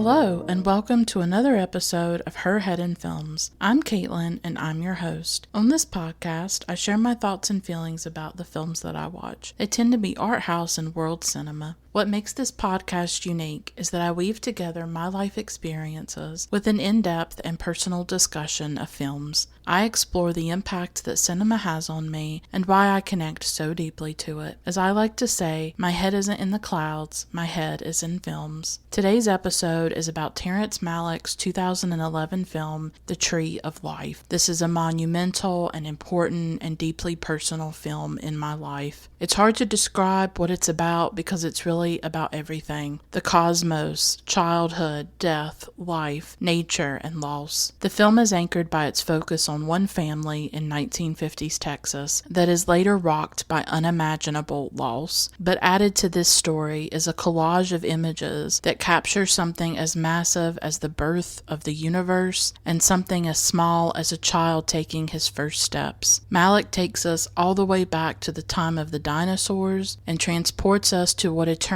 Hello, and welcome to another episode of Her Head in Films. I'm Caitlin, and I'm your host. On this podcast, I share my thoughts and feelings about the films that I watch. They tend to be art house and world cinema. What makes this podcast unique is that I weave together my life experiences with an in-depth and personal discussion of films. I explore the impact that cinema has on me and why I connect so deeply to it. As I like to say, my head isn't in the clouds, my head is in films. Today's episode is about Terrence Malick's 2011 film, The Tree of Life. This is a monumental and important and deeply personal film in my life. It's hard to describe what it's about because it's really about everything. The cosmos, childhood, death, life, nature, and loss. The film is anchored by its focus on one family in 1950s Texas that is later rocked by unimaginable loss. But added to this story is a collage of images that capture something as massive as the birth of the universe and something as small as a child taking his first steps. Malick takes us all the way back to the time of the dinosaurs and transports us to what eternity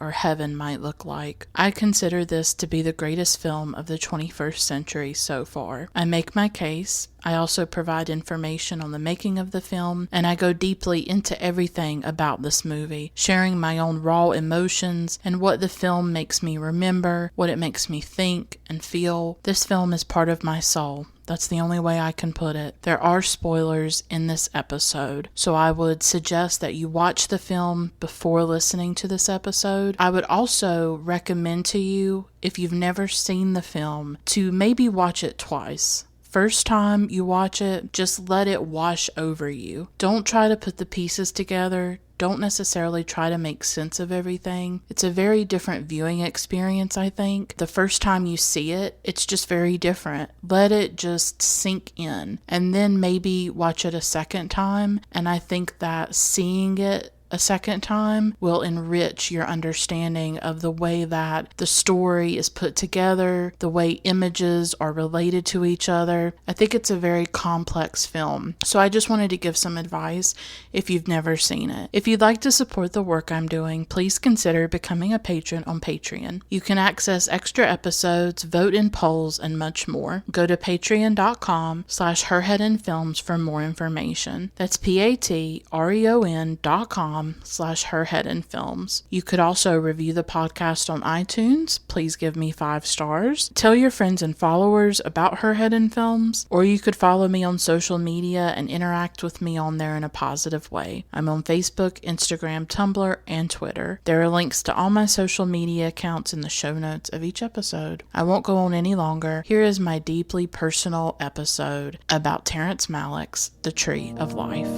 or heaven might look like. I consider this to be the greatest film of the 21st century so far. I make my case. I also provide information on the making of the film, and I go deeply into everything about this movie, sharing my own raw emotions and what the film makes me remember, what it makes me think and feel. This film is part of my soul. That's the only way I can put it. There are spoilers in this episode, so I would suggest that you watch the film before listening to this episode. I would also recommend to you, if you've never seen the film, to maybe watch it twice. First time you watch it, just let it wash over you. Don't try to put the pieces together. Don't necessarily try to make sense of everything. It's a very different viewing experience, I think. The first time you see it, it's just very different. Let it just sink in, and then maybe watch it a second time. And I think that seeing it a second time will enrich your understanding of the way that the story is put together, the way images are related to each other. I think it's a very complex film. So I just wanted to give some advice if you've never seen it. If you'd like to support the work I'm doing, please consider becoming a patron on Patreon. You can access extra episodes, vote in polls, and much more. Go to patreon.com/herheadinfilms for more information. That's patreon.com/herheadinfilms. You could also review the podcast on iTunes. Please give me 5 stars. Tell your friends and followers about Her Head in Films, or you could follow me on social media and interact with me on there in a positive way. I'm on Facebook, Instagram, Tumblr, and Twitter. There are links to all my social media accounts in the show notes of each episode. I won't go on any longer. Here is my deeply personal episode about Terrence Malick's The Tree of Life.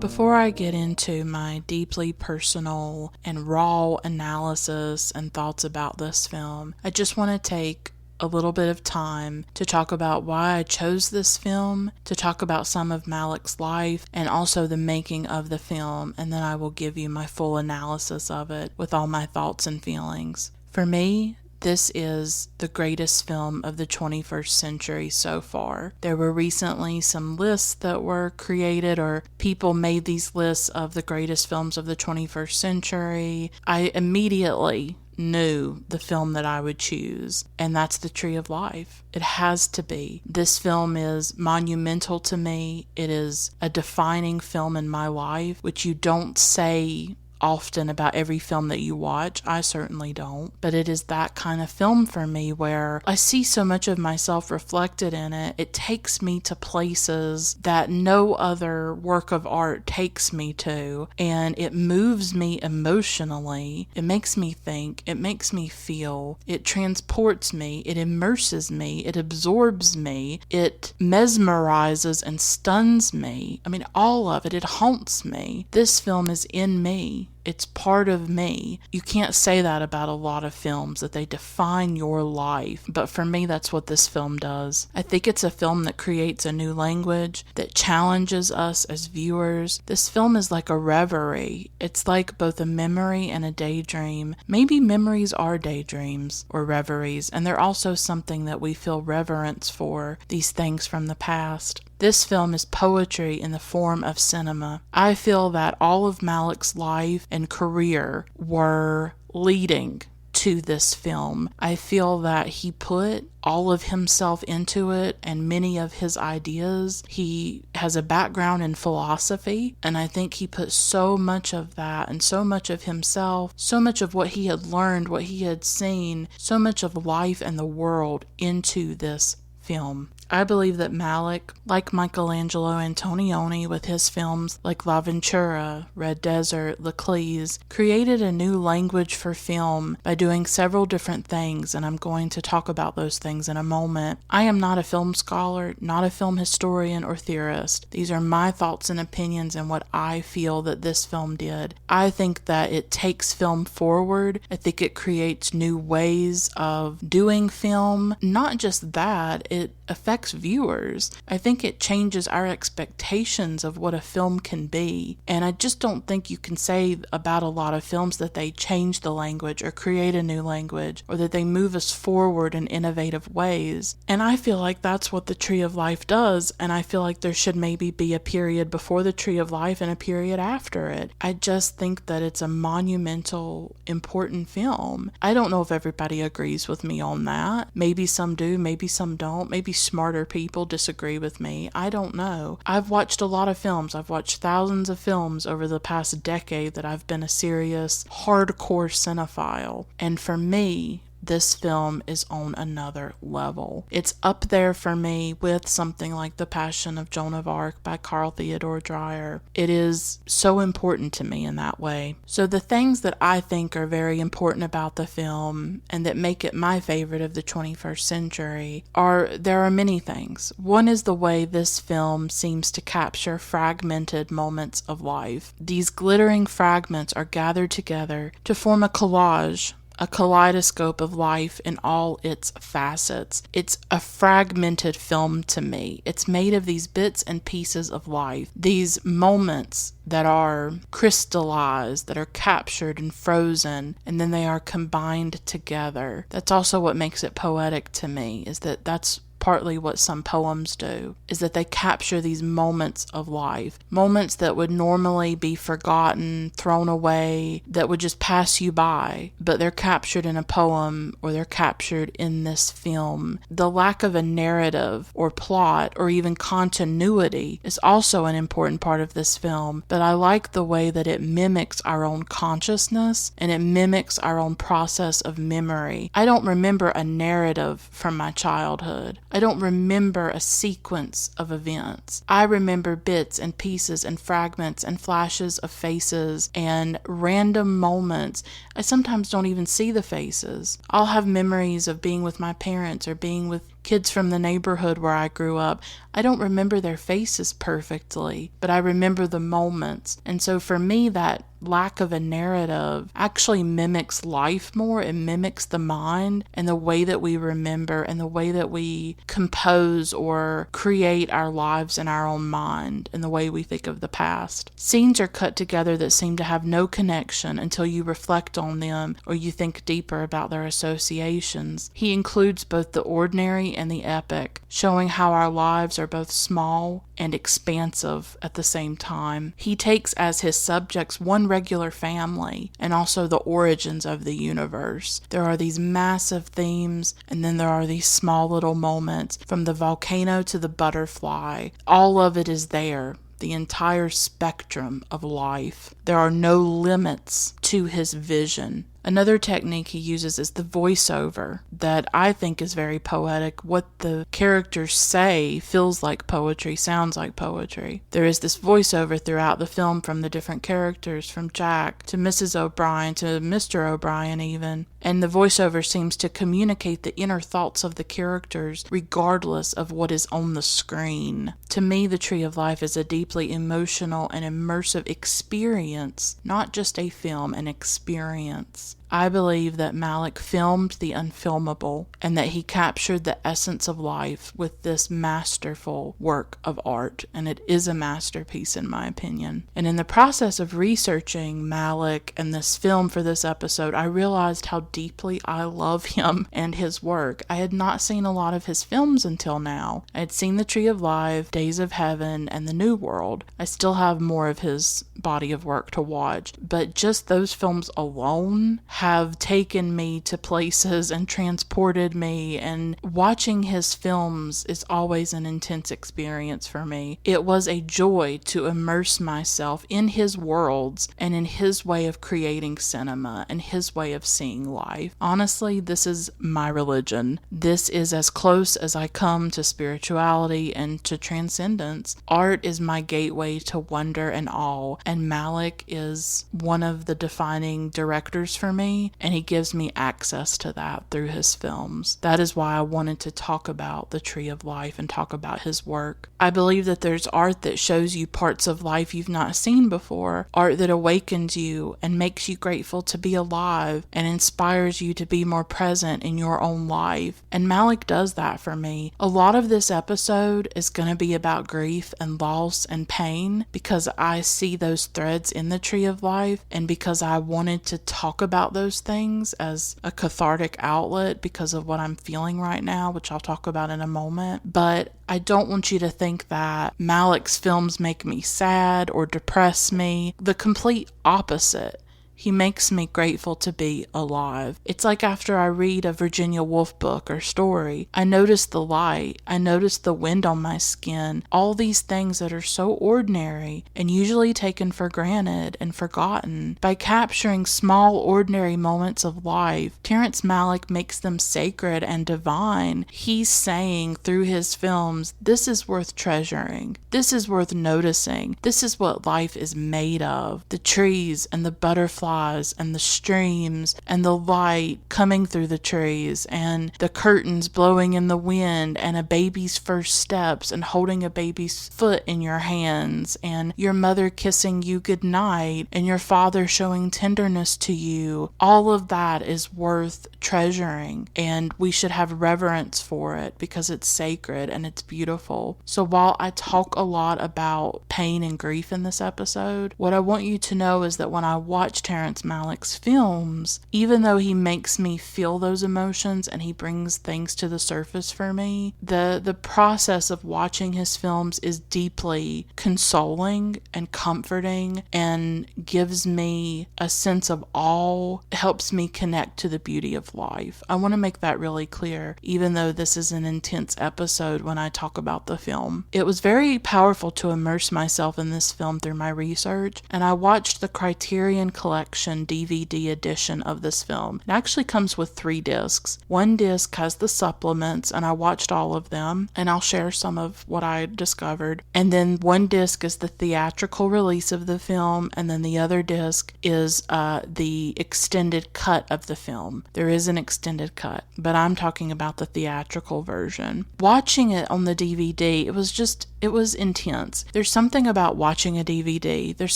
Before I get into my deeply personal and raw analysis and thoughts about this film, I just want to take a little bit of time to talk about why I chose this film, to talk about some of Malick's life, and also the making of the film, and then I will give you my full analysis of it with all my thoughts and feelings. For me, this is the greatest film of the 21st century so far. There were recently some lists that were created, or people made these lists of the greatest films of the 21st century. I immediately knew the film that I would choose, and that's The Tree of Life. It has to be. This film is monumental to me. It is a defining film in my life, which you don't say often about every film that you watch. I certainly don't. But it is that kind of film for me where I see so much of myself reflected in it. It takes me to places that no other work of art takes me to, and it moves me emotionally. It makes me think. It makes me feel. It transports me. It immerses me. It absorbs me. It mesmerizes and stuns me. I mean, all of it. It haunts me. This film is in me. It's part of me. You can't say that about a lot of films, that they define your life. But for me, that's what this film does. I think it's a film that creates a new language, that challenges us as viewers. This film is like a reverie. It's like both a memory and a daydream. Maybe memories are daydreams or reveries, and they're also something that we feel reverence for, these things from the past. This film is poetry in the form of cinema. I feel that all of Malick's life and career were leading to this film. I feel that he put all of himself into it and many of his ideas. He has a background in philosophy, and I think he put so much of that and so much of himself, so much of what he had learned, what he had seen, so much of life and the world into this film. I believe that Malick, like Michelangelo Antonioni with his films like La Ventura, Red Desert, L'Eclise, created a new language for film by doing several different things, and I'm going to talk about those things in a moment. I am not a film scholar, not a film historian or theorist. These are my thoughts and opinions and what I feel that this film did. I think that it takes film forward. I think it creates new ways of doing film. Not just that, it affects viewers. I think it changes our expectations of what a film can be. And I just don't think you can say about a lot of films that they change the language or create a new language or that they move us forward in innovative ways. And I feel like that's what the Tree of Life does. And I feel like there should maybe be a period before the Tree of Life and a period after it. I just think that it's a monumental, important film. I don't know if everybody agrees with me on that. Maybe some do, maybe some don't. Maybe smarter people disagree with me. I don't know. I've watched a lot of films. I've watched thousands of films over the past decade that I've been a serious, hardcore cinephile. And for me, this film is on another level. It's up there for me with something like The Passion of Joan of Arc by Carl Theodor Dreyer. It is so important to me in that way. So the things that I think are very important about the film and that make it my favorite of the 21st century there are many things. One is the way this film seems to capture fragmented moments of life. These glittering fragments are gathered together to form a collage, a kaleidoscope of life in all its facets. It's a fragmented film to me. It's made of these bits and pieces of life, these moments that are crystallized, that are captured and frozen, and then they are combined together. That's also what makes it poetic to me, is that that's partly what some poems do, is that they capture these moments of life, moments that would normally be forgotten, thrown away, that would just pass you by, but they're captured in a poem or they're captured in this film. The lack of a narrative or plot or even continuity is also an important part of this film, but I like the way that it mimics our own consciousness and it mimics our own process of memory. I don't remember a narrative from my childhood. I don't remember a sequence of events. I remember bits and pieces and fragments and flashes of faces and random moments. I sometimes don't even see the faces. I'll have memories of being with my parents or being with kids from the neighborhood where I grew up. I don't remember their faces perfectly, but I remember the moments. And so for me, that lack of a narrative actually mimics life more. It mimics the mind and the way that we remember and the way that we compose or create our lives in our own mind and the way we think of the past. Scenes are cut together that seem to have no connection until you reflect on them or you think deeper about their associations. He includes both the ordinary and the epic, showing how our lives are both small and expansive at the same time. He takes as his subjects one regular family and also the origins of the universe. There are these massive themes and then there are these small little moments, from the volcano to the butterfly. All of it is there. The entire spectrum of life. There are no limits to his vision Another technique he uses is the voiceover that I think is very poetic. What the characters say feels like poetry, sounds like poetry. There is this voiceover throughout the film from the different characters, from Jack to Mrs. O'Brien to Mr. O'Brien even. And the voiceover seems to communicate the inner thoughts of the characters regardless of what is on the screen. To me, The Tree of Life is a deeply emotional and immersive experience, not just a film, an experience. I believe that Malick filmed the unfilmable and that he captured the essence of life with this masterful work of art, and it is a masterpiece in my opinion. And in the process of researching Malick and this film for this episode, I realized how deeply I love him and his work. I had not seen a lot of his films until now. I had seen The Tree of Life, Days of Heaven, and The New World. I still have more of his body of work to watch, but just those films alone have taken me to places and transported me, and watching his films is always an intense experience for me. It was a joy to immerse myself in his worlds and in his way of creating cinema and his way of seeing life. Honestly, this is my religion. This is as close as I come to spirituality and to transcendence. Art is my gateway to wonder and awe, and Malick is one of the defining directors for me, and he gives me access to that through his films. That is why I wanted to talk about The Tree of Life and talk about his work. I believe that there's art that shows you parts of life you've not seen before, art that awakens you and makes you grateful to be alive and inspires you to be more present in your own life. And Malick does that for me. A lot of this episode is going to be about grief and loss and pain because I see those threads in The Tree of Life, and because I wanted to talk about those things as a cathartic outlet because of what I'm feeling right now, which I'll talk about in a moment. But I don't want you to think that Malick's films make me sad or depress me. The complete opposite. He makes me grateful to be alive. It's like after I read a Virginia Woolf book or story, I notice the light, I notice the wind on my skin, all these things that are so ordinary and usually taken for granted and forgotten. By capturing small, ordinary moments of life, Terrence Malick makes them sacred and divine. He's saying through his films, this is worth treasuring. This is worth noticing. This is what life is made of. The trees and the butterflies and the streams and the light coming through the trees and the curtains blowing in the wind and a baby's first steps and holding a baby's foot in your hands and your mother kissing you goodnight and your father showing tenderness to you. All of that is worth treasuring, and we should have reverence for it because it's sacred and it's beautiful. So while I talk a lot about pain and grief in this episode, what I want you to know is that when I watch Terrence Malick's films, even though he makes me feel those emotions and he brings things to the surface for me, the process of watching his films is deeply consoling and comforting and gives me a sense of awe, helps me connect to the beauty of life. I want to make that really clear, even though this is an intense episode when I talk about the film. It was very powerful to immerse myself in this film through my research, and I watched the Criterion Collection DVD edition of this film. It actually comes with 3 discs. One disc has the supplements, and I watched all of them, and I'll share some of what I discovered. And then one disc is the theatrical release of the film, and then the other disc is the extended cut of the film. There is an extended cut, but I'm talking about the theatrical version. Watching it on the DVD, it was intense. There's something about watching a DVD. There's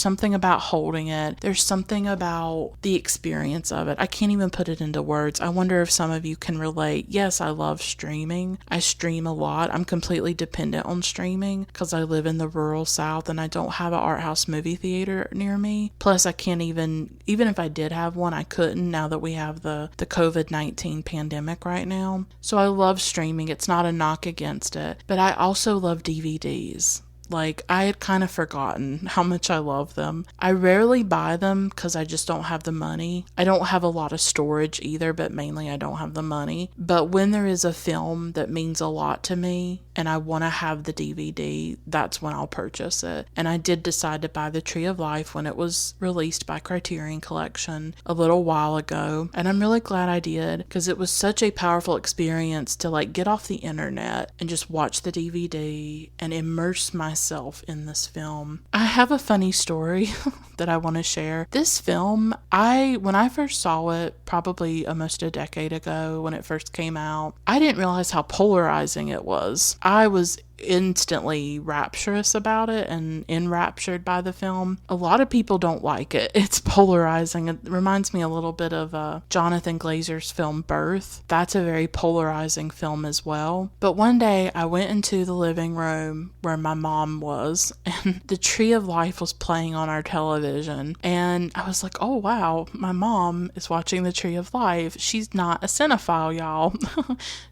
something about holding it. There's something about the experience of it. I can't even put it into words. I wonder if some of you can relate. Yes, I love streaming. I stream a lot. I'm completely dependent on streaming because I live in the rural South and I don't have an art house movie theater near me. Plus, I can't even if I did have one, I couldn't now that we have the COVID-19 pandemic right now. So I love streaming. It's not a knock against it. But I also love DVDs. Like, I had kind of forgotten how much I love them. I rarely buy them because I just don't have the money. I don't have a lot of storage either, but mainly I don't have the money. But when there is a film that means a lot to me and I want to have the DVD, that's when I'll purchase it. And I did decide to buy The Tree of Life when it was released by Criterion Collection a little while ago. And I'm really glad I did, because it was such a powerful experience to like get off the internet and just watch the DVD and immerse myself in this film. I have a funny story that I want to share. This film, when I first saw it, probably almost a decade ago when it first came out, I didn't realize how polarizing it was. I was instantly rapturous about it and enraptured by the film. A lot of people don't like it. It's polarizing. It reminds me a little bit of Jonathan Glazer's film Birth. That's a very polarizing film as well. But one day I went into the living room where my mom was, and The Tree of Life was playing on our television, and I was like, oh wow, my mom is watching The Tree of Life. She's not a cinephile, y'all.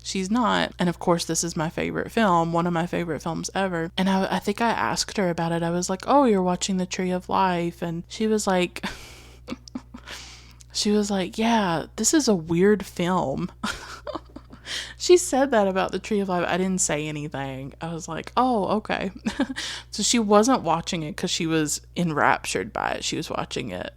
She's not. And of course, this is my favorite film, one of my favorite films ever. And I think I asked her about it. I was like, oh, you're watching The Tree of Life? And she was like, yeah, this is a weird film. She said that about The Tree of Life. I didn't say anything. I was like, oh, okay. So she wasn't watching it because she was enraptured by it. She was watching it.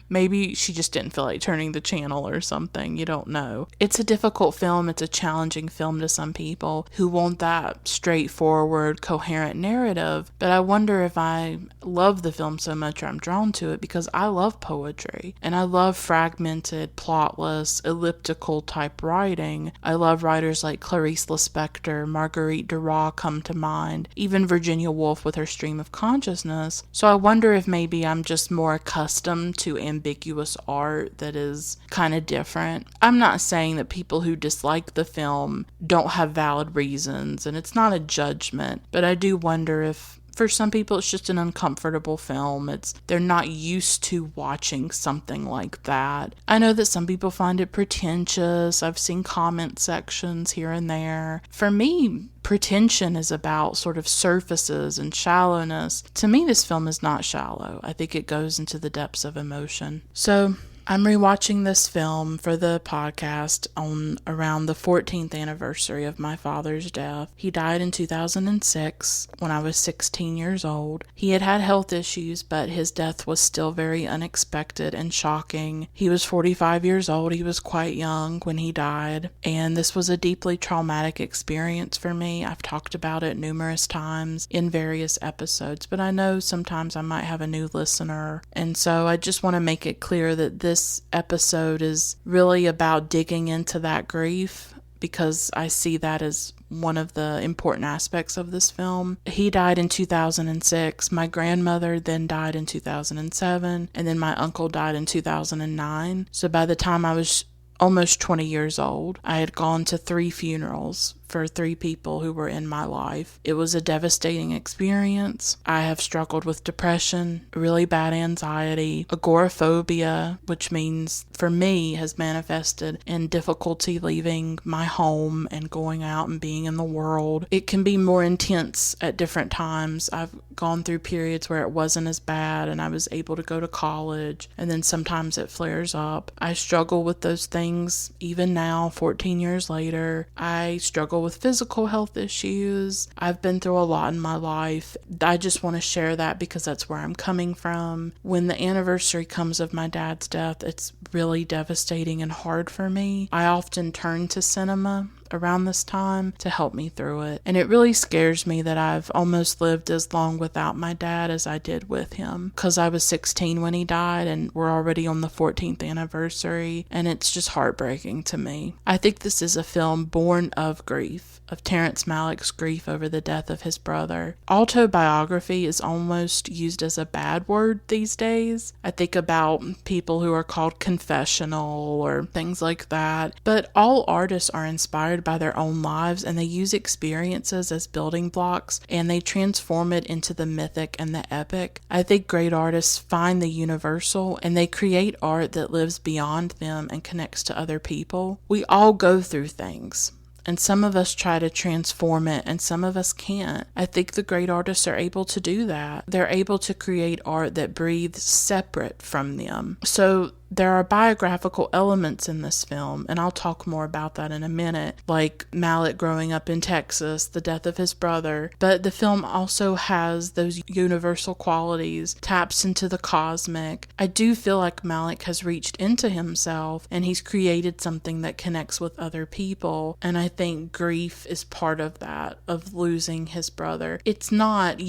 Maybe she just didn't feel like turning the channel or something. You don't know. It's a difficult film. It's a challenging film to some people who want that straightforward, coherent narrative. But I wonder if I love the film so much, or I'm drawn to it, because I love poetry and I love fragmented, plotless, elliptical type writing. I love writers like Clarice Lispector, Marguerite Duras come to mind, even Virginia Woolf with her stream of consciousness. So I wonder if maybe I'm just more accustomed to ambiguous art that is kind of different. I'm not saying that people who dislike the film don't have valid reasons, and it's not a judgment, but I do wonder if for some people it's just an uncomfortable film. They're not used to watching something like that. I know that some people find it pretentious. I've seen comment sections here and there. For me, pretension is about sort of surfaces and shallowness. To me, this film is not shallow. I think it goes into the depths of emotion. So I'm rewatching this film for the podcast on around the 14th anniversary of my father's death. He died in 2006 when I was 16 years old. He had had health issues, but his death was still very unexpected and shocking. He was 45 years old. He was quite young when he died, and this was a deeply traumatic experience for me. I've talked about it numerous times in various episodes, but I know sometimes I might have a new listener, and so I just want to make it clear that this episode is really about digging into that grief, because I see that as one of the important aspects of this film. He died in 2006. My grandmother then died in 2007, and then my uncle died in 2009. So by the time I was almost 20 years old, I had gone to 3 funerals for 3 people who were in my life. It was a devastating experience. I have struggled with depression, really bad anxiety, agoraphobia, which means for me has manifested in difficulty leaving my home and going out and being in the world. It can be more intense at different times. I've gone through periods where it wasn't as bad and I was able to go to college, and then sometimes it flares up. I struggle with those things even now, 14 years later. I struggle with physical health issues. I've been through a lot in my life. I just want to share that because that's where I'm coming from. When the anniversary comes of my dad's death, it's really devastating and hard for me. I often turn to cinema around this time to help me through it. And it really scares me that I've almost lived as long without my dad as I did with him, because I was 16 when he died and we're already on the 14th anniversary, and it's just heartbreaking to me. I think this is a film born of grief, of Terrence Malick's grief over the death of his brother. Autobiography is almost used as a bad word these days. I think about people who are called confessional or things like that, but all artists are inspired by their own lives, and they use experiences as building blocks and they transform it into the mythic and the epic. I think great artists find the universal and they create art that lives beyond them and connects to other people. We all go through things, and some of us try to transform it, and some of us can't. I think the great artists are able to do that. They're able to create art that breathes separate from them. So there are biographical elements in this film, and I'll talk more about that in a minute, like Malick growing up in Texas, the death of his brother. But the film also has those universal qualities, taps into the cosmic. I do feel like Malick has reached into himself, and he's created something that connects with other people. And I think grief is part of that, of losing his brother. It's not,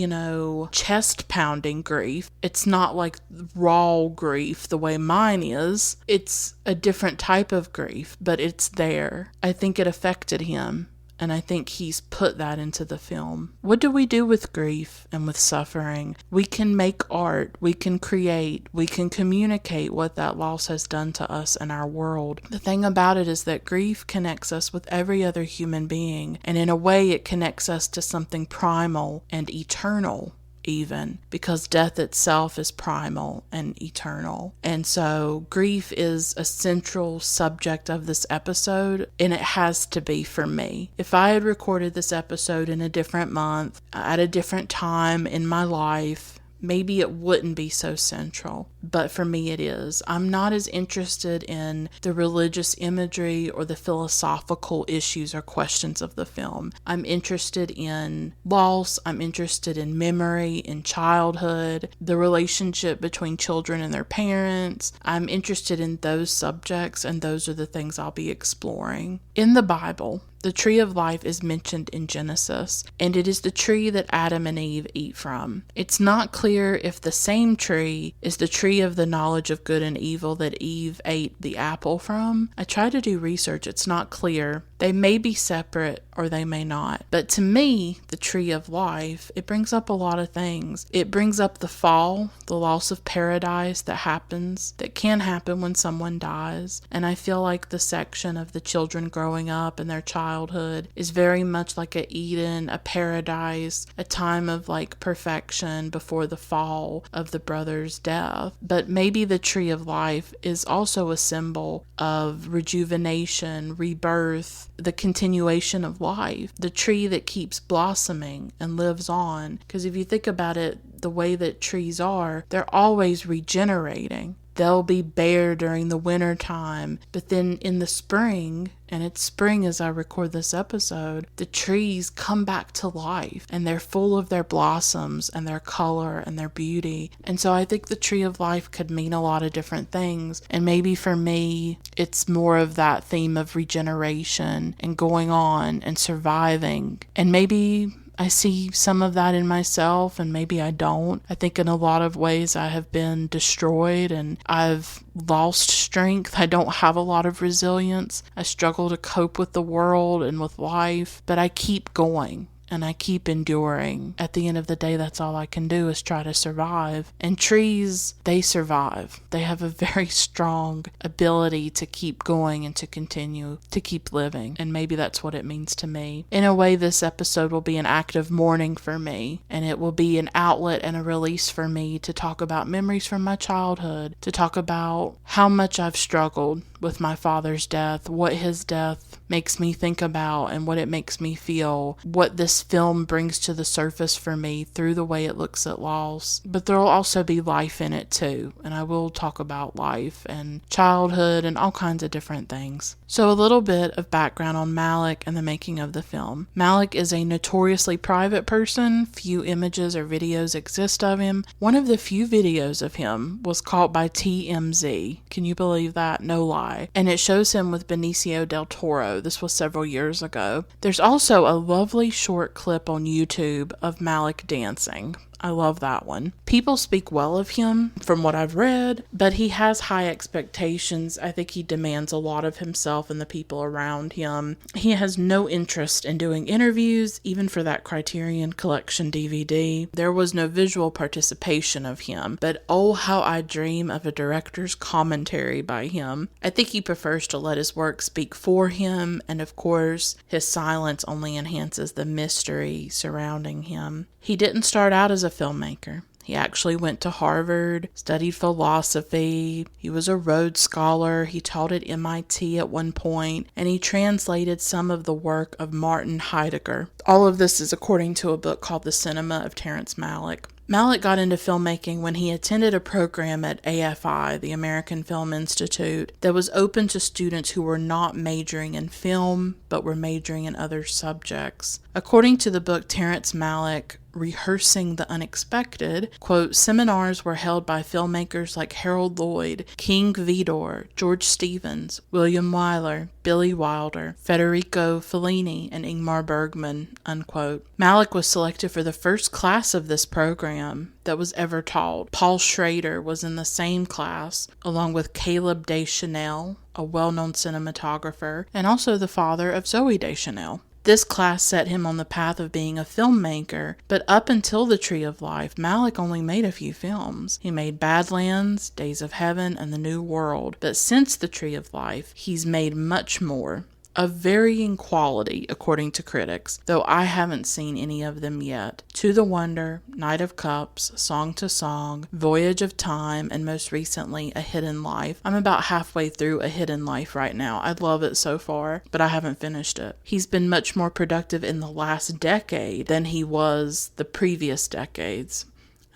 chest pounding grief. It's not like raw grief the way mine is. It's a different type of grief, but it's there. I think it affected him, and I think he's put that into the film. What do we do with grief and with suffering? We can make art, we can create, we can communicate what that loss has done to us and our world. The thing about it is that grief connects us with every other human being, and in a way it connects us to something primal and eternal, even because death itself is primal and eternal. And so grief is a central subject of this episode, and it has to be for me. If I had recorded this episode in a different month, at a different time in my life, maybe it wouldn't be so central, but for me it is. I'm not as interested in the religious imagery or the philosophical issues or questions of the film. I'm interested in loss, I'm interested in memory, in childhood, the relationship between children and their parents. I'm interested in those subjects, and those are the things I'll be exploring. In the Bible, the tree of life is mentioned in Genesis, and it is the tree that Adam and Eve eat from. It's not clear if the same tree is the tree of the knowledge of good and evil that Eve ate the apple from. I tried to do research. It's not clear. They may be separate or they may not. But to me, the tree of life, it brings up a lot of things. It brings up the fall, the loss of paradise that can happen when someone dies. And I feel like the section of the children growing up and their childhood is very much like a Eden, a paradise, a time of like perfection before the fall of the brother's death. But maybe the tree of life is also a symbol of rejuvenation, rebirth, the continuation of life, the tree that keeps blossoming and lives on. Because if you think about it, the way that trees are, they're always regenerating. They'll be bare during the winter time, but then in the spring, and it's spring as I record this episode, the trees come back to life, and they're full of their blossoms and their color and their beauty. And so I think the tree of life could mean a lot of different things. And maybe for me, it's more of that theme of regeneration and going on and surviving. And maybe I see some of that in myself, and maybe I don't. I think in a lot of ways I have been destroyed and I've lost strength. I don't have a lot of resilience. I struggle to cope with the world and with life, but I keep going. And I keep enduring. At the end of the day, that's all I can do is try to survive. And trees, they survive. They have a very strong ability to keep going and to continue to keep living. And maybe that's what it means to me. In a way, this episode will be an act of mourning for me. And it will be an outlet and a release for me to talk about memories from my childhood, to talk about how much I've struggled with my father's death, what his death makes me think about and what it makes me feel, what this film brings to the surface for me through the way it looks at loss. But there'll also be life in it too, and I will talk about life and childhood and all kinds of different things. So a little bit of background on Malick and the making of the film. Malick is a notoriously private person. Few images or videos exist of him. One of the few videos of him was caught by TMZ. Can you believe that? No lie. And it shows him with Benicio del Toro. This was several years ago. There's also a lovely short clip on YouTube of Malick dancing. I love that one. People speak well of him from what I've read, but he has high expectations. I think he demands a lot of himself and the people around him. He has no interest in doing interviews, even for that Criterion Collection DVD. There was no visual participation of him, but oh, how I dream of a director's commentary by him. I think he prefers to let his work speak for him, and of course, his silence only enhances the mystery surrounding him. He didn't start out as a filmmaker. He actually went to Harvard, studied philosophy. He was a Rhodes Scholar. He taught at MIT at one point, and he translated some of the work of Martin Heidegger. All of this is according to a book called The Cinema of Terrence Malick. Malick got into filmmaking when he attended a program at AFI, the American Film Institute, that was open to students who were not majoring in film, but were majoring in other subjects. According to the book Terrence Malick, Rehearsing the Unexpected, quote, seminars were held by filmmakers like Harold Lloyd, King Vidor, George Stevens, William Wyler, Billy Wilder, Federico Fellini, and Ingmar Bergman, unquote. Malick was selected for the first class of this program that was ever taught. Paul Schrader was in the same class, along with Caleb Deschanel, a well-known cinematographer, and also the father of Zooey Deschanel. This class set him on the path of being a filmmaker, but up until The Tree of Life, Malick only made a few films. He made Badlands, Days of Heaven, and The New World, but since The Tree of Life, he's made much more. Of varying quality, according to critics, though I haven't seen any of them yet. To the Wonder, Knight of Cups, Song to Song, Voyage of Time, and most recently, A Hidden Life. I'm about halfway through A Hidden Life right now. I love it so far, but I haven't finished it. He's been much more productive in the last decade than he was the previous decades,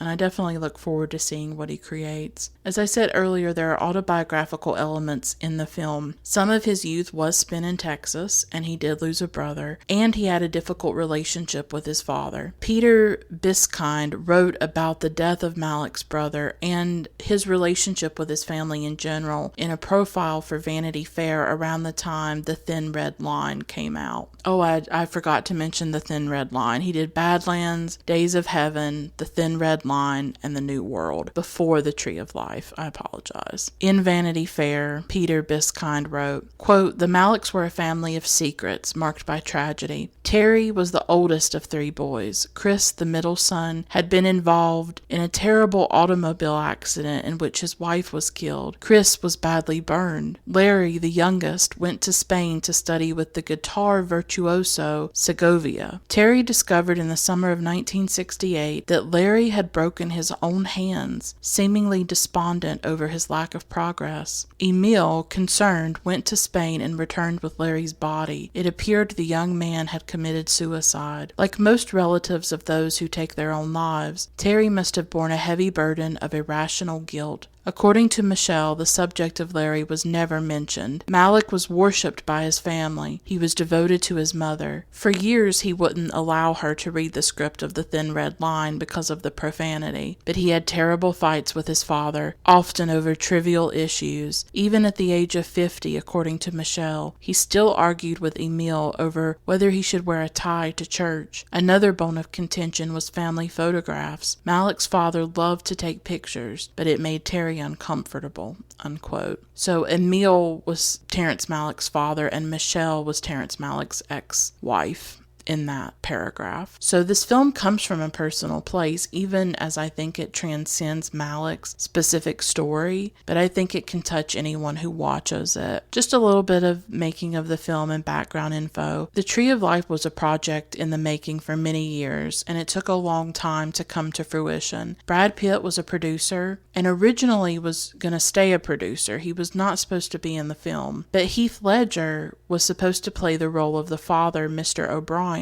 and I definitely look forward to seeing what he creates. As I said earlier, there are autobiographical elements in the film. Some of his youth was spent in Texas, and he did lose a brother, and he had a difficult relationship with his father. Peter Biskind wrote about the death of Malick's brother and his relationship with his family in general in a profile for Vanity Fair around the time The Thin Red Line came out. Oh, I forgot to mention The Thin Red Line. He did Badlands, Days of Heaven, The Thin Red Line, and The New World before The Tree of Life. I apologize. In Vanity Fair, Peter Biskind wrote, quote, the Malicks were a family of secrets marked by tragedy. Terry was the oldest of three boys. Chris, the middle son, had been involved in a terrible automobile accident in which his wife was killed. Chris was badly burned. Larry, the youngest, went to Spain to study with the guitar virtuoso Segovia. Terry discovered in the summer of 1968 that Larry had broken his own hands, seemingly despondent over his lack of progress. Emile, concerned, went to Spain and returned with Larry's body. It appeared the young man had committed suicide. Like most relatives of those who take their own lives, Terry must have borne a heavy burden of irrational guilt. According to Michelle, the subject of Larry was never mentioned. Malick was worshipped by his family. He was devoted to his mother. For years, he wouldn't allow her to read the script of The Thin Red Line because of the profanity. But he had terrible fights with his father, often over trivial issues. Even at the age of 50, according to Michelle, he still argued with Emile over whether he should wear a tie to church. Another bone of contention was family photographs. Malick's father loved to take pictures, but it made Terry uncomfortable, unquote. So Emile was Terrence Malick's father and Michelle was Terrence Malick's ex-wife in that paragraph. So this film comes from a personal place, even as I think it transcends Malick's specific story, but I think it can touch anyone who watches it. Just a little bit of making of the film and background info. The Tree of Life was a project in the making for many years, and it took a long time to come to fruition. Brad Pitt was a producer, and originally was going to stay a producer. He was not supposed to be in the film, but Heath Ledger was supposed to play the role of the father, Mr. O'Brien,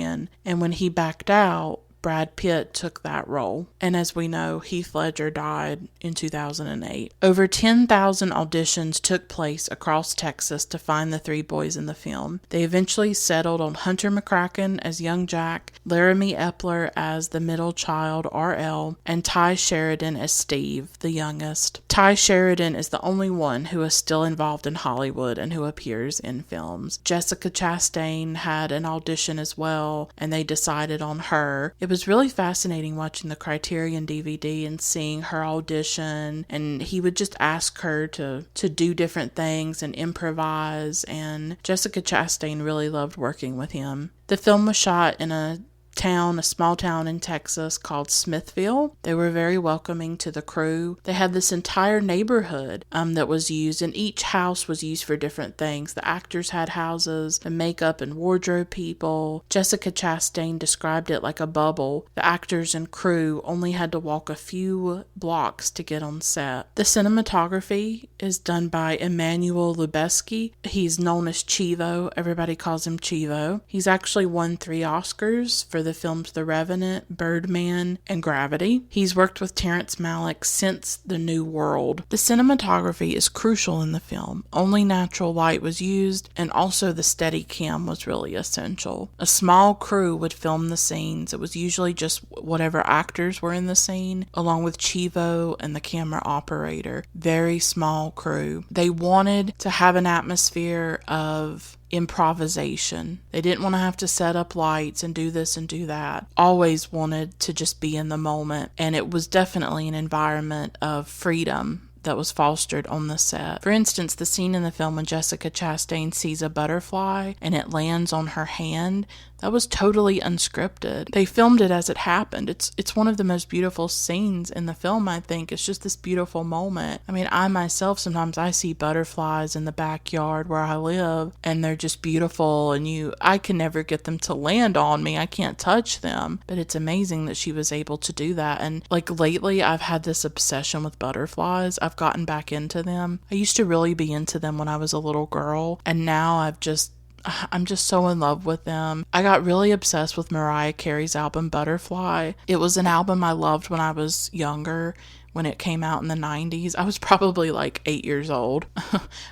and when he backed out, Brad Pitt took that role. And as we know, Heath Ledger died in 2008. Over 10,000 auditions took place across Texas to find the three boys in the film. They eventually settled on Hunter McCracken as young Jack, Laramie Epler as the middle child, RL, and Ty Sheridan as Steve, the youngest. Ty Sheridan is the only one who is still involved in Hollywood and who appears in films. Jessica Chastain had an audition as well, and they decided on her. It was really fascinating watching the Criterion DVD and seeing her audition, and he would just ask her to do different things and improvise, and Jessica Chastain really loved working with him. The film was shot in a town, a small town in Texas called Smithville. They were very welcoming to the crew. They had this entire neighborhood that was used, and each house was used for different things. The actors had houses, the makeup and wardrobe people. Jessica Chastain described it like a bubble. The actors and crew only had to walk a few blocks to get on set. The cinematography is done by Emmanuel Lubezki. He's known as Chivo. Everybody calls him Chivo. He's actually won 3 Oscars for the films The Revenant, Birdman, and Gravity. He's worked with Terrence Malick since The New World. The cinematography is crucial in the film. Only natural light was used, and also the steady cam was really essential. A small crew would film the scenes. It was usually just whatever actors were in the scene, along with Chivo and the camera operator. Very small crew. They wanted to have an atmosphere of improvisation. They didn't want to have to set up lights and do this and do that. Always wanted to just be in the moment, and it was definitely an environment of freedom that was fostered on the set. For instance, the scene in the film when Jessica Chastain sees a butterfly and it lands on her hand, that was totally unscripted. They filmed it as it happened. It's one of the most beautiful scenes in the film, I think. It's just this beautiful moment. I mean, I myself, sometimes I see butterflies in the backyard where I live, and they're just beautiful, and I can never get them to land on me. I can't touch them. But it's amazing that she was able to do that. And like lately, I've had this obsession with butterflies. I've gotten back into them. I used to really be into them when I was a little girl, and now I'm just so in love with them. I got really obsessed with Mariah Carey's album Butterfly. It was an album I loved when I was younger, when it came out in the 90s. I was probably like 8 years old.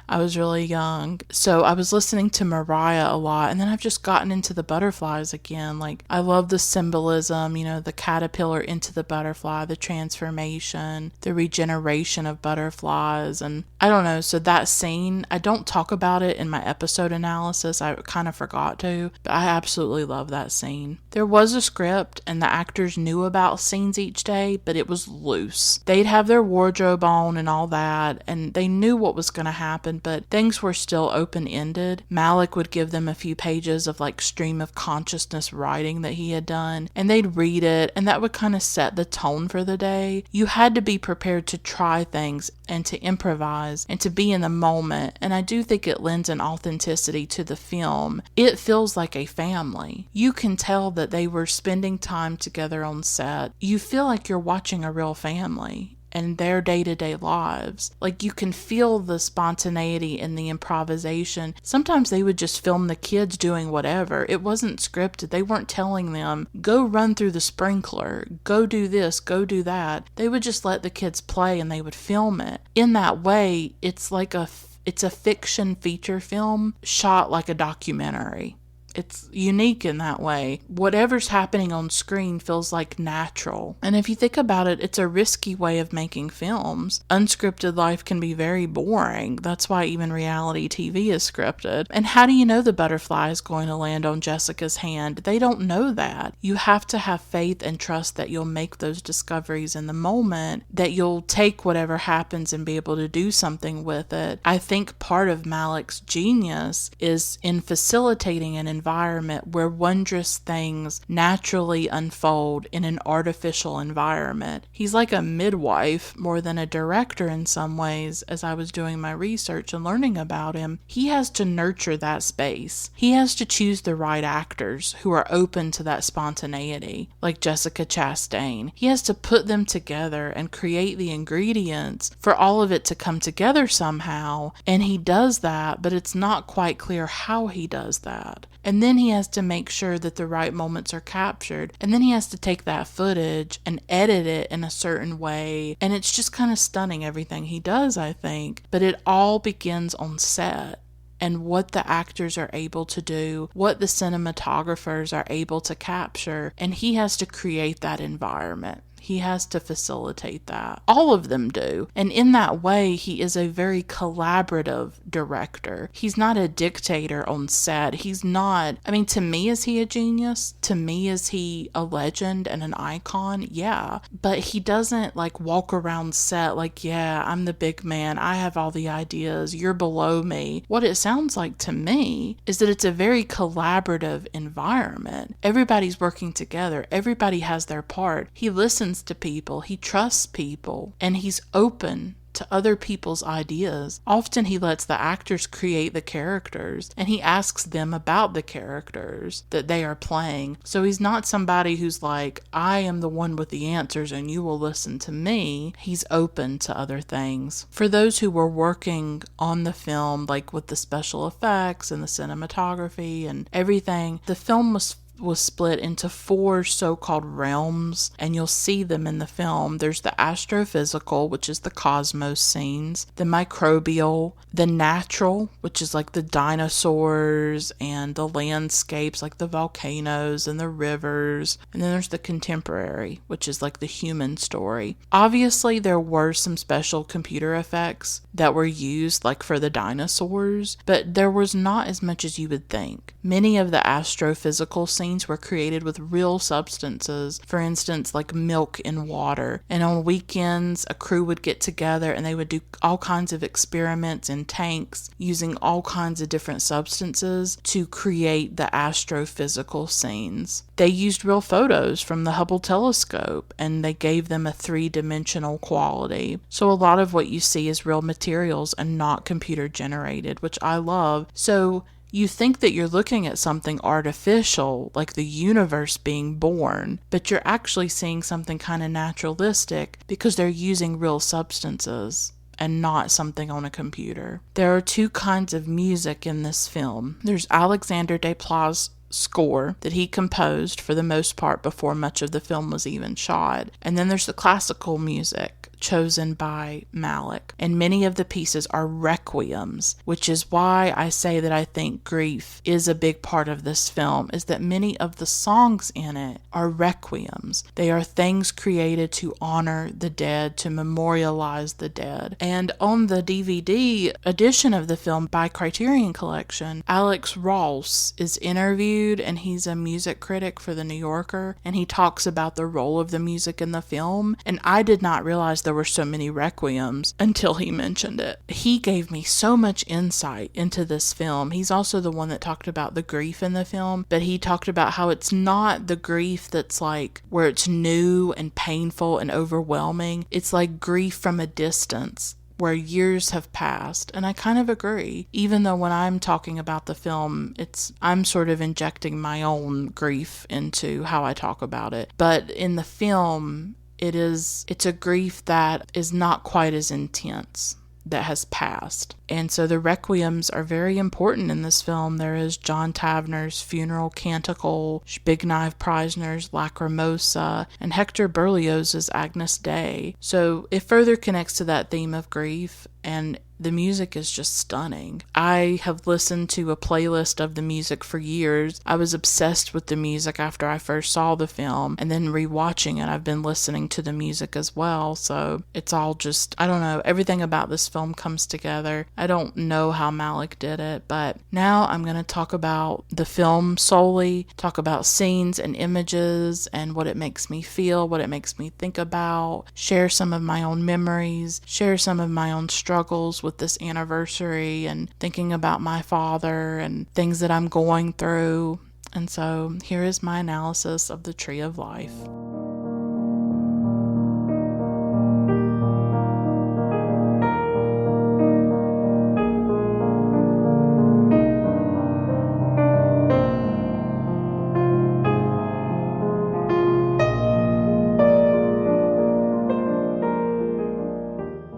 I was really young. So I was listening to Mariah a lot, and then I've just gotten into the butterflies again. Like, I love the symbolism, the caterpillar into the butterfly, the transformation, the regeneration of butterflies. And I don't know, so that scene, I don't talk about it in my episode analysis. I kind of forgot to, but I absolutely love that scene. There was a script, and the actors knew about scenes each day, but it was loose. They'd have their wardrobe on and all that, and they knew what was going to happen, but things were still open-ended. Malick would give them a few pages of like stream of consciousness writing that he had done, and they'd read it, and that would kind of set the tone for the day. You had to be prepared to try things and to improvise and to be in the moment, and I do think it lends an authenticity to the film. It feels like a family. You can tell that they were spending time together on set. You feel like you're watching a real family and their day-to-day lives. Like, you can feel the spontaneity and the improvisation. Sometimes they would just film the kids doing whatever. It wasn't scripted. They weren't telling them, go run through the sprinkler, go do this, go do that. They would just let the kids play and they would film it. In that way, it's a fiction feature film shot like a documentary. It's unique in that way. Whatever's happening on screen feels like natural. And if you think about it, it's a risky way of making films. Unscripted life can be very boring. That's why even reality TV is scripted. And how do you know the butterfly is going to land on Jessica's hand? They don't know that. You have to have faith and trust that you'll make those discoveries in the moment, that you'll take whatever happens and be able to do something with it. I think part of Malick's genius is in facilitating an environment where wondrous things naturally unfold in an artificial environment. He's like a midwife more than a director in some ways. As I was doing my research and learning about him, he has to nurture that space. He has to choose the right actors who are open to that spontaneity, like Jessica Chastain. He has to put them together and create the ingredients for all of it to come together somehow, and he does that, but it's not quite clear how he does that. And then he has to make sure that the right moments are captured. And then he has to take that footage and edit it in a certain way. And it's just kind of stunning, everything he does, I think. But it all begins on set. And what the actors are able to do, what the cinematographers are able to capture, and he has to create that environment. He has to facilitate that. All of them do. And in that way, he is a very collaborative director. He's not a dictator on set. He's not, I mean, to me, is he a genius? To me, is he a legend and an icon? Yeah. But he doesn't like walk around set like, yeah, I'm the big man. I have all the ideas. You're below me. What it sounds like to me is that it's a very collaborative environment. Everybody's working together. Everybody has their part. He listens to people. He trusts people. And he's open to other people's ideas. Often he lets the actors create the characters and he asks them about the characters that they are playing. So he's not somebody who's like, I am the one with the answers and you will listen to me. He's open to other things. For those who were working on the film, like with the special effects and the cinematography and everything, the film was split into 4 so-called realms, and you'll see them in the film. There's the astrophysical, which is the cosmos scenes, the microbial, the natural, which is like the dinosaurs and the landscapes like the volcanoes and the rivers, and then there's the contemporary, which is like the human story. Obviously, there were some special computer effects that were used like for the dinosaurs, but there was not as much as you would think. Many of the astrophysical scenes were created with real substances, for instance, like milk in water. And on weekends, a crew would get together and they would do all kinds of experiments in tanks using all kinds of different substances to create the astrophysical scenes. They used real photos from the Hubble telescope and they gave them a 3-dimensional quality. So a lot of what you see is real materials and not computer generated, which I love. So you think that you're looking at something artificial, like the universe being born, but you're actually seeing something kind of naturalistic because they're using real substances and not something on a computer. There are 2 kinds of music in this film. There's Alexander Desplat's score that he composed for the most part before much of the film was even shot. And then there's the classical music chosen by Malick. And many of the pieces are requiems, which is why I say that I think grief is a big part of this film, is that many of the songs in it are requiems. They are things created to honor the dead, to memorialize the dead. And on the DVD edition of the film by Criterion Collection, Alex Ross is interviewed, and he's a music critic for The New Yorker, and he talks about the role of the music in the film. And I did not realize there were so many requiems until he mentioned it. He gave me so much insight into this film. He's also the one that talked about the grief in the film, but he talked about how it's not the grief that's like where it's new and painful and overwhelming. It's like grief from a distance, where years have passed. And I kind of agree, even though when I'm talking about the film, I'm sort of injecting my own grief into how I talk about it. But in the film, it's a grief that is not quite as intense, that has passed. And so the requiems are very important in this film. There is John Tavener's Funeral Canticle, Zbigniew Preisner's Lacrimosa, and Hector Berlioz's Agnus Dei. So it further connects to that theme of grief, and the music is just stunning. I have listened to a playlist of the music for years. I was obsessed with the music after I first saw the film, and then rewatching it, I've been listening to the music as well. So it's all just, I don't know, everything about this film comes together. I don't know how Malick did it, but now I'm going to talk about the film solely, talk about scenes and images and what it makes me feel, what it makes me think about, share some of my own memories, share some of my own struggles with this anniversary and thinking about my father and things that I'm going through. And so here is my analysis of the Tree of Life.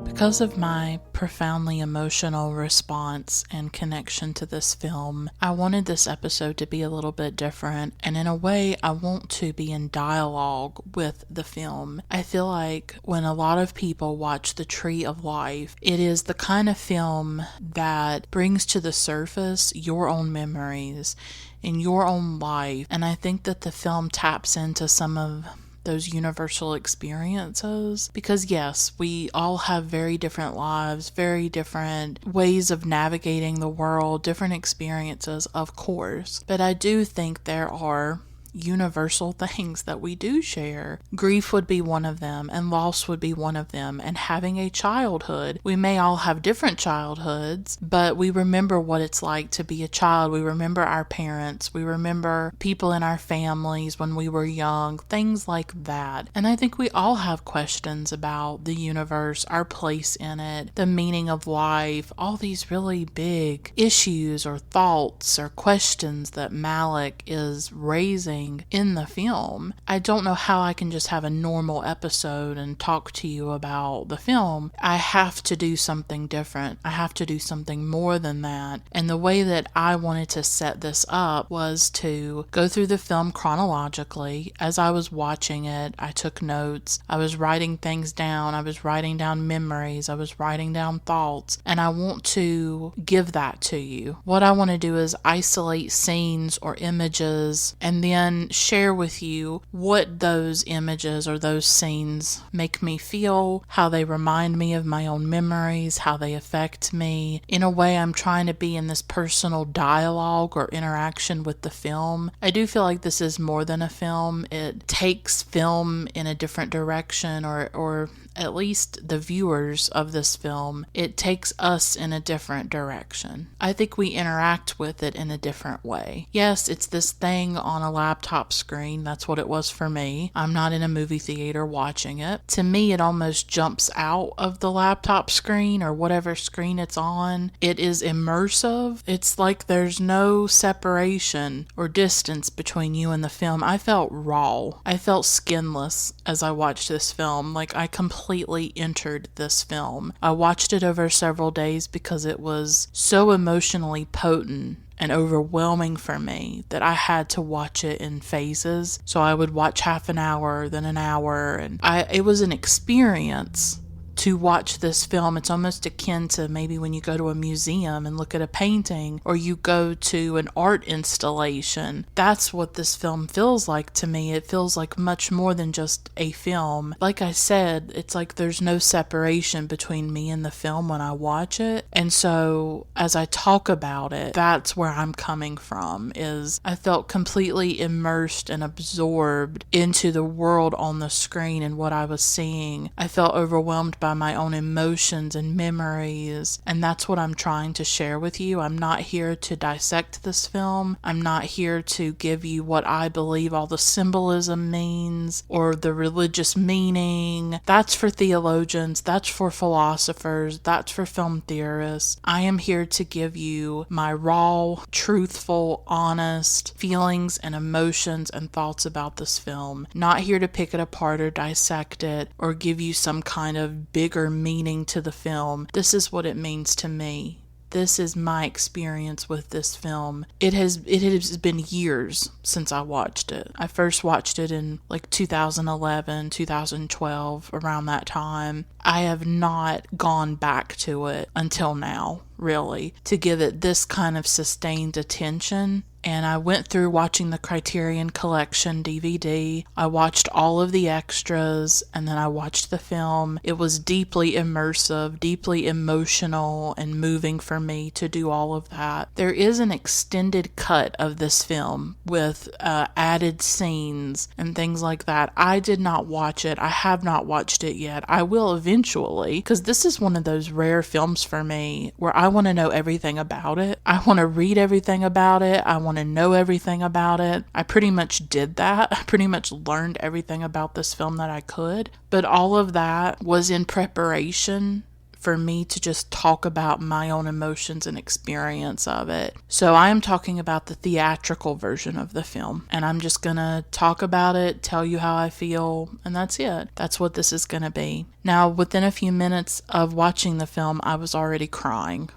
Because of my profoundly emotional response and connection to this film, I wanted this episode to be a little bit different, and in a way, I want to be in dialogue with the film. I feel like when a lot of people watch The Tree of Life, it is the kind of film that brings to the surface your own memories in your own life, and I think that the film taps into some of those universal experiences. Because yes, we all have very different lives, very different ways of navigating the world, different experiences, of course. But I do think there are universal things that we do share. Grief would be one of them, and loss would be one of them, and having a childhood. We may all have different childhoods, but we remember what it's like to be a child. We remember our parents. We remember people in our families when we were young, things like that. And I think we all have questions about the universe, our place in it, the meaning of life, all these really big issues or thoughts or questions that Malick is raising in the film. I don't know how I can just have a normal episode and talk to you about the film. I have to do something different. I have to do something more than that. And the way that I wanted to set this up was to go through the film chronologically. As I was watching it, I took notes. I was writing things down. I was writing down memories. I was writing down thoughts. And I want to give that to you. What I want to do is isolate scenes or images and then share with you what those images or those scenes make me feel, how they remind me of my own memories, how they affect me. In a way, I'm trying to be in this personal dialogue or interaction with the film. I do feel like this is more than a film. It takes film in a different direction, or at least the viewers of this film, it takes us in a different direction. I think we interact with it in a different way. Yes, it's this thing on a laptop screen. That's what it was for me. I'm not in a movie theater watching it. To me, it almost jumps out of the laptop screen or whatever screen it's on. It is immersive. It's like there's no separation or distance between you and the film. I felt raw. I felt skinless as I watched this film. Like I completely entered this film. I watched it over several days because it was so emotionally potent and overwhelming for me that I had to watch it in phases. So I would watch half an hour, then an hour, and it was an experience to watch this film. It's almost akin to maybe when you go to a museum and look at a painting, or you go to an art installation. That's what this film feels like to me. It feels like much more than just a film. Like I said, it's like there's no separation between me and the film when I watch it. And so as I talk about it, that's where I'm coming from, is I felt completely immersed and absorbed into the world on the screen and what I was seeing. I felt overwhelmed by my own emotions and memories, and that's what I'm trying to share with you. I'm not here to dissect this film. I'm not here to give you what I believe all the symbolism means or the religious meaning. That's for theologians, that's for philosophers, that's for film theorists. I am here to give you my raw, truthful, honest feelings and emotions and thoughts about this film. Not here to pick it apart or dissect it or give you some kind of bigger meaning to the film. This is what it means to me. This is my experience with this film. It has been years since I watched it. I first watched it in like 2011, 2012, around that time. I have not gone back to it until now, really, to give it this kind of sustained attention. And I went through watching the Criterion Collection DVD. I watched all of the extras, and then I watched the film. It was deeply immersive, deeply emotional, and moving for me to do all of that. There is an extended cut of this film with added scenes and things like that. I did not watch it. I have not watched it yet. I will eventually, because this is one of those rare films for me where I want to know everything about it. I want to read everything about it. I want to know everything about it. I pretty much did that. I pretty much learned everything about this film that I could. But all of that was in preparation for me to just talk about my own emotions and experience of it. So I am talking about the theatrical version of the film, and I'm just gonna talk about it, tell you how I feel, and that's it. That's what this is gonna be. Now, within a few minutes of watching the film, I was already crying.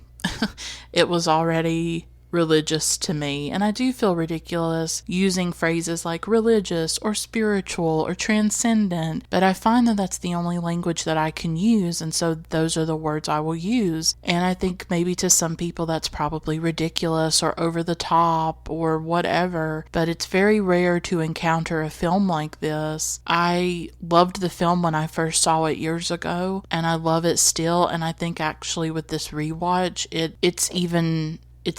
It was already religious to me, and I do feel ridiculous using phrases like religious or spiritual or transcendent, but I find that that's the only language that I can use, and so those are the words I will use. And I think maybe to some people that's probably ridiculous or over the top or whatever, but it's very rare to encounter a film like this. I loved the film when I first saw it years ago, and I love it still, and I think actually with this rewatch, it's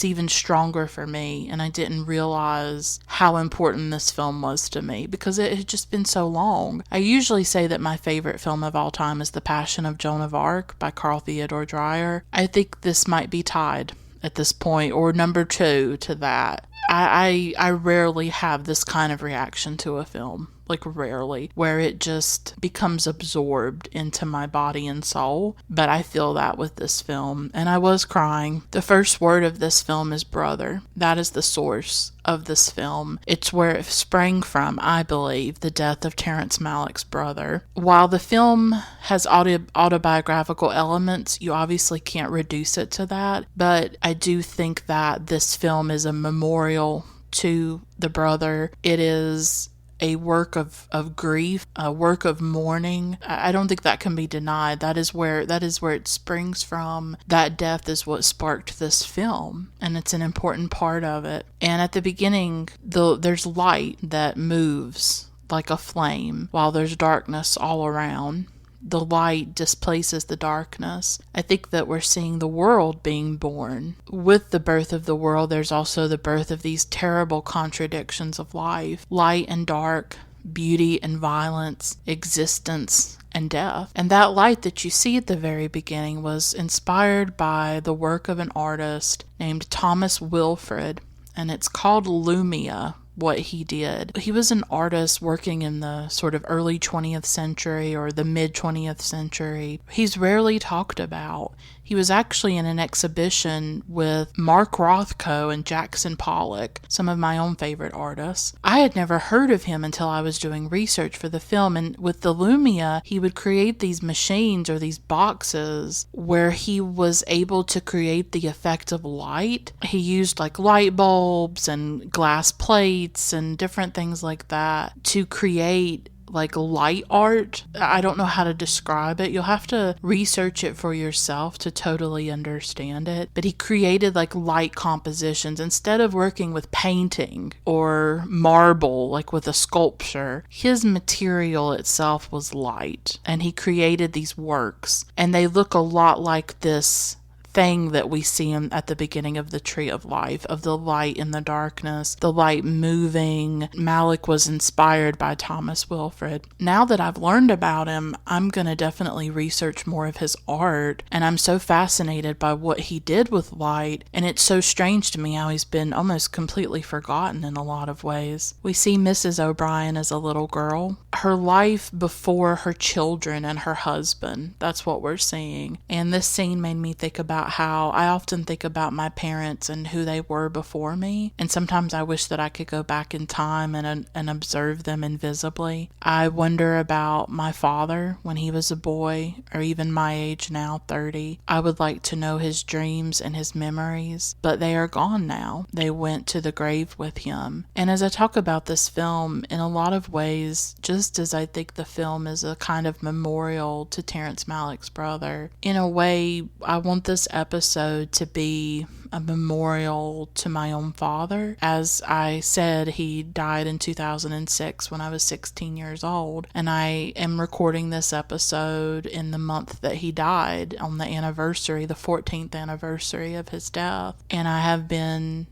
even stronger for me, and I didn't realize how important this film was to me because it had just been so long. I usually say that my favorite film of all time is The Passion of Joan of Arc by Carl Theodor Dreyer. I think this might be tied at this point, or number 2 to that. I rarely have this kind of reaction to a film, like rarely, where it just becomes absorbed into my body and soul. But I feel that with this film, and I was crying. The first word of this film is brother. That is the source of this film. It's where it sprang from, I believe, the death of Terrence Malick's brother. While the film has autobiographical elements, you obviously can't reduce it to that, but I do think that this film is a memorial to the brother. It is a work of grief, a work of mourning. I don't think that can be denied. That is where it springs from. That death is what sparked this film, and it's an important part of it. And at the beginning, there's light that moves like a flame while there's darkness all around. The light displaces the darkness. I think that we're seeing the world being born. With the birth of the world, there's also the birth of these terrible contradictions of life. Light and dark, beauty and violence, existence and death. And that light that you see at the very beginning was inspired by the work of an artist named Thomas Wilfred, and it's called Lumia. What he did. He was an artist working in the sort of early 20th century or the mid 20th century. He's rarely talked about. He was actually in an exhibition with Mark Rothko and Jackson Pollock, some of my own favorite artists. I had never heard of him until I was doing research for the film, and with the Lumia, he would create these machines or these boxes where he was able to create the effect of light. He used like light bulbs and glass plates and different things like that to create like light art. I don't know how to describe it. You'll have to research it for yourself to totally understand it. But he created like light compositions. Instead of working with painting or marble, like with a sculpture, his material itself was light. And he created these works. And they look a lot like this thing that we see at the beginning of the Tree of Life, of the light in the darkness, the light moving. Malick was inspired by Thomas Wilfred. Now that I've learned about him, I'm going to definitely research more of his art, and I'm so fascinated by what he did with light, and it's so strange to me how he's been almost completely forgotten in a lot of ways. We see Mrs. O'Brien as a little girl, her life before her children and her husband. That's what we're seeing. And this scene made me think about how I often think about my parents and who they were before me, and sometimes I wish that I could go back in time and observe them invisibly. I wonder about my father when he was a boy, or even my age now, 30. I would like to know his dreams and his memories, but they are gone now. They went to the grave with him. And as I talk about this film, in a lot of ways, just as I think the film is a kind of memorial to Terrence Malick's brother, in a way, I want this episode to be a memorial to my own father. As I said, he died in 2006 when I was 16 years old, and I am recording this episode in the month that he died, on the anniversary, the 14th anniversary of his death, and I have been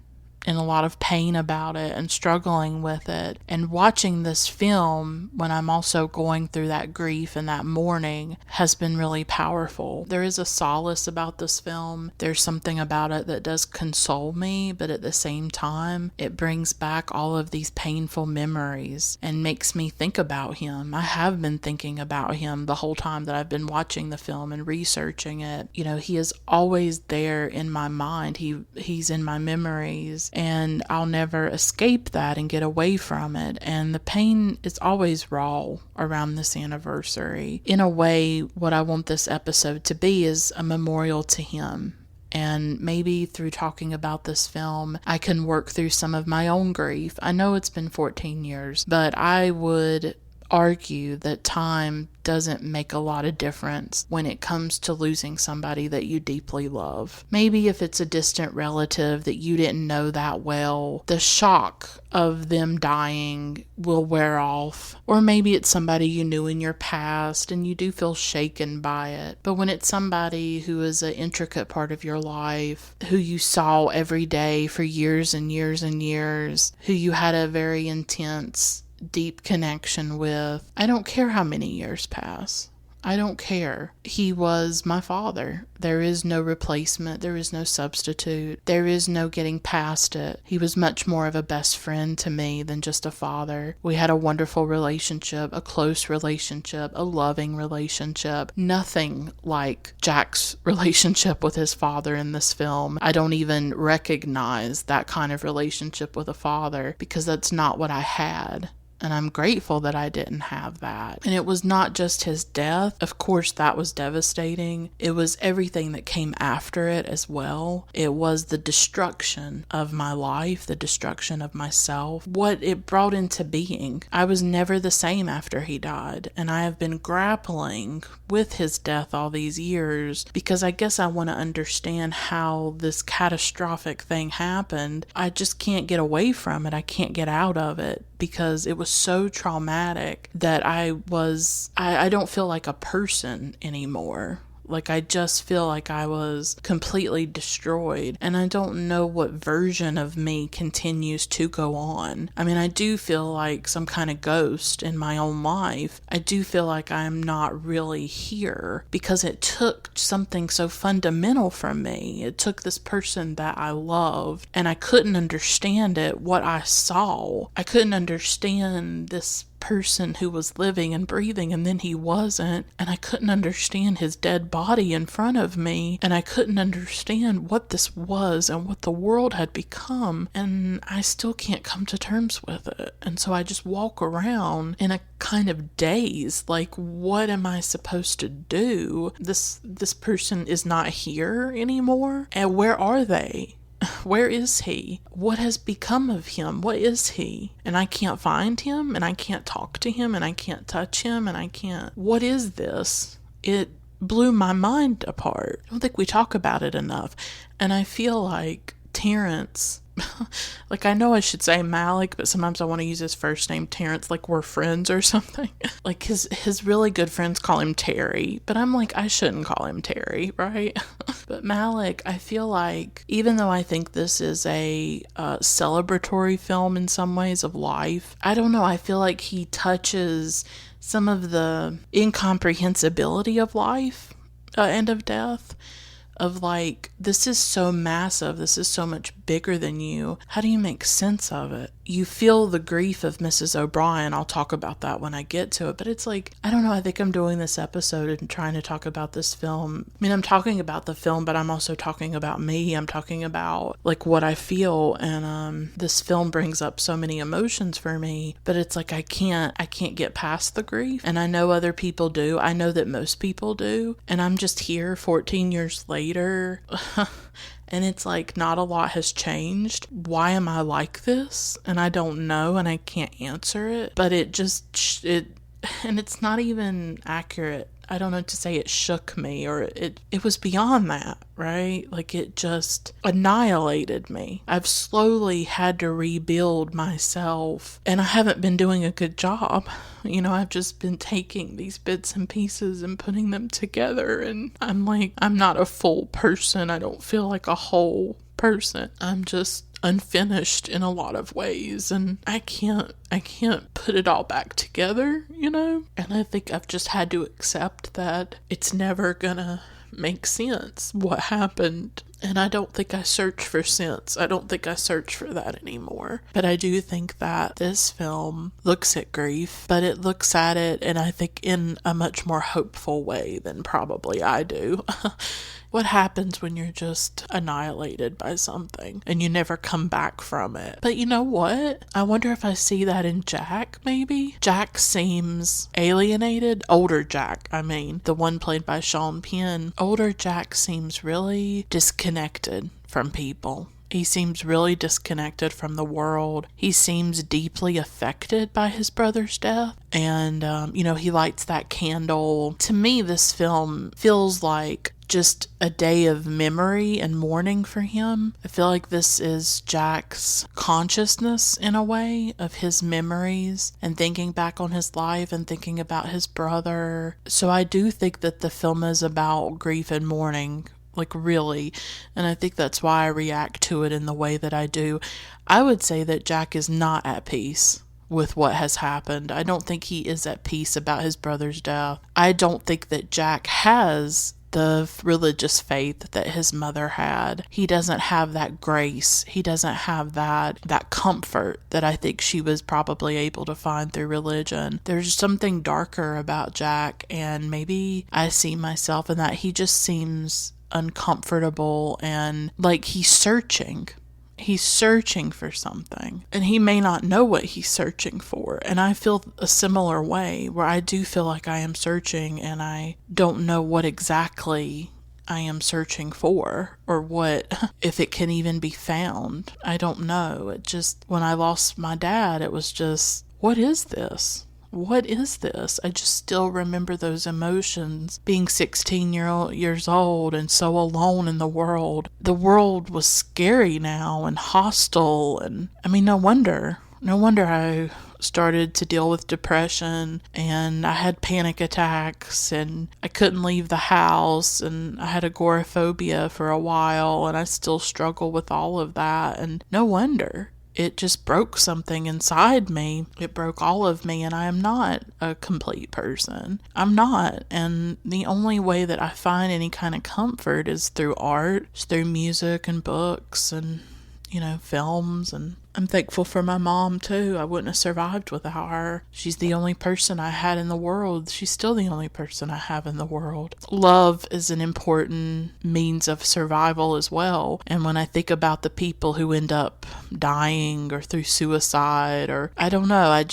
in a lot of pain about it and struggling with it. And watching this film when I'm also going through that grief and that mourning has been really powerful. There is a solace about this film. There's something about it that does console me, but at the same time, it brings back all of these painful memories and makes me think about him. I have been thinking about him the whole time that I've been watching the film and researching it. You know, he is always there in my mind. He's in my memories, and I'll never escape that and get away from it. And the pain is always raw around this anniversary. In a way, what I want this episode to be is a memorial to him And maybe through talking about this film, I can work through some of my own grief. I know it's been 14 years, but I would argue that time doesn't make a lot of difference when it comes to losing somebody that you deeply love. Maybe if it's a distant relative that you didn't know that well, the shock of them dying will wear off. Or maybe it's somebody you knew in your past and you do feel shaken by it. But when it's somebody who is an intricate part of your life, who you saw every day for years and years and years, who you had a very intense deep connection with, I don't care how many years pass. I don't care. He was my father. There is no replacement. There is no substitute. There is no getting past it. He was much more of a best friend to me than just a father. We had a wonderful relationship, a close relationship, a loving relationship. Nothing like Jack's relationship with his father in this film. I don't even recognize that kind of relationship with a father because that's not what I had. And I'm grateful that I didn't have that. And it was not just his death. Of course, that was devastating. It was everything that came after it as well. It was the destruction of my life, the destruction of myself, what it brought into being. I was never the same after he died. And I have been grappling with his death all these years because I guess I want to understand how this catastrophic thing happened. I just can't get away from it. I can't get out of it because it was so traumatic that I don't feel like a person anymore. Like, I just feel like I was completely destroyed, and I don't know what version of me continues to go on. I mean, I do feel like some kind of ghost in my own life. I do feel like I'm not really here because it took something so fundamental from me. It took this person that I loved, and I couldn't understand it, what I saw. I couldn't understand this person who was living and breathing and then he wasn't, and I couldn't understand his dead body in front of me, and I couldn't understand what this was and what the world had become, and I still can't come to terms with it. And so I just walk around in a kind of daze, like, what am I supposed to do? This person is not here anymore, and where are they? Where is he? What has become of him? What is he? And I can't find him, and I can't talk to him, and I can't touch him, and I can't. What is this? It blew my mind apart. I don't think we talk about it enough. And I feel like Terrence, like, I know I should say Malick, but sometimes I want to use his first name, Terrence, like we're friends or something. Like, his really good friends call him Terry, but I'm like, I shouldn't call him Terry, right? But Malick, I feel like, even though I think this is a celebratory film in some ways of life, I don't know, I feel like he touches some of the incomprehensibility of life and of death. Of like, this is so massive, this is so much bigger than you. How do you make sense of it? You feel the grief of Mrs. O'Brien. I'll talk about that when I get to it. But it's like, I don't know, I think I'm doing this episode and trying to talk about this film. I mean, I'm talking about the film, but I'm also talking about me. I'm talking about like what I feel. And this film brings up so many emotions for me. But it's like, I can't get past the grief. And I know other people do. I know that most people do. And I'm just here 14 years later. And it's like, not a lot has changed. Why am I like this? And I don't know, and I can't answer it. But and it's not even accurate. I don't know to say it shook me, or it was beyond that, right? Like, it just annihilated me. I've slowly had to rebuild myself, and I haven't been doing a good job. You know, I've just been taking these bits and pieces and putting them together, and I'm like, I'm not a full person. I don't feel like a whole person. I'm just unfinished in a lot of ways, and I can't put it all back together, you know? And I think I've just had to accept that it's never gonna make sense what happened. And I don't think I search for sense. I don't think I search for that anymore. But I do think that this film looks at grief, but it looks at it, and I think in a much more hopeful way than probably I do. What happens when you're just annihilated by something and you never come back from it? But you know what? I wonder if I see that in Jack, maybe? Jack seems alienated. Older Jack, I mean. The one played by Sean Penn. Older Jack seems really disconnected disconnected from people. He seems really disconnected from the world. He seems deeply affected by his brother's death. And, he lights that candle. To me, this film feels like just a day of memory and mourning for him. I feel like this is Jack's consciousness in a way of his memories and thinking back on his life and thinking about his brother. So I do think that the film is about grief and mourning, like really, and I think that's why I react to it in the way that I do. I would say that Jack is not at peace with what has happened. I don't think he is at peace about his brother's death. I don't think that Jack has the religious faith that his mother had. He doesn't have that grace. He doesn't have that comfort that I think she was probably able to find through religion. There's something darker about Jack, and maybe I see myself in that. He just seems uncomfortable and like he's searching. He's searching for something, and he may not know what he's searching for. And I feel a similar way, where I do feel like I am searching and I don't know what exactly I am searching for, or what, if it can even be found. I don't know. It just, when I lost my dad, it was just, what is this? What is this? I just still remember those emotions, being 16 years old and so alone in the world. The world was scary now and hostile, and no wonder I started to deal with depression, and I had panic attacks, and I couldn't leave the house, and I had agoraphobia for a while, and I still struggle with all of that. And no wonder. It just broke something inside me. It broke all of me, and I am not a complete person. I'm not. And the only way that I find any kind of comfort is through art, it's through music and books and, films. And I'm thankful for my mom, too. I wouldn't have survived without her. She's the only person I had in the world. She's still the only person I have in the world. Love is an important means of survival as well. And when I think about the people who end up dying or through suicide, or I don't know,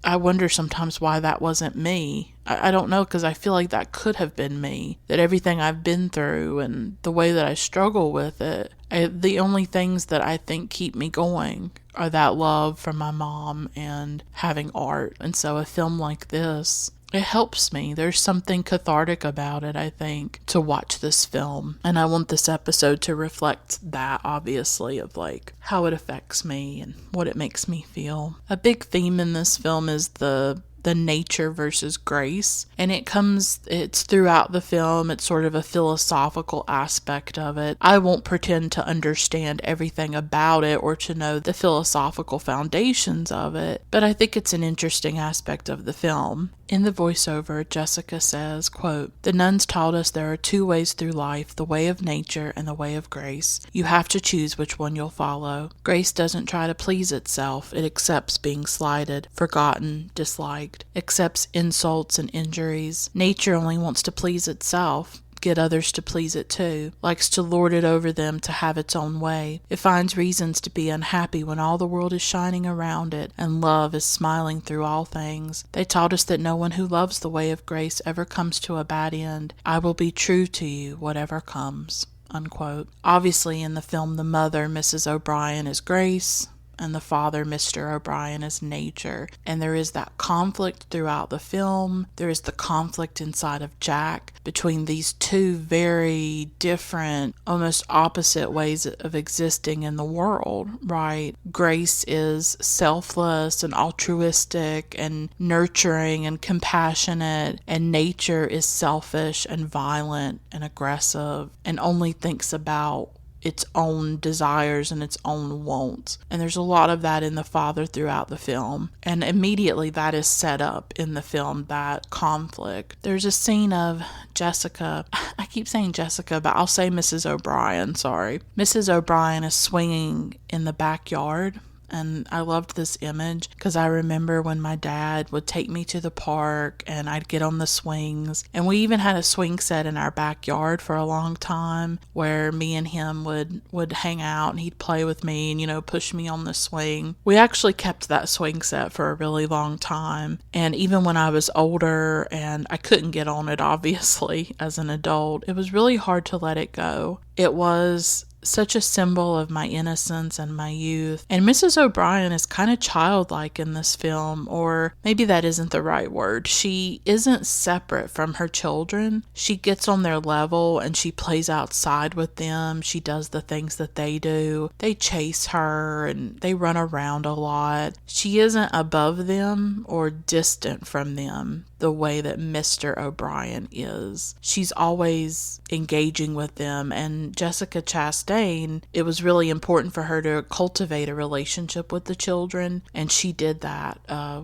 I wonder sometimes why that wasn't me. I don't know, because I feel like that could have been me. That everything I've been through and the way that I struggle with it, the only things that I think keep me going are that love from my mom and having art. And so a film like this, it helps me. There's something cathartic about it, I think, to watch this film. And I want this episode to reflect that, obviously, of like how it affects me and what it makes me feel. A big theme in this film is the nature versus grace, and it's throughout the film. It's sort of a philosophical aspect of it. I won't pretend to understand everything about it or to know the philosophical foundations of it, but I think it's an interesting aspect of the film. In the voiceover, Jessica says, quote, "The nuns taught us there are two ways through life, the way of nature and the way of grace. You have to choose which one you'll follow. Grace doesn't try to please itself. It accepts being slighted, forgotten, disliked, accepts insults and injuries. Nature only wants to please itself. Get others to please it too, likes to lord it over them to have its own way. It finds reasons to be unhappy when all the world is shining around it and love is smiling through all things. They taught us that no one who loves the way of grace ever comes to a bad end. I will be true to you, whatever comes." Unquote. Obviously, in the film, the mother, Mrs. O'Brien, is Grace, and the father, Mr. O'Brien, is nature. And there is that conflict throughout the film. There is the conflict inside of Jack between these two very different, almost opposite ways of existing in the world, right? Grace is selfless and altruistic and nurturing and compassionate, and nature is selfish and violent and aggressive and only thinks about its own desires and its own wants. And there's a lot of that in the father throughout the film. And immediately that is set up in the film, that conflict. There's a scene of Jessica, I keep saying Jessica, but I'll say Mrs. O'Brien, sorry. Mrs. O'Brien is swinging in the backyard And I loved this image because I remember when my dad would take me to the park and I'd get on the swings. And we even had a swing set in our backyard for a long time where me and him would hang out and he'd play with me and, push me on the swing. We actually kept that swing set for a really long time. And even when I was older and I couldn't get on it, obviously, as an adult, it was really hard to let it go. It was such a symbol of my innocence and my youth. And Mrs. O'Brien is kind of childlike in this film, or maybe that isn't the right word. She isn't separate from her children. She gets on their level and she plays outside with them. She does the things that they do. They chase her and they run around a lot. She isn't above them or distant from them the way that Mr. O'Brien is. She's always engaging with them, and Jessica Chastain, it was really important for her to cultivate a relationship with the children, and she did that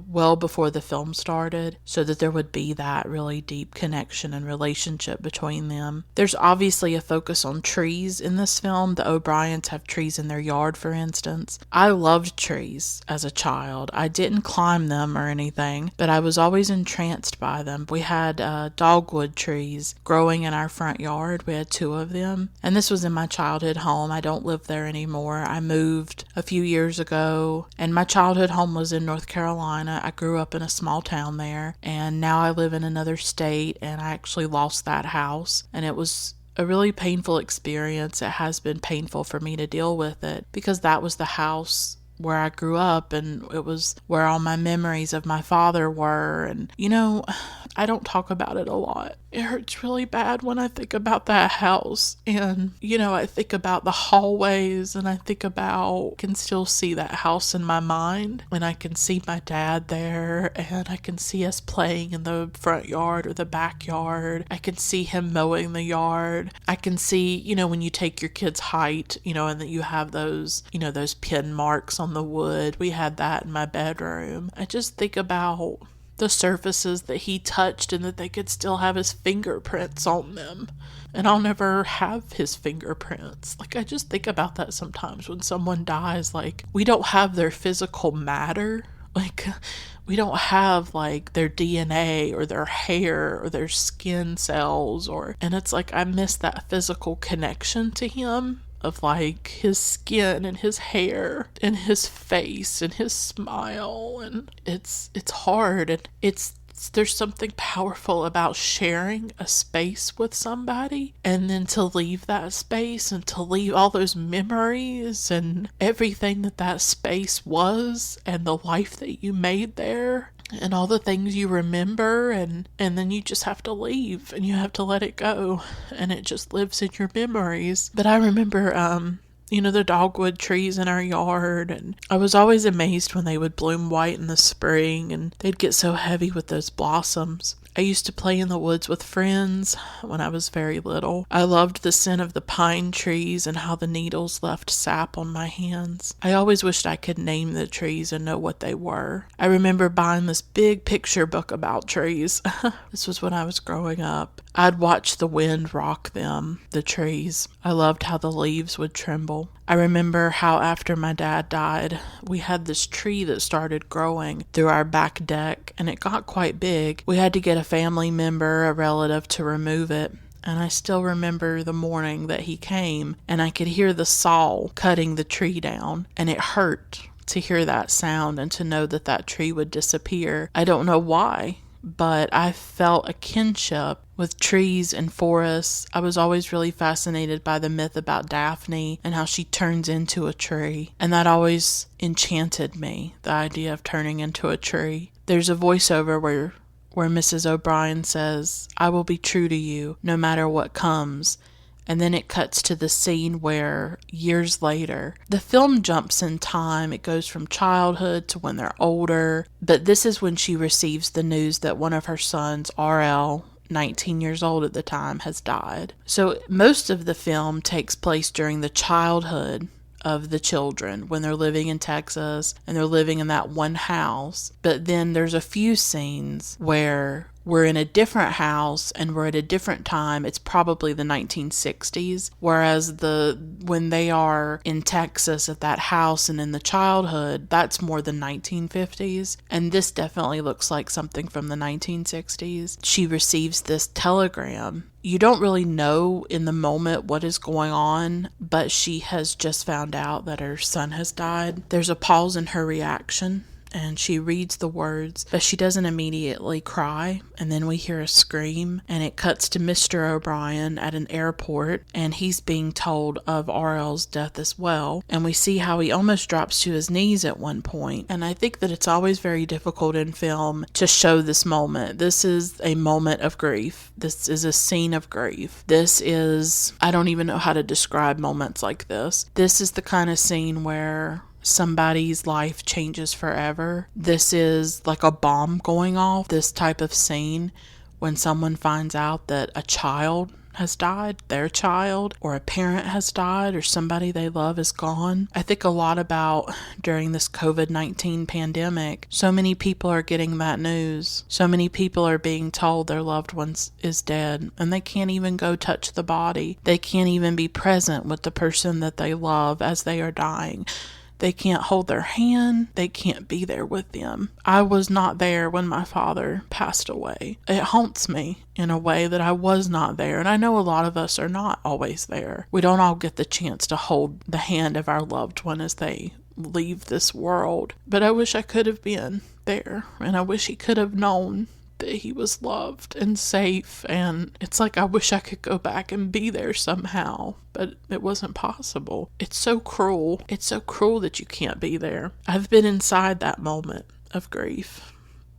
well before the film started, so that there would be that really deep connection and relationship between them. There's obviously a focus on trees in this film. The O'Briens have trees in their yard, for instance. I loved trees as a child. I didn't climb them or anything, but I was always entranced by them. We had dogwood trees growing in our front yard. We had 2 of them, and this was in my childhood home. I don't live there anymore. I moved a few years ago, and my childhood home was in North Carolina. I grew up in a small town there, and now I live in another state, and I actually lost that house, and it was a really painful experience. It has been painful for me to deal with it because that was the house where I grew up, and it was where all my memories of my father were. And I don't talk about it a lot. It hurts really bad when I think about that house, and I think about the hallways, and I can still see that house in my mind, and I can see my dad there, and I can see us playing in the front yard or the backyard. I can see him mowing the yard. I can see, when you take your kid's height, and that you have those, those pin marks on the wood. We had that in my bedroom. I just think about the surfaces that he touched and that they could still have his fingerprints on them. And I'll never have his fingerprints. I just think about that sometimes when someone dies. We don't have their physical matter. We don't have their DNA or their hair or their skin cells, and it's I miss that physical connection to him of his skin and his hair and his face and his smile. And it's hard, and there's something powerful about sharing a space with somebody, and then to leave that space and to leave all those memories and everything that space was, and the life that you made there, and all the things you remember, and then you just have to leave and you have to let it go, and it just lives in your memories. But I remember the dogwood trees in our yard, and I was always amazed when they would bloom white in the spring and they'd get so heavy with those blossoms. I used to play in the woods with friends when I was very little. I loved the scent of the pine trees and how the needles left sap on my hands. I always wished I could name the trees and know what they were. I remember buying this big picture book about trees. This was when I was growing up. I'd watch the wind rock them, the trees. I loved how the leaves would tremble. I remember how after my dad died, we had this tree that started growing through our back deck, and it got quite big. We had to get a family member, a relative, to remove it. And I still remember the morning that he came, and I could hear the saw cutting the tree down, and it hurt to hear that sound and to know that tree would disappear. I don't know why, but I felt a kinship with trees and forests. I was always really fascinated by the myth about Daphne and how she turns into a tree, and that always enchanted me, the idea of turning into a tree. There's a voiceover where Mrs. O'Brien says, "I will be true to you no matter what comes." And then it cuts to the scene where, years later, the film jumps in time. It goes from childhood to when they're older. But this is when she receives the news that one of her sons, RL, 19 years old at the time, has died. So most of the film takes place during the childhood of the children when they're living in Texas and they're living in that one house. But then there's a few scenes where we're in a different house and we're at a different time. It's probably the 1960s, whereas when they are in Texas at that house and in the childhood, that's more the 1950s. And this definitely looks like something from the 1960s. She receives this telegram. You don't really know in the moment what is going on, but she has just found out that her son has died. There's a pause in her reaction, and she reads the words, but she doesn't immediately cry. And then we hear a scream, and it cuts to Mr. O'Brien at an airport, and he's being told of RL's death as well. And we see how he almost drops to his knees at one point. And I think that it's always very difficult in film to show this moment. This is a moment of grief. This is a scene of grief. This is, I don't even know how to describe moments like this. This is the kind of scene where somebody's life changes forever. This is like a bomb going off, this type of scene when someone finds out that a child has died, their child, or a parent has died, or somebody they love is gone. I think a lot about during this COVID-19 pandemic, so many people are getting that news. So many people are being told their loved one is dead, and they can't even go touch the body. They can't even be present with the person that they love as they are dying. They can't hold their hand. They can't be there with them. I was not there when my father passed away. It haunts me in a way that I was not there. And I know a lot of us are not always there. We don't all get the chance to hold the hand of our loved one as they leave this world. But I wish I could have been there. And I wish he could have known that he was loved and safe, and it's like I wish I could go back and be there somehow, but it wasn't possible. It's so cruel. It's so cruel that you can't be there. I've been inside that moment of grief.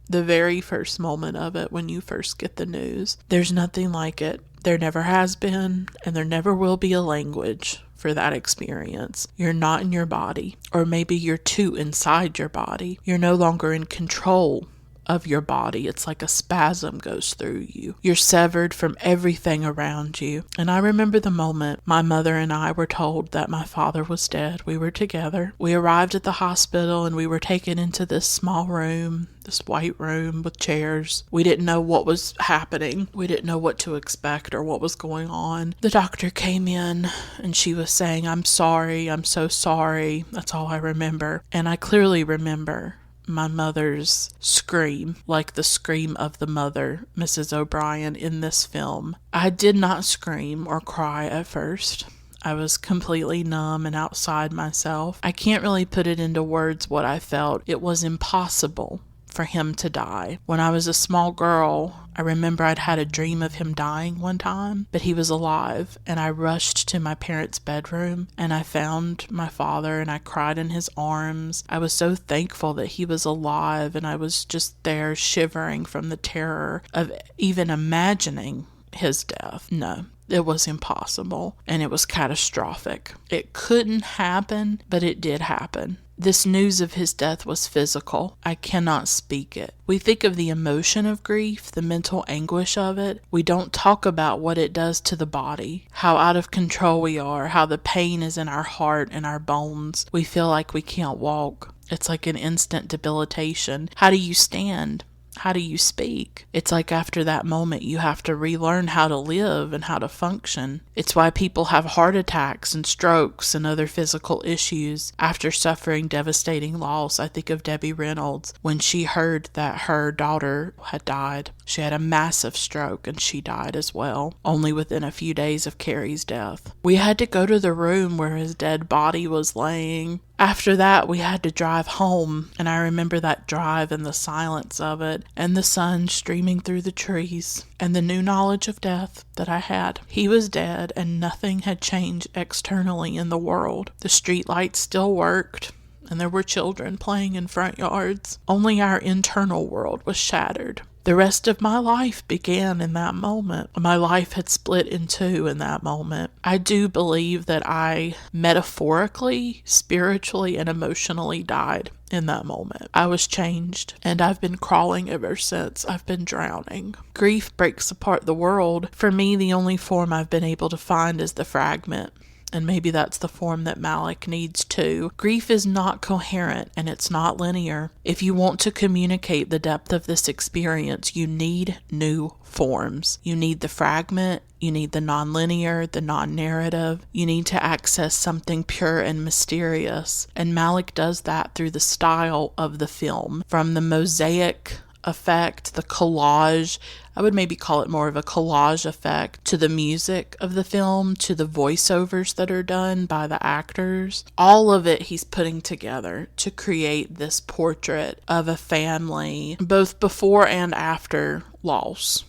The very first moment of it, when you first get the news. There's nothing like it. There never has been, and there never will be a language for that experience. You're not in your body, or maybe you're too inside your body. You're no longer in control of your body. It's like a spasm goes through you. You're severed from everything around you. And I remember the moment my mother and I were told that my father was dead. We were together. We arrived at the hospital and we were taken into this small room, this white room with chairs. We didn't know what was happening. We didn't know what to expect or what was going on. The doctor came in and she was saying, "I'm sorry. I'm so sorry." That's all I remember. And I clearly remember my mother's scream, like the scream of the mother, Mrs. O'Brien, in this film. I did not scream or cry at first. I was completely numb and outside myself. I can't really put it into words what I felt. It was impossible for him to die. When I was a small girl, I remember I'd had a dream of him dying one time, but he was alive, and I rushed to my parents' bedroom and I found my father and I cried in his arms. I was so thankful that he was alive, and I was just there shivering from the terror of even imagining his death. No, it was impossible, and it was catastrophic. It couldn't happen, but it did happen. This news of his death was physical. I cannot speak it. We think of the emotion of grief, the mental anguish of it. We don't talk about what it does to the body, how out of control we are, how the pain is in our heart and our bones. We feel like we can't walk. It's like an instant debilitation. How do you stand? How do you speak? It's like after that moment you have to relearn how to live and how to function. It's why people have heart attacks and strokes and other physical issues after suffering devastating loss. I think of Debbie Reynolds when she heard that her daughter had died. She had a massive stroke and she died as well, only within a few days of Carrie's death. We had to go to the room where his dead body was laying. After that, we had to drive home, and I remember that drive and the silence of it, and the sun streaming through the trees, and the new knowledge of death that I had. He was dead, and nothing had changed externally in the world. The street lights still worked, and there were children playing in front yards. Only our internal world was shattered. The rest of my life began in that moment. My life had split in two in that moment. I do believe that I metaphorically, spiritually, and emotionally died in that moment. I was changed, and I've been crawling ever since. I've been drowning. Grief breaks apart the world. For me, the only form I've been able to find is the fragment. And maybe that's the form that Malick needs too. Grief is not coherent and it's not linear. If you want to communicate the depth of this experience, you need new forms. You need the fragment, you need the nonlinear, the non-narrative. You need to access something pure and mysterious. And Malick does that through the style of the film. From the mosaic effect, the collage, I would maybe call it more of a collage effect, to the music of the film, to the voiceovers that are done by the actors. All of it he's putting together to create this portrait of a family, both before and after loss.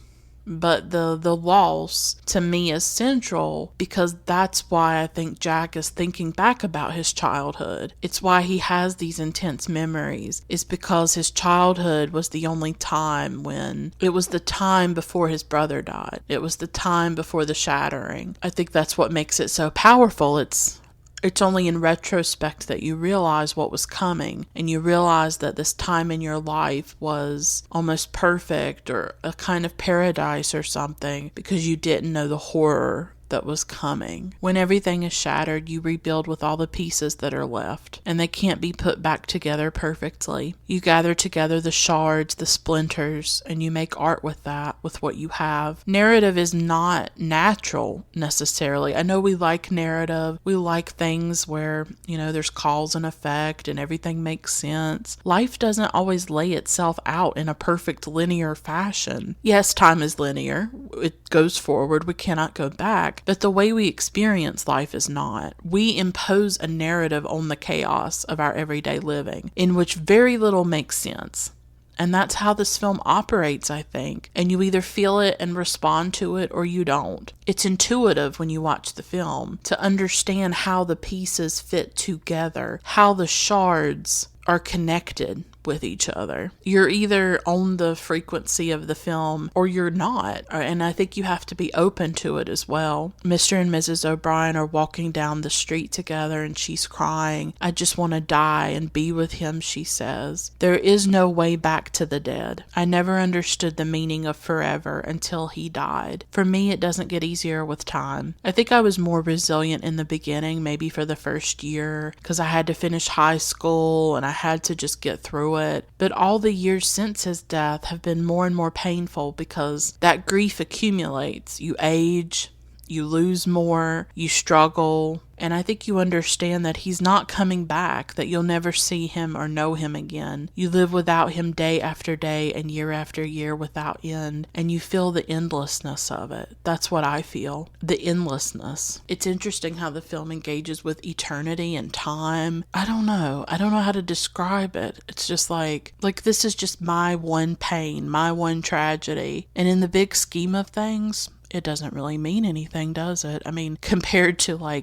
But the loss, to me, is central because that's why I think Jack is thinking back about his childhood. It's why he has these intense memories. It's because his childhood was the only time when... It was the time before his brother died. It was the time before the shattering. I think that's what makes it so powerful. It's only in retrospect that you realize what was coming, and you realize that this time in your life was almost perfect or a kind of paradise or something because you didn't know the horror that was coming. When everything is shattered, you rebuild with all the pieces that are left, and they can't be put back together perfectly. You gather together the shards, the splinters, and you make art with that, with what you have. Narrative is not natural necessarily. I know we like narrative. We like things where, there's cause and effect and everything makes sense. Life doesn't always lay itself out in a perfect linear fashion. Yes, time is linear. It goes forward. We cannot go back. But the way we experience life is not. We impose a narrative on the chaos of our everyday living, in which very little makes sense. And that's how this film operates, I think. And you either feel it and respond to it or you don't. It's intuitive when you watch the film to understand how the pieces fit together, how the shards are connected with each other. You're either on the frequency of the film or you're not. And I think you have to be open to it as well. Mr. and Mrs. O'Brien are walking down the street together and she's crying. I just want to die and be with him, she says. There is no way back to the dead. I never understood the meaning of forever until he died. For me, it doesn't get easier with time. I think I was more resilient in the beginning, maybe for the first year, because I had to finish high school and I had to just get through it. But all the years since his death have been more and more painful because that grief accumulates. You age, you lose more, you struggle, and I think you understand that he's not coming back, that you'll never see him or know him again. You live without him day after day and year after year without end, and you feel the endlessness of it. That's what I feel, the endlessness. It's interesting how the film engages with eternity and time. I don't know how to describe it. It's just like this is just my one pain, my one tragedy, and in the big scheme of things, it doesn't really mean anything, does it? I mean, compared to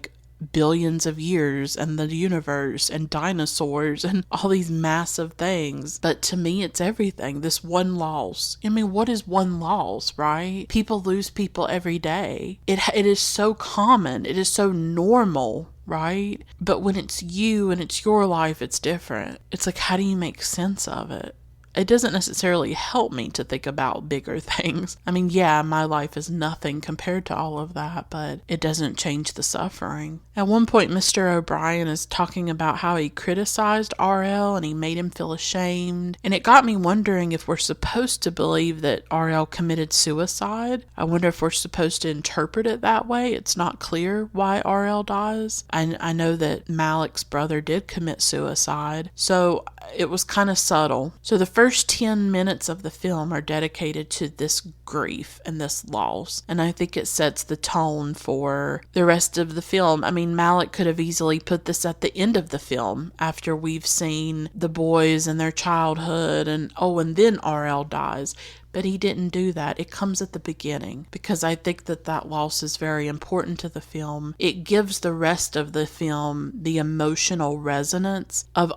billions of years and the universe and dinosaurs and all these massive things. But to me, it's everything. This one loss. I mean, what is one loss, right? People lose people every day. It is so common. It is so normal, right? But when it's you and it's your life, it's different. It's like, how do you make sense of it? It doesn't necessarily help me to think about bigger things. I mean, yeah, my life is nothing compared to all of that, but it doesn't change the suffering. At one point, Mr. O'Brien is talking about how he criticized RL and he made him feel ashamed. And it got me wondering if we're supposed to believe that RL committed suicide. I wonder if we're supposed to interpret it that way. It's not clear why RL dies. I know that Malick's brother did commit suicide, so it was kind of subtle. So the first 10 minutes of the film are dedicated to this grief and this loss, and I think it sets the tone for the rest of the film. I mean, Malick could have easily put this at the end of the film after we've seen the boys and their childhood and then RL dies. But he didn't do that. It comes at the beginning because I think that loss is very important to the film. It gives the rest of the film the emotional resonance of,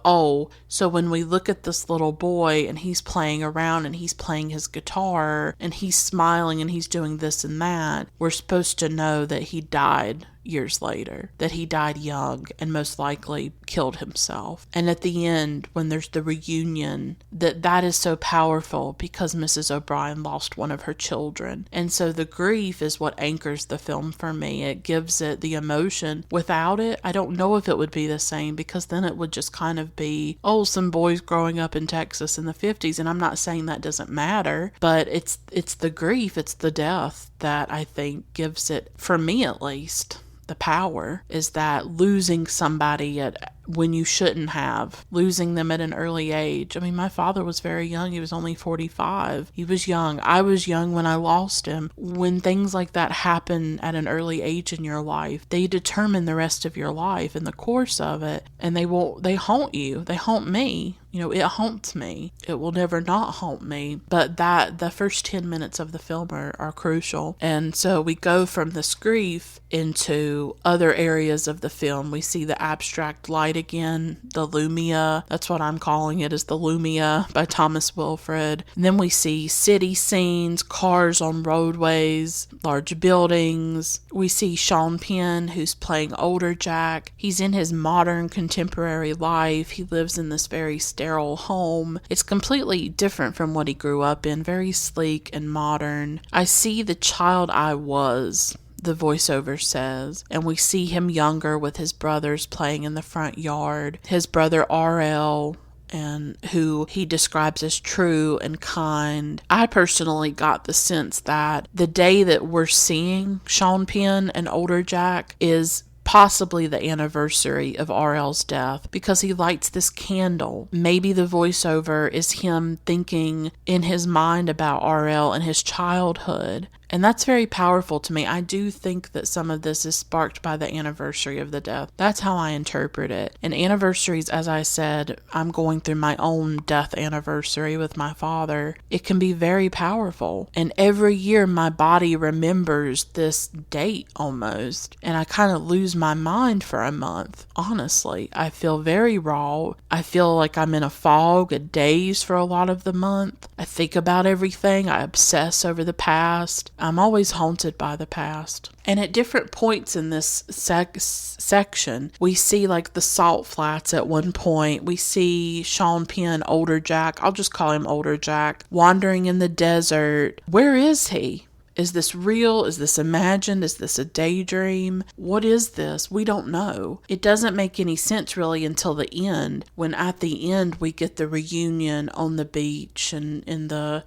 so when we look at this little boy and he's playing around and he's playing his guitar and he's smiling and he's doing this and that, we're supposed to know that he died years later, that he died young and most likely killed himself. And at the end, when there's the reunion, that is so powerful because Mrs. O'Brien lost one of her children. And so the grief is what anchors the film for me. It gives it the emotion. Without it, I don't know if it would be the same, because then it would just kind of be, oh, some boys growing up in Texas in the 50s. And I'm not saying that doesn't matter, but it's the grief, it's the death that I think gives it, for me at least, the power, is that losing somebody when you shouldn't have, losing them at an early age. I mean, my father was very young. He was only 45. He was young. I was young when I lost him. When things like that happen at an early age in your life, they determine the rest of your life and the course of it. And they haunt you. They haunt me. It haunts me. It will never not haunt me. But the first 10 minutes of the film are crucial. And so we go from this grief into other areas of the film. We see the abstract light again, the Lumia. That's what I'm calling it, is the Lumia by Thomas Wilfred. And then we see city scenes, cars on roadways, large buildings. We see Sean Penn, who's playing older Jack. He's in his modern contemporary life. He lives in this very sterile home. It's completely different from what he grew up in, very sleek and modern. I see the child I was, the voiceover says, and we see him younger with his brothers playing in the front yard. His brother RL, and who he describes as true and kind. I personally got the sense that the day that we're seeing Sean Penn and older Jack is possibly the anniversary of RL's death, because he lights this candle. Maybe the voiceover is him thinking in his mind about RL and his childhood. And that's very powerful to me. I do think that some of this is sparked by the anniversary of the death. That's how I interpret it. And anniversaries, as I said, I'm going through my own death anniversary with my father. It can be very powerful. And every year my body remembers this date almost. And I kind of lose my mind for a month, honestly. I feel very raw. I feel like I'm in a fog, a daze for a lot of the month. I think about everything. I obsess over the past. I'm always haunted by the past. And at different points in this section, we see like the salt flats at one point. We see Sean Penn, older Jack, I'll just call him older Jack, wandering in the desert. Where is he? Is this real? Is this imagined? Is this a daydream? What is this? We don't know. It doesn't make any sense really until the end, when at the end we get the reunion on the beach and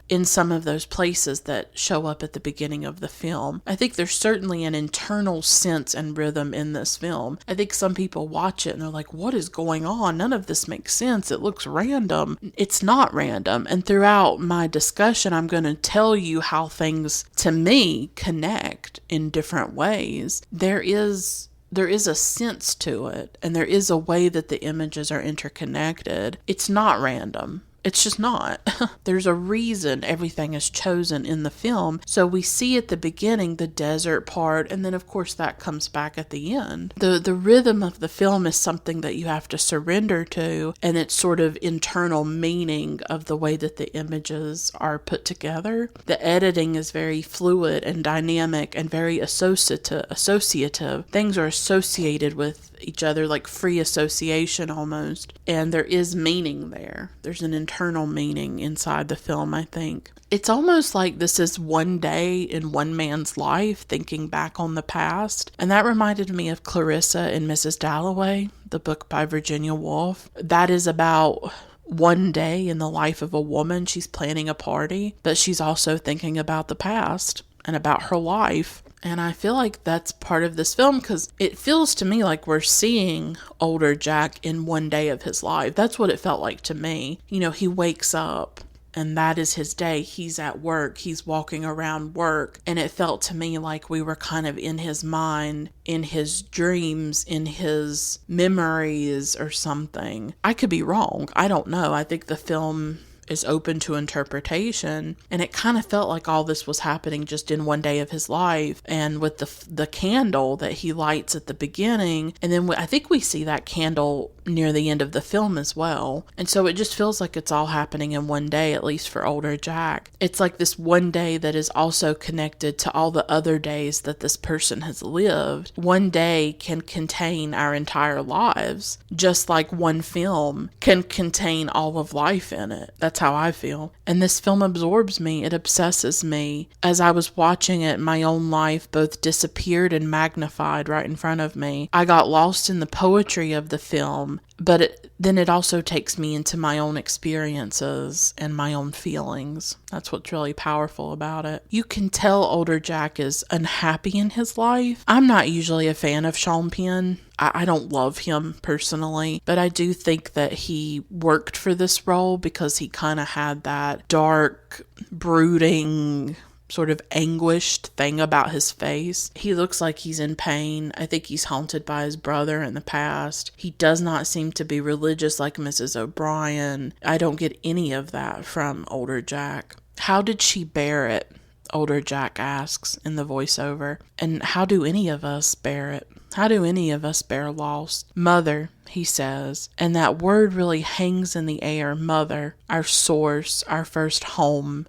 in some of those places that show up at the beginning of the film. I think there's certainly an internal sense and rhythm in this film. I think some people watch it and they're like, what is going on? None of this makes sense. It looks random. It's not random. And throughout my discussion, I'm going to tell you how things, to me, connect in different ways. There is a sense to it, and there is a way that the images are interconnected. It's not random. It's just not. There's a reason everything is chosen in the film. So we see at the beginning the desert part, and then of course that comes back at the end. The rhythm of the film is something that you have to surrender to, and it's sort of internal meaning of the way that the images are put together. The editing is very fluid and dynamic and very associative. Things are associated with each other, like free association almost. And there is meaning there. There's an internal meaning inside the film, I think. It's almost like this is one day in one man's life thinking back on the past. And that reminded me of Clarissa and Mrs. Dalloway, the book by Virginia Woolf. That is about one day in the life of a woman. She's planning a party, but she's also thinking about the past and about her life. And I feel like that's part of this film, because it feels to me like we're seeing older Jack in one day of his life. That's what it felt like to me. He wakes up and that is his day. He's at work. He's walking around work. And it felt to me like we were kind of in his mind, in his dreams, in his memories or something. I could be wrong. I don't know. I think the film is open to interpretation. And it kind of felt like all this was happening just in one day of his life. And with the candle that he lights at the beginning, and then I think we see that candle near the end of the film as well. And so it just feels like it's all happening in one day, at least for older Jack. It's like this one day that is also connected to all the other days that this person has lived. One day can contain our entire lives, just like one film can contain all of life in it. That's how I feel. And this film absorbs me. It obsesses me. As I was watching it, my own life both disappeared and magnified right in front of me. I got lost in the poetry of the film, but then it also takes me into my own experiences and my own feelings. That's what's really powerful about it. You can tell older Jack is unhappy in his life. I'm not usually a fan of Sean Penn. I don't love him personally, but I do think that he worked for this role because he kind of had that dark, brooding, sort of anguished thing about his face. He looks like he's in pain. I think he's haunted by his brother in the past. He does not seem to be religious like Mrs. O'Brien. I don't get any of that from older Jack. How did she bear it? Older Jack asks in the voiceover. And how do any of us bear it? How do any of us bear loss? Mother, he says, and that word really hangs in the air. Mother, our source, our first home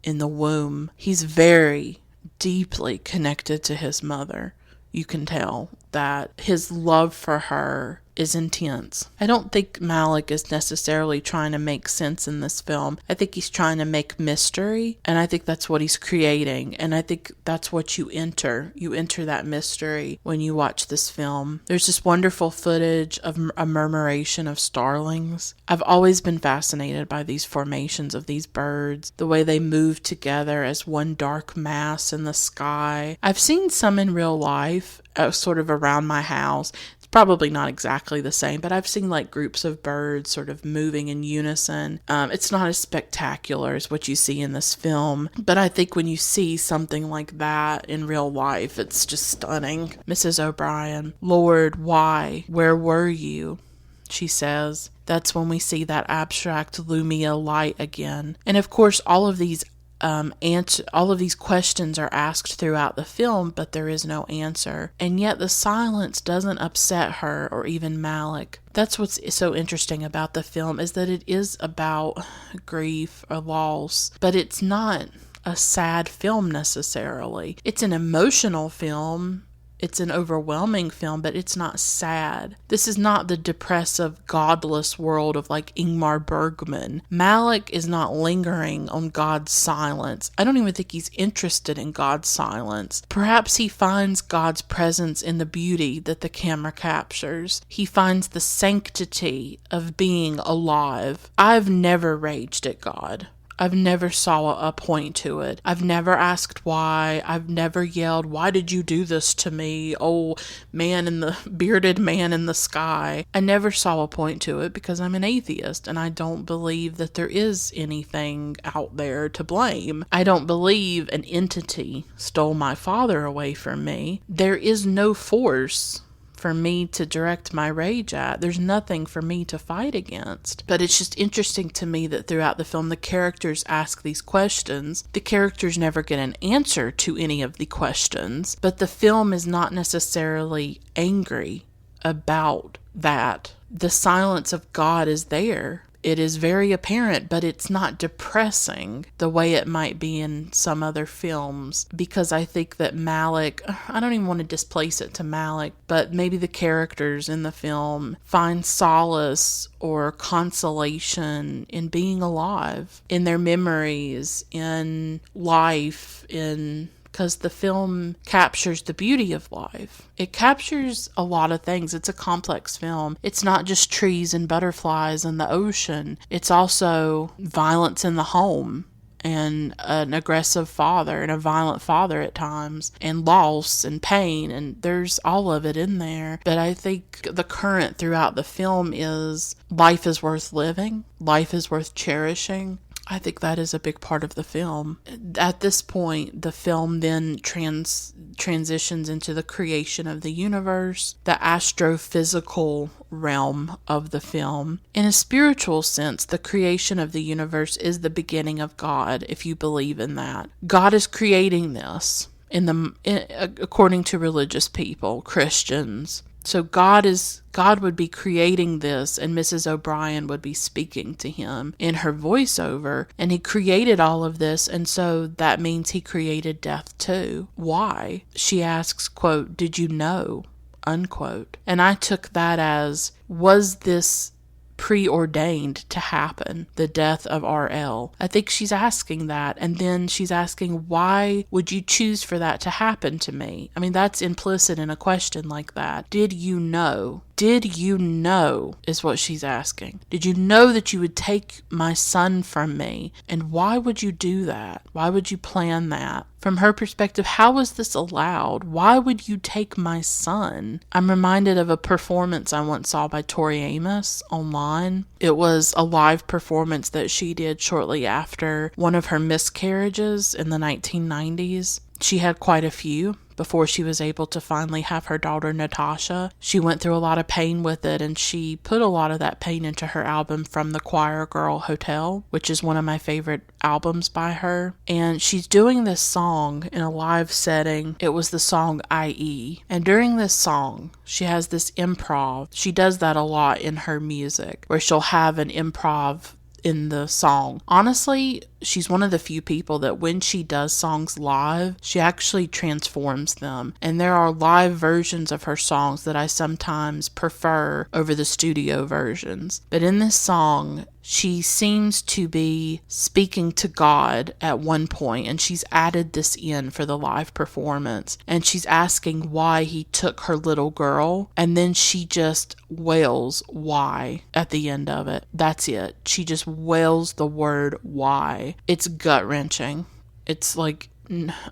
in the womb. He's very deeply connected to his mother. You can tell that his love for her is intense. I don't think Malick is necessarily trying to make sense in this film. I think he's trying to make mystery, and I think that's what he's creating, and I think that's what you enter. You enter that mystery when you watch this film. There's this wonderful footage of a murmuration of starlings. I've always been fascinated by these formations of these birds, the way they move together as one dark mass in the sky. I've seen some in real life, sort of around my house. Probably not exactly the same, but I've seen like groups of birds sort of moving in unison. It's not as spectacular as what you see in this film, but I think when you see something like that in real life, it's just stunning. Mrs. O'Brien, Lord, why? Where were you? She says. That's when we see that abstract Lumia light again. And of course, all of these questions are asked throughout the film, but there is no answer. And yet the silence doesn't upset her or even Malick. That's what's so interesting about the film, is that it is about grief or loss, but it's not a sad film necessarily. It's an emotional film. It's an overwhelming film, but it's not sad. This is not the depressive, godless world of like Ingmar Bergman. Malick is not lingering on God's silence. I don't even think he's interested in God's silence. Perhaps he finds God's presence in the beauty that the camera captures. He finds the sanctity of being alive. I've never raged at God. I've never saw a point to it. I've never asked why. I've never yelled, why did you do this to me? Oh, bearded man in the sky. I never saw a point to it because I'm an atheist and I don't believe that there is anything out there to blame. I don't believe an entity stole my father away from me. There is no force for me to direct my rage at. There's nothing for me to fight against. But it's just interesting to me that throughout the film, the characters ask these questions. The characters never get an answer to any of the questions, but the film is not necessarily angry about that. The silence of God is there. It is very apparent, but it's not depressing the way it might be in some other films, because I think that Malick, I don't even want to displace it to Malick, but maybe the characters in the film find solace or consolation in being alive, in their memories, in life, because the film captures the beauty of life. It captures a lot of things. It's a complex film. It's not just trees and butterflies and the ocean. It's also violence in the home and an aggressive father and a violent father at times, and loss and pain, and there's all of it in there. But I think the current throughout the film is life is worth living. Life is worth cherishing. I think that is a big part of the film. At this point, the film then transitions into the creation of the universe, the astrophysical realm of the film. In a spiritual sense, the creation of the universe is the beginning of God, if you believe in that. God is creating this according to religious people, Christians. So God would be creating this, and Mrs. O'Brien would be speaking to him in her voiceover, and he created all of this, and so that means he created death too. Why? She asks, quote, "Did you know?" unquote. And I took that as, was this preordained to happen, the death of RL? I think she's asking that, and then she's asking, why would you choose for that to happen to me? I mean, that's implicit in a question like that. Did you know? Did you know is what she's asking. Did you know that you would take my son from me? And why would you do that? Why would you plan that? From her perspective, how was this allowed? Why would you take my son? I'm reminded of a performance I once saw by Tori Amos online. It was a live performance that she did shortly after one of her miscarriages in the 1990s. She had quite a few before she was able to finally have her daughter Natasha. She went through a lot of pain with it, and she put a lot of that pain into her album From the Choir Girl Hotel, which is one of my favorite albums by her. And she's doing this song in a live setting. It was the song IE. And during this song, she has this improv. She does that a lot in her music, where she'll have an improv in the song. Honestly, she's one of the few people that when she does songs live, she actually transforms them. And there are live versions of her songs that I sometimes prefer over the studio versions. But in this song, she seems to be speaking to God at one point, and she's added this in for the live performance. And she's asking why he took her little girl, and then she just wails why at the end of it. That's it. She just wails the word why. It's gut-wrenching. It's like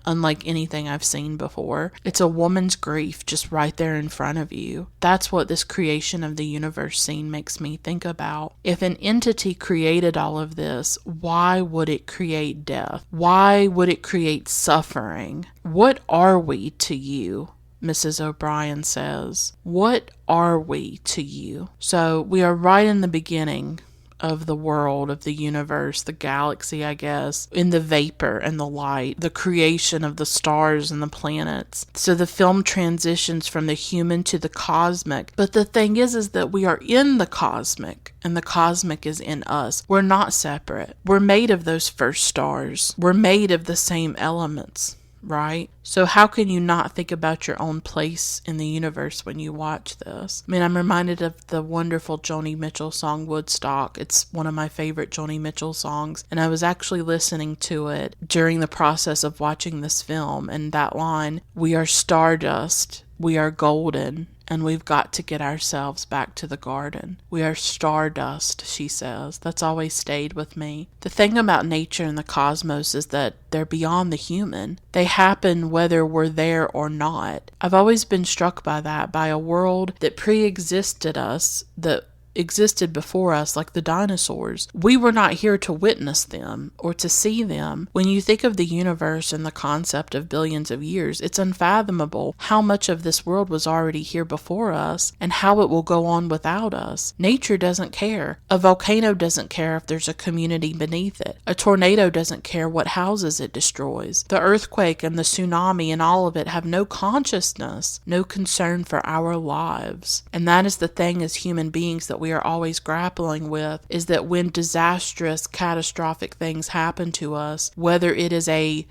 unlike anything I've seen before. It's a woman's grief just right there in front of you. That's what this creation of the universe scene makes me think about. If an entity created all of this, why would it create death? Why would it create suffering? What are we to you? Mrs. O'Brien says. What are we to you? So we are right in the beginning of the world, of the universe, the galaxy, I guess, in the vapor and the light, the creation of the stars and the planets. So the film transitions from the human to the cosmic. But the thing is that we are in the cosmic, and the cosmic is in us. We're not separate. We're made of those first stars. We're made of the same elements, right? So how can you not think about your own place in the universe when you watch this? I mean, I'm reminded of the wonderful Joni Mitchell song Woodstock. It's one of my favorite Joni Mitchell songs, and I was actually listening to it during the process of watching this film, and that line, "We are stardust, we are golden, and we've got to get ourselves back to the garden." We are stardust, she says. That's always stayed with me. The thing about nature and the cosmos is that they're beyond the human. They happen whether we're there or not. I've always been struck by that, by a world that pre-existed us, that existed before us, like the dinosaurs. We were not here to witness them or to see them. When you think of the universe and the concept of billions of years, it's unfathomable how much of this world was already here before us and how it will go on without us. Nature doesn't care. A volcano doesn't care if there's a community beneath it. A tornado doesn't care what houses it destroys. The earthquake and the tsunami and all of it have no consciousness, no concern for our lives. And that is the thing as human beings that we are always grappling with, is that when disastrous, catastrophic things happen to us, whether it is a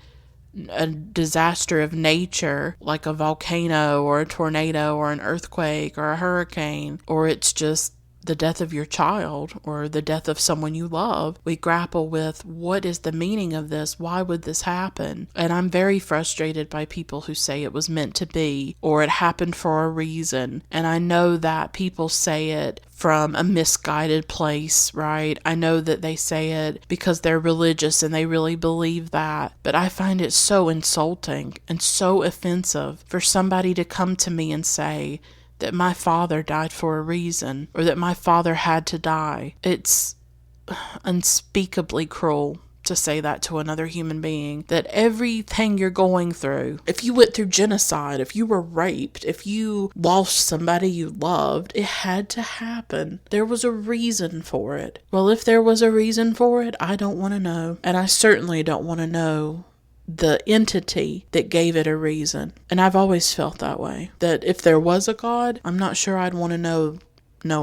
disaster of nature, like a volcano or a tornado or an earthquake or a hurricane, or it's just the death of your child or the death of someone you love, we grapple with, what is the meaning of this? Why would this happen? And I'm very frustrated by people who say it was meant to be or it happened for a reason. And I know that people say it from a misguided place, right? I know that they say it because they're religious and they really believe that. But I find it so insulting and so offensive for somebody to come to me and say that my father died for a reason, or that my father had to die. It's unspeakably cruel to say that to another human being, that everything you're going through, if you went through genocide, if you were raped, if you lost somebody you loved, it had to happen. There was a reason for it. Well, if there was a reason for it, I don't want to know. And I certainly don't want to know the entity that gave it a reason. And I've always felt that way, that if there was a God, I'm not sure I'd want to know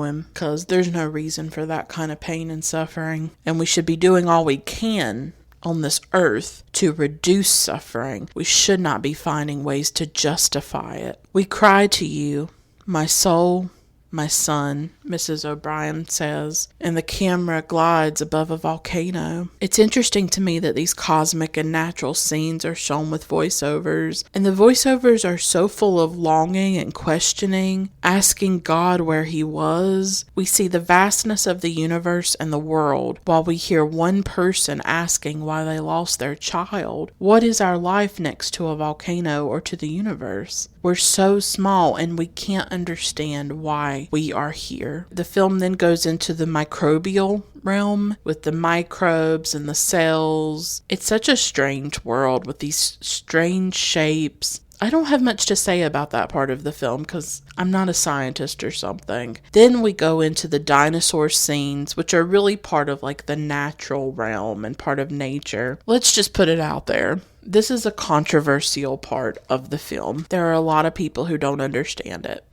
him, because there's no reason for that kind of pain and suffering, and we should be doing all we can on this earth to reduce suffering. We should not be finding ways to justify it. We cry to you, my soul, my son, Mrs. O'Brien says, and the camera glides above a volcano. It's interesting to me that these cosmic and natural scenes are shown with voiceovers, and the voiceovers are so full of longing and questioning, asking God where he was. We see the vastness of the universe and the world, while we hear one person asking why they lost their child. What is our life next to a volcano or to the universe? We're so small, and we can't understand why we are here. The film then goes into the microbial realm with the microbes and the cells. It's such a strange world with these strange shapes. I don't have much to say about that part of the film because I'm not a scientist or something. Then we go into the dinosaur scenes, which are really part of like the natural realm and part of nature. Let's just put it out there. This is a controversial part of the film. There are a lot of people who don't understand it.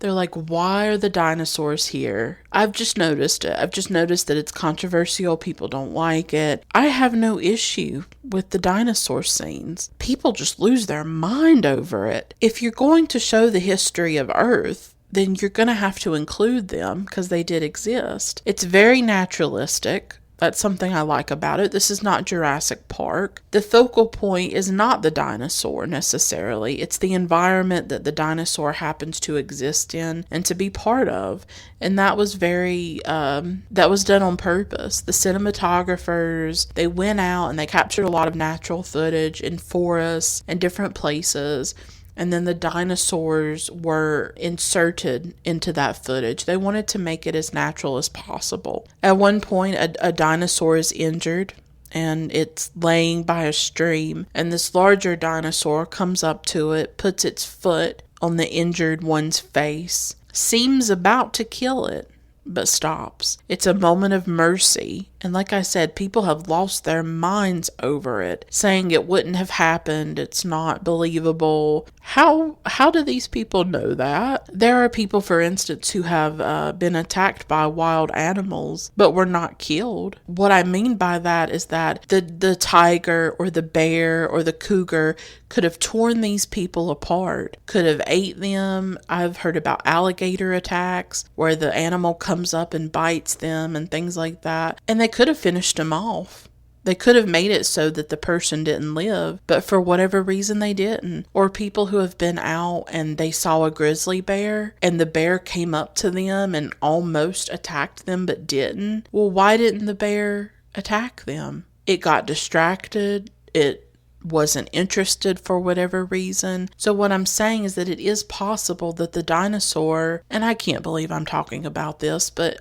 They're like, why are the dinosaurs here? I've just noticed it. I've just noticed that it's controversial. People don't like it. I have no issue with the dinosaur scenes. People just lose their mind over it. If you're going to show the history of Earth, then you're going to have to include them because they did exist. It's very naturalistic. That's something I like about it. This is not Jurassic Park. The focal point is not the dinosaur necessarily. It's the environment that the dinosaur happens to exist in and to be part of. And that was that was done on purpose. The cinematographers, they went out and they captured a lot of natural footage in forests and different places. And then the dinosaurs were inserted into that footage. They wanted to make it as natural as possible. At one point, a dinosaur is injured and it's laying by a stream. And this larger dinosaur comes up to it, puts its foot on the injured one's face, seems about to kill it, but stops. It's a moment of mercy. And like I said, people have lost their minds over it, saying it wouldn't have happened. It's not believable. How do these people know that? There are people, for instance, who have been attacked by wild animals, but were not killed. What I mean by that is that the tiger or the bear or the cougar could have torn these people apart, could have ate them. I've heard about alligator attacks where the animal comes up and bites them and things like that. And they could have finished them off. They could have made it so that the person didn't live, but for whatever reason they didn't. Or people who have been out and they saw a grizzly bear and the bear came up to them and almost attacked them but didn't. Well, why didn't the bear attack them? It got distracted. It wasn't interested for whatever reason. So what I'm saying is that it is possible that the dinosaur, and I can't believe I'm talking about this, but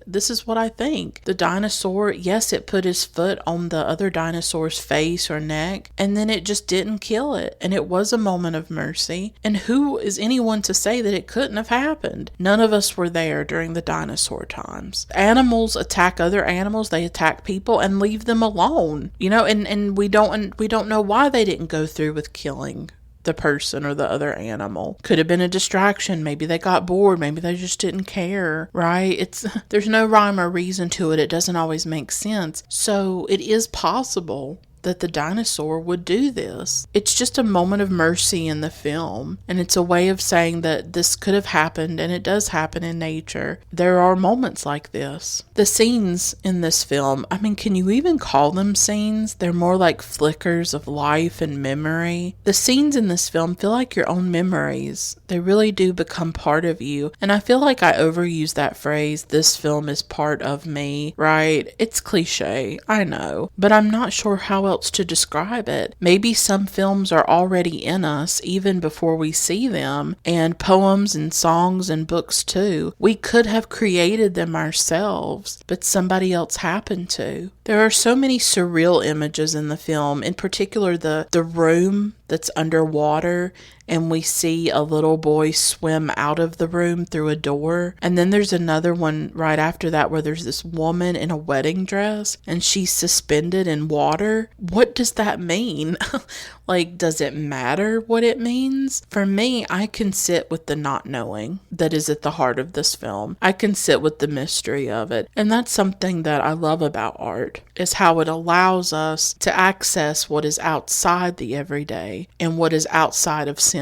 this is what I think. The dinosaur, yes, it put his foot on the other dinosaur's face or neck, and then it just didn't kill it. And it was a moment of mercy. And who is anyone to say that it couldn't have happened? None of us were there during the dinosaur times. Animals attack other animals, they attack people and leave them alone. And we don't know why they didn't go through with killing the person or the other animal. Could have been a distraction. Maybe they got bored. Maybe they just didn't care, right? There's no rhyme or reason to it. It doesn't always make sense. So it is possible that the dinosaur would do this. It's just a moment of mercy in the film, and it's a way of saying that this could have happened, and it does happen in nature. There are moments like this. The scenes in this film, can you even call them scenes? They're more like flickers of life and memory. The scenes in this film feel like your own memories. They really do become part of you, and I feel like I overuse that phrase, this film is part of me, right? It's cliche, I know, but I'm not sure how else to describe it. Maybe some films are already in us even before we see them, and poems and songs and books too. We could have created them ourselves, but somebody else happened to. There are so many surreal images in the film, in particular the room that's underwater, and we see a little boy swim out of the room through a door. And then there's another one right after that where there's this woman in a wedding dress and she's suspended in water. What does that mean? Like, does it matter what it means? For me, I can sit with the not knowing that is at the heart of this film. I can sit with the mystery of it. And that's something that I love about art, is how it allows us to access what is outside the everyday and what is outside of sense.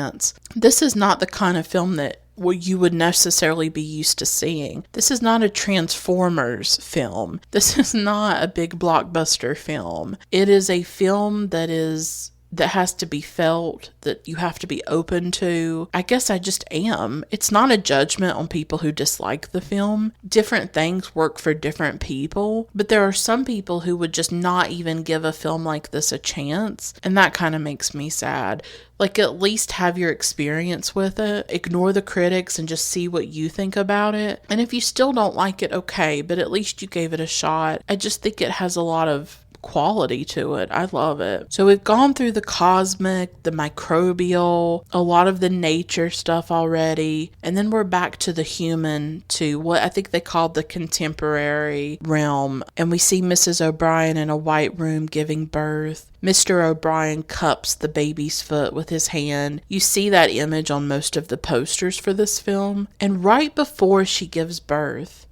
This is not the kind of film that you would necessarily be used to seeing. This is not a Transformers film. This is not a big blockbuster film. It is a film that has to be felt, that you have to be open to. I guess I just am. It's not a judgment on people who dislike the film. Different things work for different people, but there are some people who would just not even give a film like this a chance, and that kind of makes me sad. Like, at least have your experience with it. Ignore the critics and just see what you think about it. And if you still don't like it, okay, but at least you gave it a shot. I just think it has a lot of quality to it. I love it. So we've gone through the cosmic, the microbial, a lot of the nature stuff already, and then we're back to the human, to what I think they called the contemporary realm. And we see Mrs. O'Brien in a white room giving birth. Mr. O'Brien cups the baby's foot with his hand. You see that image on most of the posters for this film. And right before she gives birth,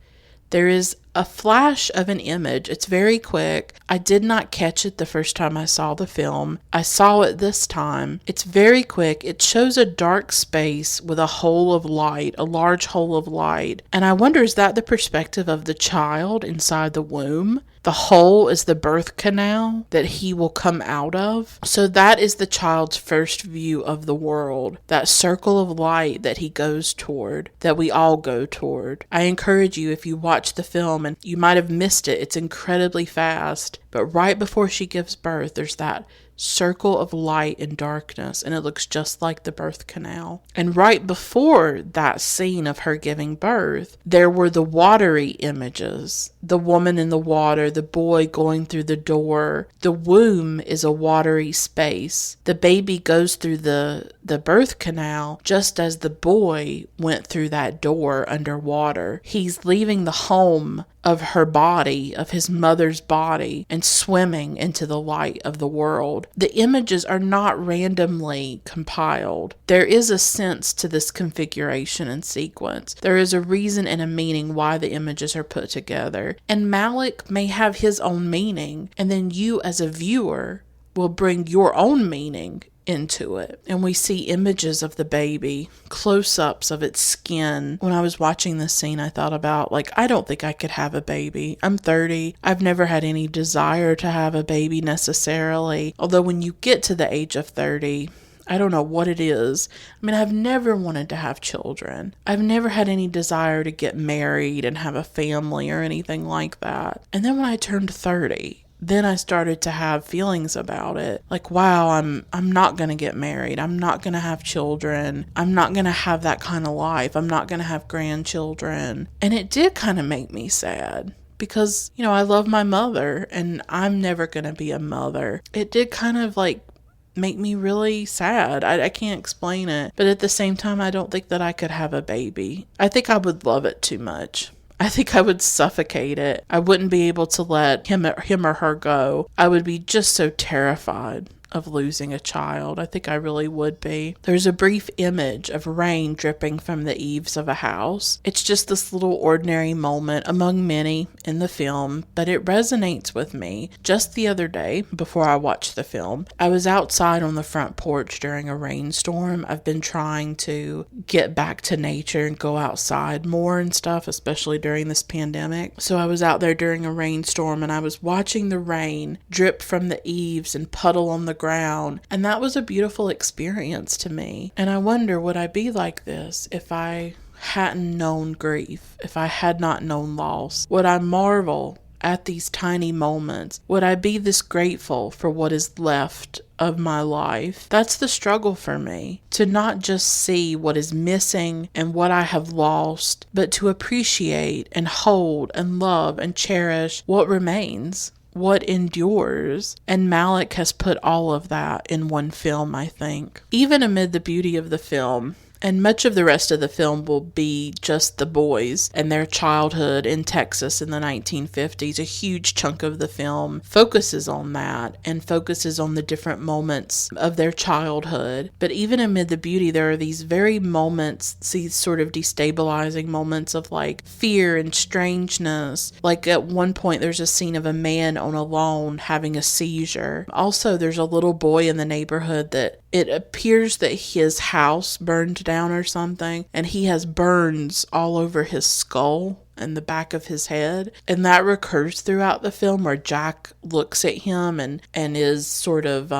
there is a flash of an image. It's very quick. I did not catch it the first time I saw the film. I saw it this time. It's very quick. It shows a dark space with a hole of light, a large hole of light. And I wonder, is that the perspective of the child inside the womb? The hole is the birth canal that he will come out of. So that is the child's first view of the world, that circle of light that he goes toward, that we all go toward. I encourage you, if you watch the film, and you might have missed it, it's incredibly fast, but right before she gives birth, there's that circle of light and darkness, and it looks just like the birth canal. And right before that scene of her giving birth, there were the watery images. The woman in the water, the boy going through the door. The womb is a watery space. The baby goes through the birth canal just as the boy went through that door underwater. He's leaving the home of her body, of his mother's body, and swimming into the light of the world. The images are not randomly compiled. There is a sense to this configuration and sequence. There is a reason and a meaning why the images are put together. And Malick may have his own meaning, and then you as a viewer will bring your own meaning into it. And we see images of the baby, close-ups of its skin. When I was watching this scene, I thought about, I don't think I could have a baby. I'm 30. I've never had any desire to have a baby necessarily. Although when you get to the age of 30, I don't know what it is. I mean, I've never wanted to have children. I've never had any desire to get married and have a family or anything like that. And then when I turned 30, then I started to have feelings about it. Like, wow, I'm not going to get married. I'm not going to have children. I'm not going to have that kind of life. I'm not going to have grandchildren. And it did kind of make me sad because, I love my mother and I'm never going to be a mother. It did kind of make me really sad. I can't explain it. But at the same time, I don't think that I could have a baby. I think I would love it too much. I think I would suffocate it. I wouldn't be able to let him or her go. I would be just so terrified of losing a child. I think I really would be. There's a brief image of rain dripping from the eaves of a house. It's just this little ordinary moment among many in the film, but it resonates with me. Just the other day, before I watched the film, I was outside on the front porch during a rainstorm. I've been trying to get back to nature and go outside more and stuff, especially during this pandemic. So I was out there during a rainstorm and I was watching the rain drip from the eaves and puddle on the ground, and that was a beautiful experience to me. And I wonder, would I be like this if I hadn't known grief, if I had not known loss? Would I marvel at these tiny moments? Would I be this grateful for what is left of my life? That's the struggle for me, to not just see what is missing and what I have lost, but to appreciate and hold and love and cherish what remains, what endures. And Malick has put all of that in one film, I think. Even amid the beauty of the film, and much of the rest of the film will be just the boys and their childhood in Texas in the 1950s. A huge chunk of the film focuses on that and focuses on the different moments of their childhood. But even amid the beauty, there are these very moments, these sort of destabilizing moments of like fear and strangeness. Like at one point, there's a scene of a man on a lawn having a seizure. Also, there's a little boy in the neighborhood that it appears that his house burned down or something, and he has burns all over his skull and the back of his head. And that recurs throughout the film, where Jack looks at him and is sort of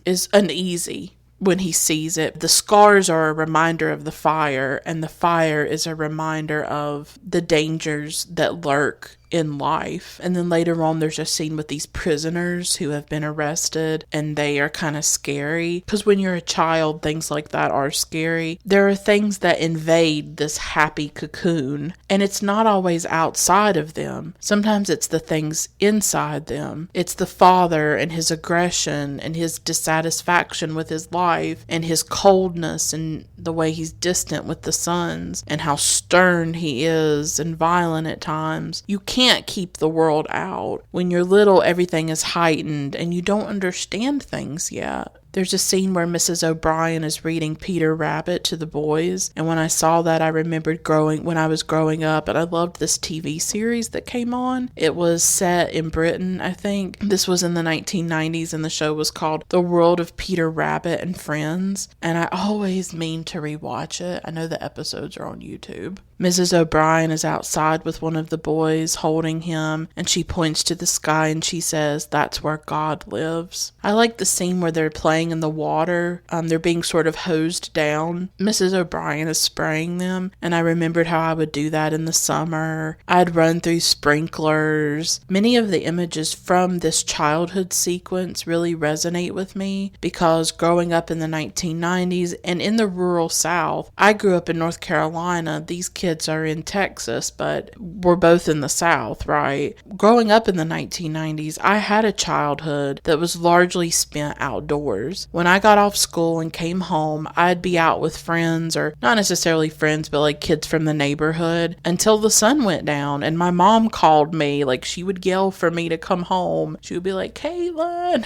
is uneasy when he sees it. The scars are a reminder of the fire, and the fire is a reminder of the dangers that lurk in life. And then later on, there's a scene with these prisoners who have been arrested, and they are kind of scary, because when you're a child, things like that are scary. There are things that invade this happy cocoon, and it's not always outside of them. Sometimes it's the things inside them. It's the father and his aggression and his dissatisfaction with his life and his coldness and the way he's distant with the sons and how stern he is and violent at times. You can't keep the world out. When you're little, everything is heightened and you don't understand things yet. There's a scene where Mrs. O'Brien is reading Peter Rabbit to the boys, and when I saw that, I remembered when I was growing up, and I loved this TV series that came on. It was set in Britain, I think. This was in the 1990s, and the show was called The World of Peter Rabbit and Friends, and I always mean to rewatch it. I know the episodes are on YouTube. Mrs. O'Brien is outside with one of the boys holding him, and she points to the sky and she says, "That's where God lives." I like the scene where they're playing in the water. They're being sort of hosed down. Mrs. O'Brien is spraying them, and I remembered how I would do that in the summer. I'd run through sprinklers. Many of the images from this childhood sequence really resonate with me, because growing up in the 1990s and in the rural South, I grew up in North Carolina. These kids are in Texas, but we're both in the South, right? Growing up in the 1990s, I had a childhood that was largely spent outdoors. When I got off school and came home, I'd be out with friends, or not necessarily friends, but like kids from the neighborhood, until the sun went down. And my mom called me, like she would yell for me to come home. She would be like, "Caitlin,"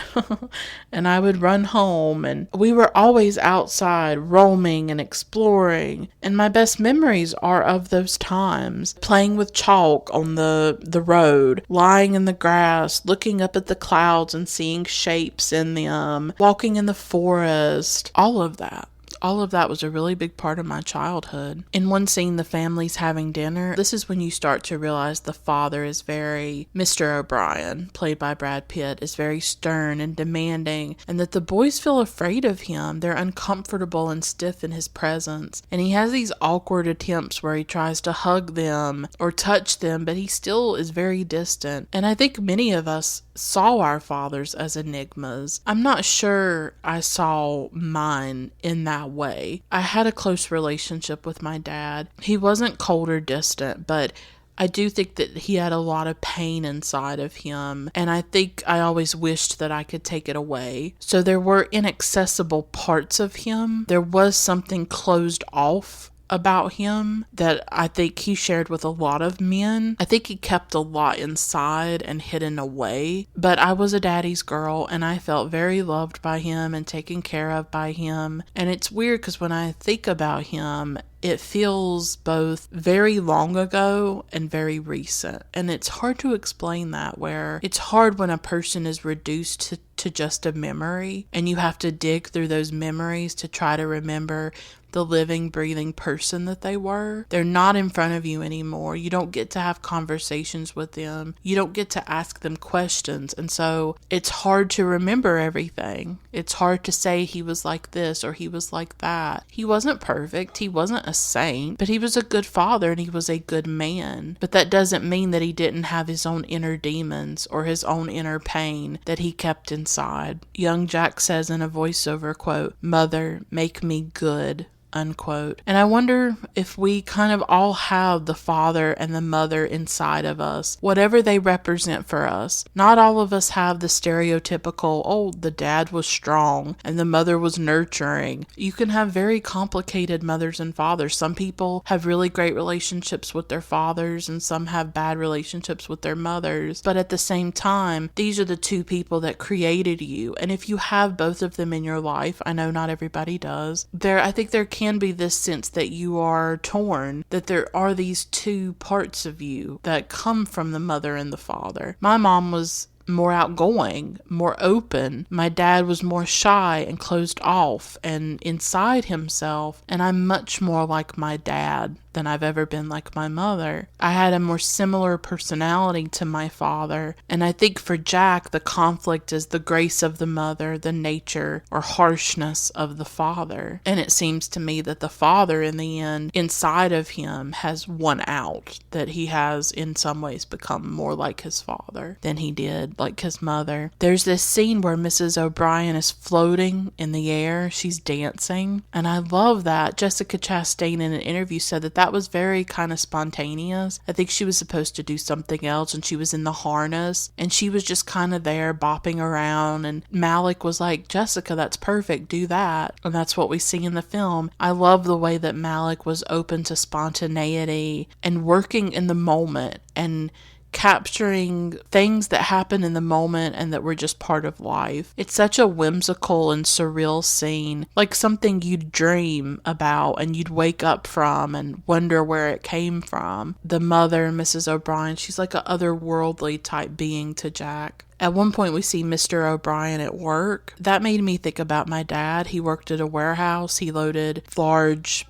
and I would run home, and we were always outside roaming and exploring. And my best memories are of those times, playing with chalk on the road, lying in the grass, looking up at the clouds and seeing shapes in them, walking in the forest, all of that. All of that was a really big part of my childhood. In one scene, the family's having dinner. This is when you start to realize the father is Mr. O'Brien, played by Brad Pitt, is very stern and demanding, and that the boys feel afraid of him. They're uncomfortable and stiff in his presence. And he has these awkward attempts where he tries to hug them or touch them, but he still is very distant. And I think many of us saw our fathers as enigmas. I'm not sure I saw mine in that way. I had a close relationship with my dad. He wasn't cold or distant, but I do think that he had a lot of pain inside of him, and I think I always wished that I could take it away. So there were inaccessible parts of him. There was something closed off about him that I think he shared with a lot of men. I think he kept a lot inside and hidden away, but I was a daddy's girl and I felt very loved by him and taken care of by him. And it's weird because when I think about him, it feels both very long ago and very recent. And it's hard to explain that, where it's hard when a person is reduced to just a memory and you have to dig through those memories to try to remember the living, breathing person that they were. They're not in front of you anymore. You don't get to have conversations with them. You don't get to ask them questions. And so it's hard to remember everything. It's hard to say he was like this or he was like that. He wasn't perfect. He wasn't a saint, but he was a good father and he was a good man. But that doesn't mean that he didn't have his own inner demons or his own inner pain that he kept inside. Young Jack says in a voiceover quote, "Mother, make me good," unquote. And I wonder if we kind of all have the father and the mother inside of us, whatever they represent for us. Not all of us have the stereotypical, oh, the dad was strong and the mother was nurturing. You can have very complicated mothers and fathers. Some people have really great relationships with their fathers and some have bad relationships with their mothers. But at the same time, these are the two people that created you. And if you have both of them in your life, I know not everybody does, I think there can be this sense that you are torn, that there are these two parts of you that come from the mother and the father. My mom was more outgoing, more open. My dad was more shy and closed off and inside himself, and I'm much more like my dad than I've ever been like my mother. I had a more similar personality to my father, and I think for Jack, the conflict is the grace of the mother, the nature or harshness of the father. And it seems to me that the father, in the end, inside of him has won out, that he has in some ways become more like his father than he did like his mother. There's this scene where Mrs. O'Brien is floating in the air. She's dancing, and I love that. Jessica Chastain in an interview said that was very kind of spontaneous. I think she was supposed to do something else, and she was in the harness, and she was just kind of there bopping around, and Malick was like, "Jessica, that's perfect, do that." And that's what we see in the film. I love the way that Malick was open to spontaneity and working in the moment and capturing things that happen in the moment and that were just part of life. It's such a whimsical and surreal scene, like something you'd dream about and you'd wake up from and wonder where it came from. The mother, Mrs. O'Brien, she's like an otherworldly type being to Jack. At one point, we see Mr. O'Brien at work. That made me think about my dad. He worked at a warehouse. He loaded large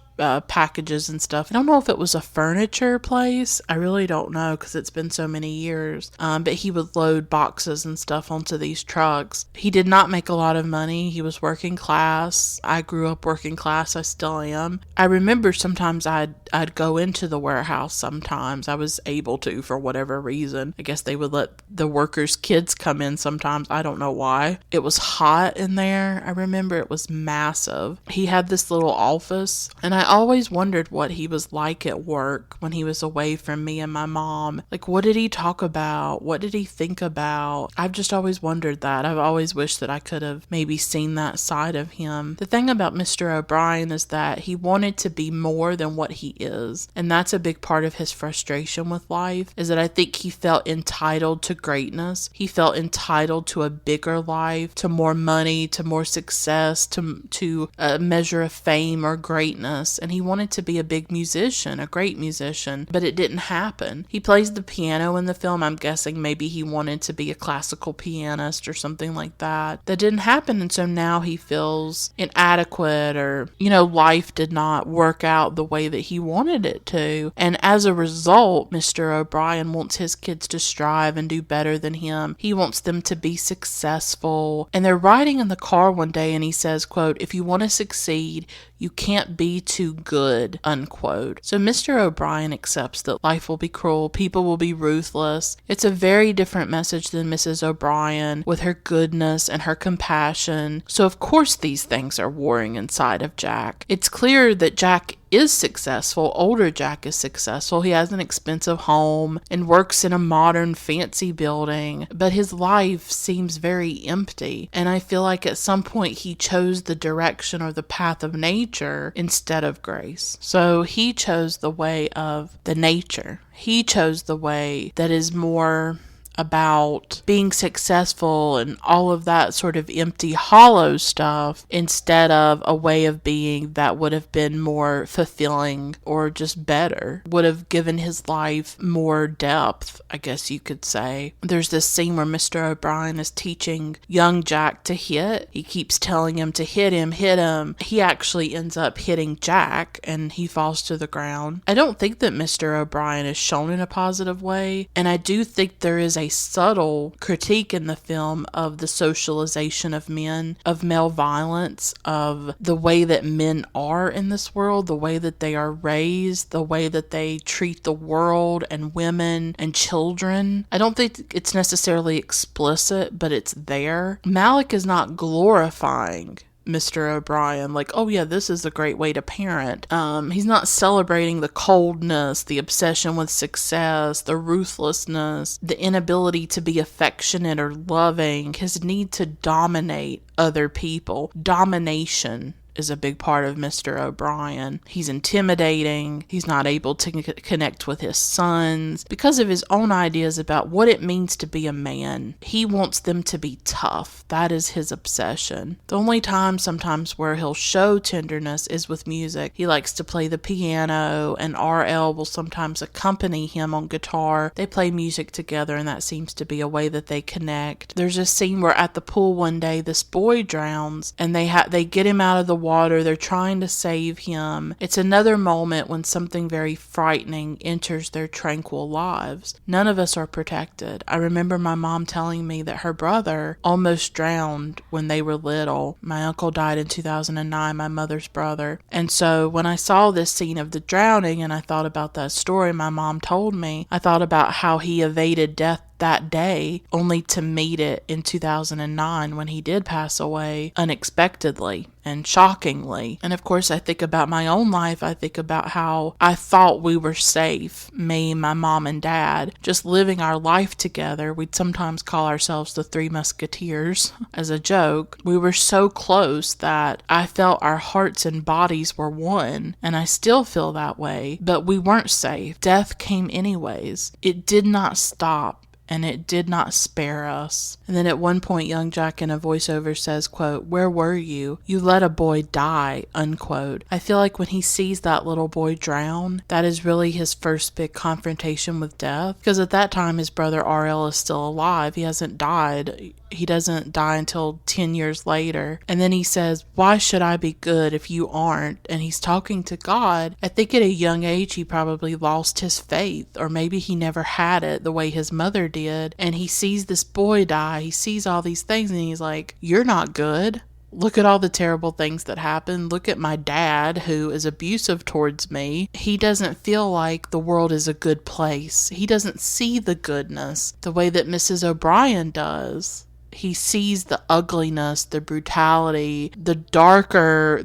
packages and stuff. I don't know if it was a furniture place. I really don't know because it's been so many years. But he would load boxes and stuff onto these trucks. He did not make a lot of money. He was working class. I grew up working class. I still am. I remember sometimes I'd go into the warehouse sometimes. I was able to for whatever reason. I guess they would let the workers' kids come in sometimes. I don't know why. It was hot in there. I remember it was massive. He had this little office, and I always wondered what he was like at work when he was away from me and my mom. Like, what did he talk about? What did he think about? I've just always wondered that. I've always wished that I could have maybe seen that side of him. The thing about Mr. O'Brien is that he wanted to be more than what he is. And that's a big part of his frustration with life, is that I think he felt entitled to greatness. He felt entitled to a bigger life, to more money, to more success, to a measure of fame or greatness. And he wanted to be a big musician, a great musician, but it didn't happen. He plays the piano in the film. I'm guessing maybe he wanted to be a classical pianist or something like that. That didn't happen, and so now he feels inadequate, or, life did not work out the way that he wanted it to. And as a result, Mr. O'Brien wants his kids to strive and do better than him. He wants them to be successful. And they're riding in the car one day, and he says, quote, "If you want to succeed, you can't be too good," unquote. So Mr. O'Brien accepts that life will be cruel, people will be ruthless. It's a very different message than Mrs. O'Brien with her goodness and her compassion. So of course these things are warring inside of Jack. It's clear that Jack is successful. Older Jack is successful. He has an expensive home and works in a modern fancy building, but his life seems very empty. And I feel like at some point he chose the direction or the path of nature instead of grace. So he chose the way of the nature. He chose the way that is more about being successful and all of that sort of empty, hollow stuff instead of a way of being that would have been more fulfilling or just better, would have given his life more depth, I guess you could say. There's this scene where Mr. O'Brien is teaching young Jack to hit. He keeps telling him to hit him, hit him. He actually ends up hitting Jack and he falls to the ground. I don't think that Mr. O'Brien is shown in a positive way, and I do think there is a subtle critique in the film of the socialization of men, of male violence, of the way that men are in this world, the way that they are raised, the way that they treat the world and women and children. I don't think it's necessarily explicit, but it's there. Malick is not glorifying Mr. O'Brien, like, oh yeah, this is a great way to parent. He's not celebrating the coldness, the obsession with success, the ruthlessness, the inability to be affectionate or loving, his need to dominate other people. Domination is a big part of Mr. O'Brien. He's intimidating. He's not able to connect with his sons because of his own ideas about what it means to be a man. He wants them to be tough. That is his obsession. The only time sometimes where he'll show tenderness is with music. He likes to play the piano, and RL will sometimes accompany him on guitar. They play music together, and that seems to be a way that they connect. There's a scene where at the pool one day, this boy drowns, and they get him out of the water. They're trying to save him. It's another moment when something very frightening enters their tranquil lives. None of us are protected. I remember my mom telling me that her brother almost drowned when they were little. My uncle died in 2009, my mother's brother. And so when I saw this scene of the drowning and I thought about that story my mom told me, I thought about how he evaded death that day, only to meet it in 2009 when he did pass away unexpectedly and shockingly. And of course, I think about my own life. I think about how I thought we were safe, me, my mom, and dad, just living our life together. We'd sometimes call ourselves the Three Musketeers as a joke. We were so close that I felt our hearts and bodies were one, and I still feel that way, but we weren't safe. Death came anyways. It did not stop, and it did not spare us. And then at one point, young Jack in a voiceover says, quote, "Where were you? You let a boy die," unquote. I feel like when he sees that little boy drown, that is really his first big confrontation with death. Because at that time, his brother RL is still alive. He hasn't died. He doesn't die until 10 years later. And then he says, "Why should I be good if you aren't?" And he's talking to God. I think at a young age, he probably lost his faith, or maybe he never had it the way his mother did. And he sees this boy die. He sees all these things and he's like, "You're not good. Look at all the terrible things that happen. Look at my dad who is abusive towards me." He doesn't feel like the world is a good place. He doesn't see the goodness the way that Mrs. O'Brien does. He sees the ugliness, the brutality, the darker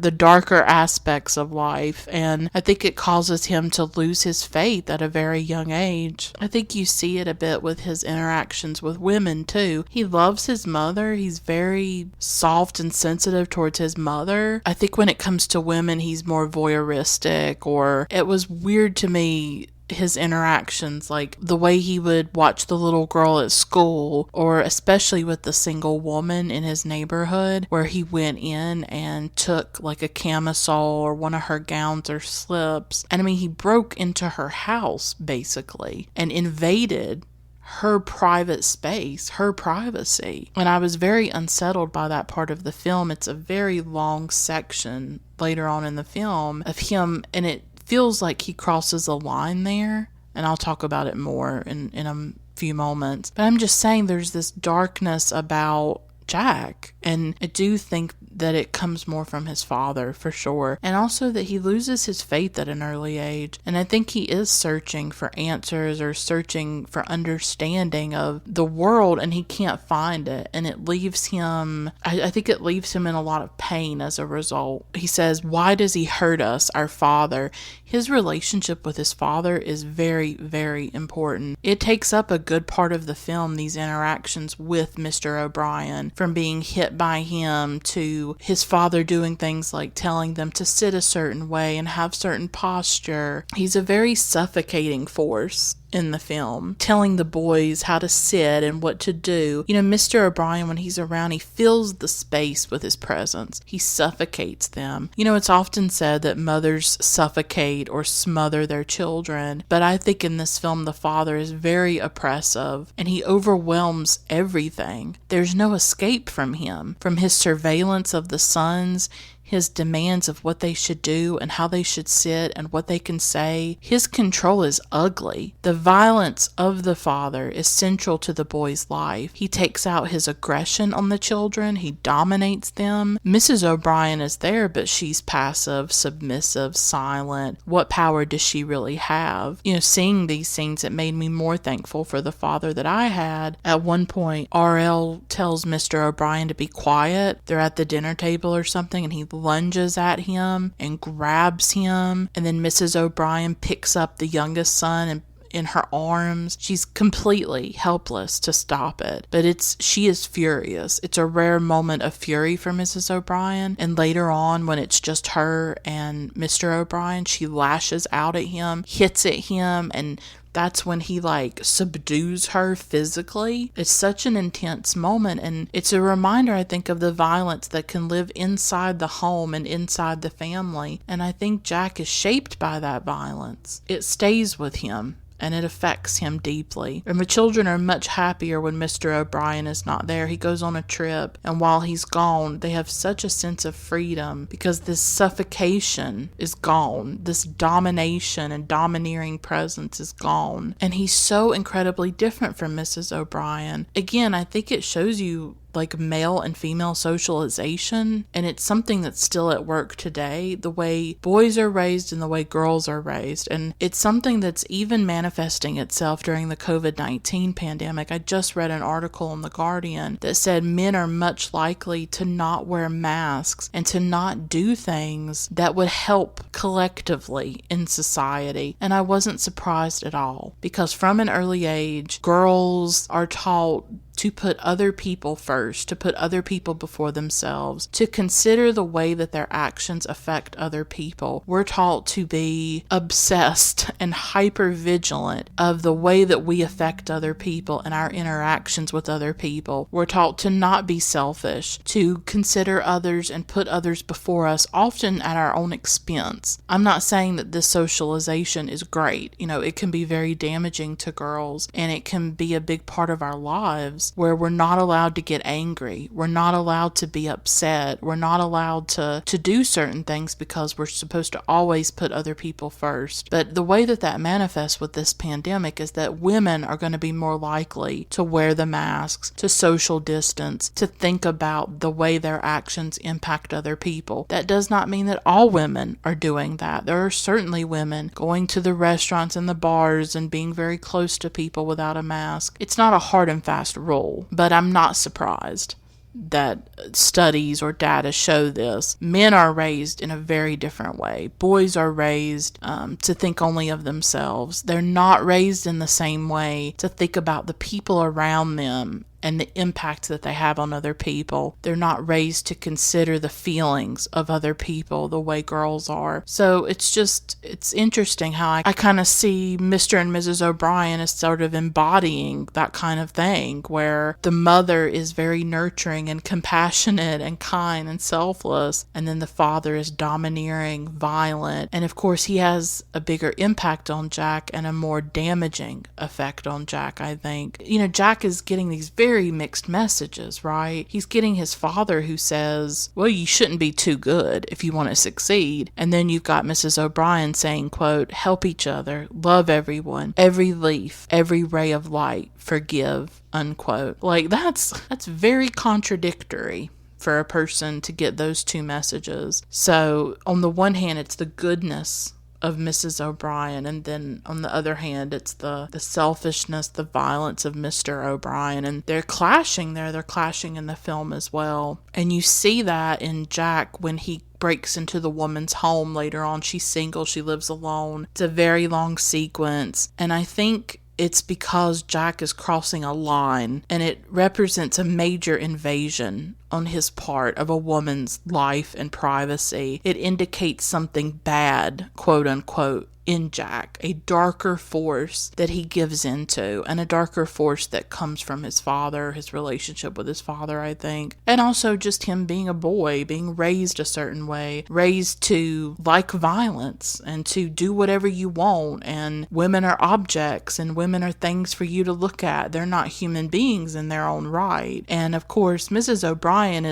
aspects of life, and I think it causes him to lose his faith at a very young age. I think you see it a bit with his interactions with women too. He loves his mother. He's very soft and sensitive towards his mother. I think when it comes to women, he's more voyeuristic, or it was weird to me, his interactions, like the way he would watch the little girl at school, or especially with the single woman in his neighborhood, where he went in and took like a camisole or one of her gowns or slips. And I mean, he broke into her house basically and invaded her private space, her privacy. And I was very unsettled by that part of the film. It's a very long section later on in the film of him, and it feels like he crosses a line there, and I'll talk about it more in a few moments. But I'm just saying there's this darkness about Jack, and I do think that it comes more from his father for sure, and also that he loses his faith at an early age. And I think he is searching for answers or searching for understanding of the world, and he can't find it, and it leaves him, I think it leaves him in a lot of pain as a result. He says, "Why does he hurt us, our father?" His relationship with his father is very, very important. It takes up a good part of the film, these interactions with Mr. O'Brien, from being hit by him to his father doing things like telling them to sit a certain way and have certain posture. He's a very suffocating force in the film, telling the boys how to sit and what to do. Mr. O'Brien, when he's around, he fills the space with his presence. He suffocates them. It's often said that mothers suffocate or smother their children, but I think in this film the father is very oppressive and he overwhelms everything. There's no escape from him, from his surveillance of the sons, his demands of what they should do and how they should sit and what they can say. His control is ugly. The violence of the father is central to the boy's life. He takes out his aggression on the children. He dominates them. Mrs. O'Brien is there, but she's passive, submissive, silent. What power does she really have? Seeing these scenes, it made me more thankful for the father that I had. At one point, R.L. tells Mr. O'Brien to be quiet. They're at the dinner table or something, and he lunges at him and grabs him, and then Mrs. O'Brien picks up the youngest son and in her arms. She's completely helpless to stop it, but she is furious. It's a rare moment of fury for Mrs. O'Brien, and later on when it's just her and Mr. O'Brien, she lashes out at him, hits at him, and that's when he subdues her physically. It's such an intense moment, and it's a reminder, I think, of the violence that can live inside the home and inside the family. And I think Jack is shaped by that violence. It stays with him, and it affects him deeply. And the children are much happier when Mr. O'Brien is not there. He goes on a trip, and while he's gone, they have such a sense of freedom because this suffocation is gone. This domination and domineering presence is gone. And he's so incredibly different from Mrs. O'Brien. Again, I think it shows you male and female socialization, and it's something that's still at work today, the way boys are raised and the way girls are raised. And it's something that's even manifesting itself during the COVID-19 pandemic. I just read an article in The Guardian that said men are much likely to not wear masks and to not do things that would help collectively in society. And I wasn't surprised at all, because from an early age, girls are taught to put other people first, to put other people before themselves, to consider the way that their actions affect other people. We're taught to be obsessed and hyper-vigilant of the way that we affect other people and our interactions with other people. We're taught to not be selfish, to consider others and put others before us, often at our own expense. I'm not saying that this socialization is great. It can be very damaging to girls, and it can be a big part of our lives, where we're not allowed to get angry. We're not allowed to be upset. We're not allowed to do certain things because we're supposed to always put other people first. But the way that manifests with this pandemic is that women are going to be more likely to wear the masks, to social distance, to think about the way their actions impact other people. That does not mean that all women are doing that. There are certainly women going to the restaurants and the bars and being very close to people without a mask. It's not a hard and fast rule. But I'm not surprised that studies or data show this. Men are raised in a very different way. Boys are raised to think only of themselves. They're not raised in the same way to think about the people around them and the impact that they have on other people. They're not raised to consider the feelings of other people the way girls are. So it's interesting how I kind of see Mr. and Mrs. O'Brien as sort of embodying that kind of thing, where the mother is very nurturing and compassionate and kind and selfless, and then the father is domineering, violent, and of course he has a bigger impact on Jack and a more damaging effect on Jack, I think. Jack is getting these very mixed messages, right? He's getting his father who says, well, you shouldn't be too good if you want to succeed. And then you've got Mrs. O'Brien saying, quote, help each other, love everyone, every leaf, every ray of light, forgive, unquote. That's very contradictory for a person to get those two messages. So on the one hand, it's the goodness of Mrs. O'Brien, and then on the other hand, it's the selfishness, the violence of Mr. O'Brien, and they're clashing there. They're clashing in the film as well. And you see that in Jack when he breaks into the woman's home later on. She's single, she lives alone. It's a very long sequence, and I think it's because Jack is crossing a line, and it represents a major invasion on his part of a woman's life and privacy. It indicates something bad, quote unquote, in Jack, a darker force that he gives into, and a darker force that comes from his father, his relationship with his father, I think. And also just him being a boy, being raised a certain way, raised to like violence and to do whatever you want, and women are objects and women are things for you to look at. They're not human beings in their own right. And of course, Mrs. O'Brien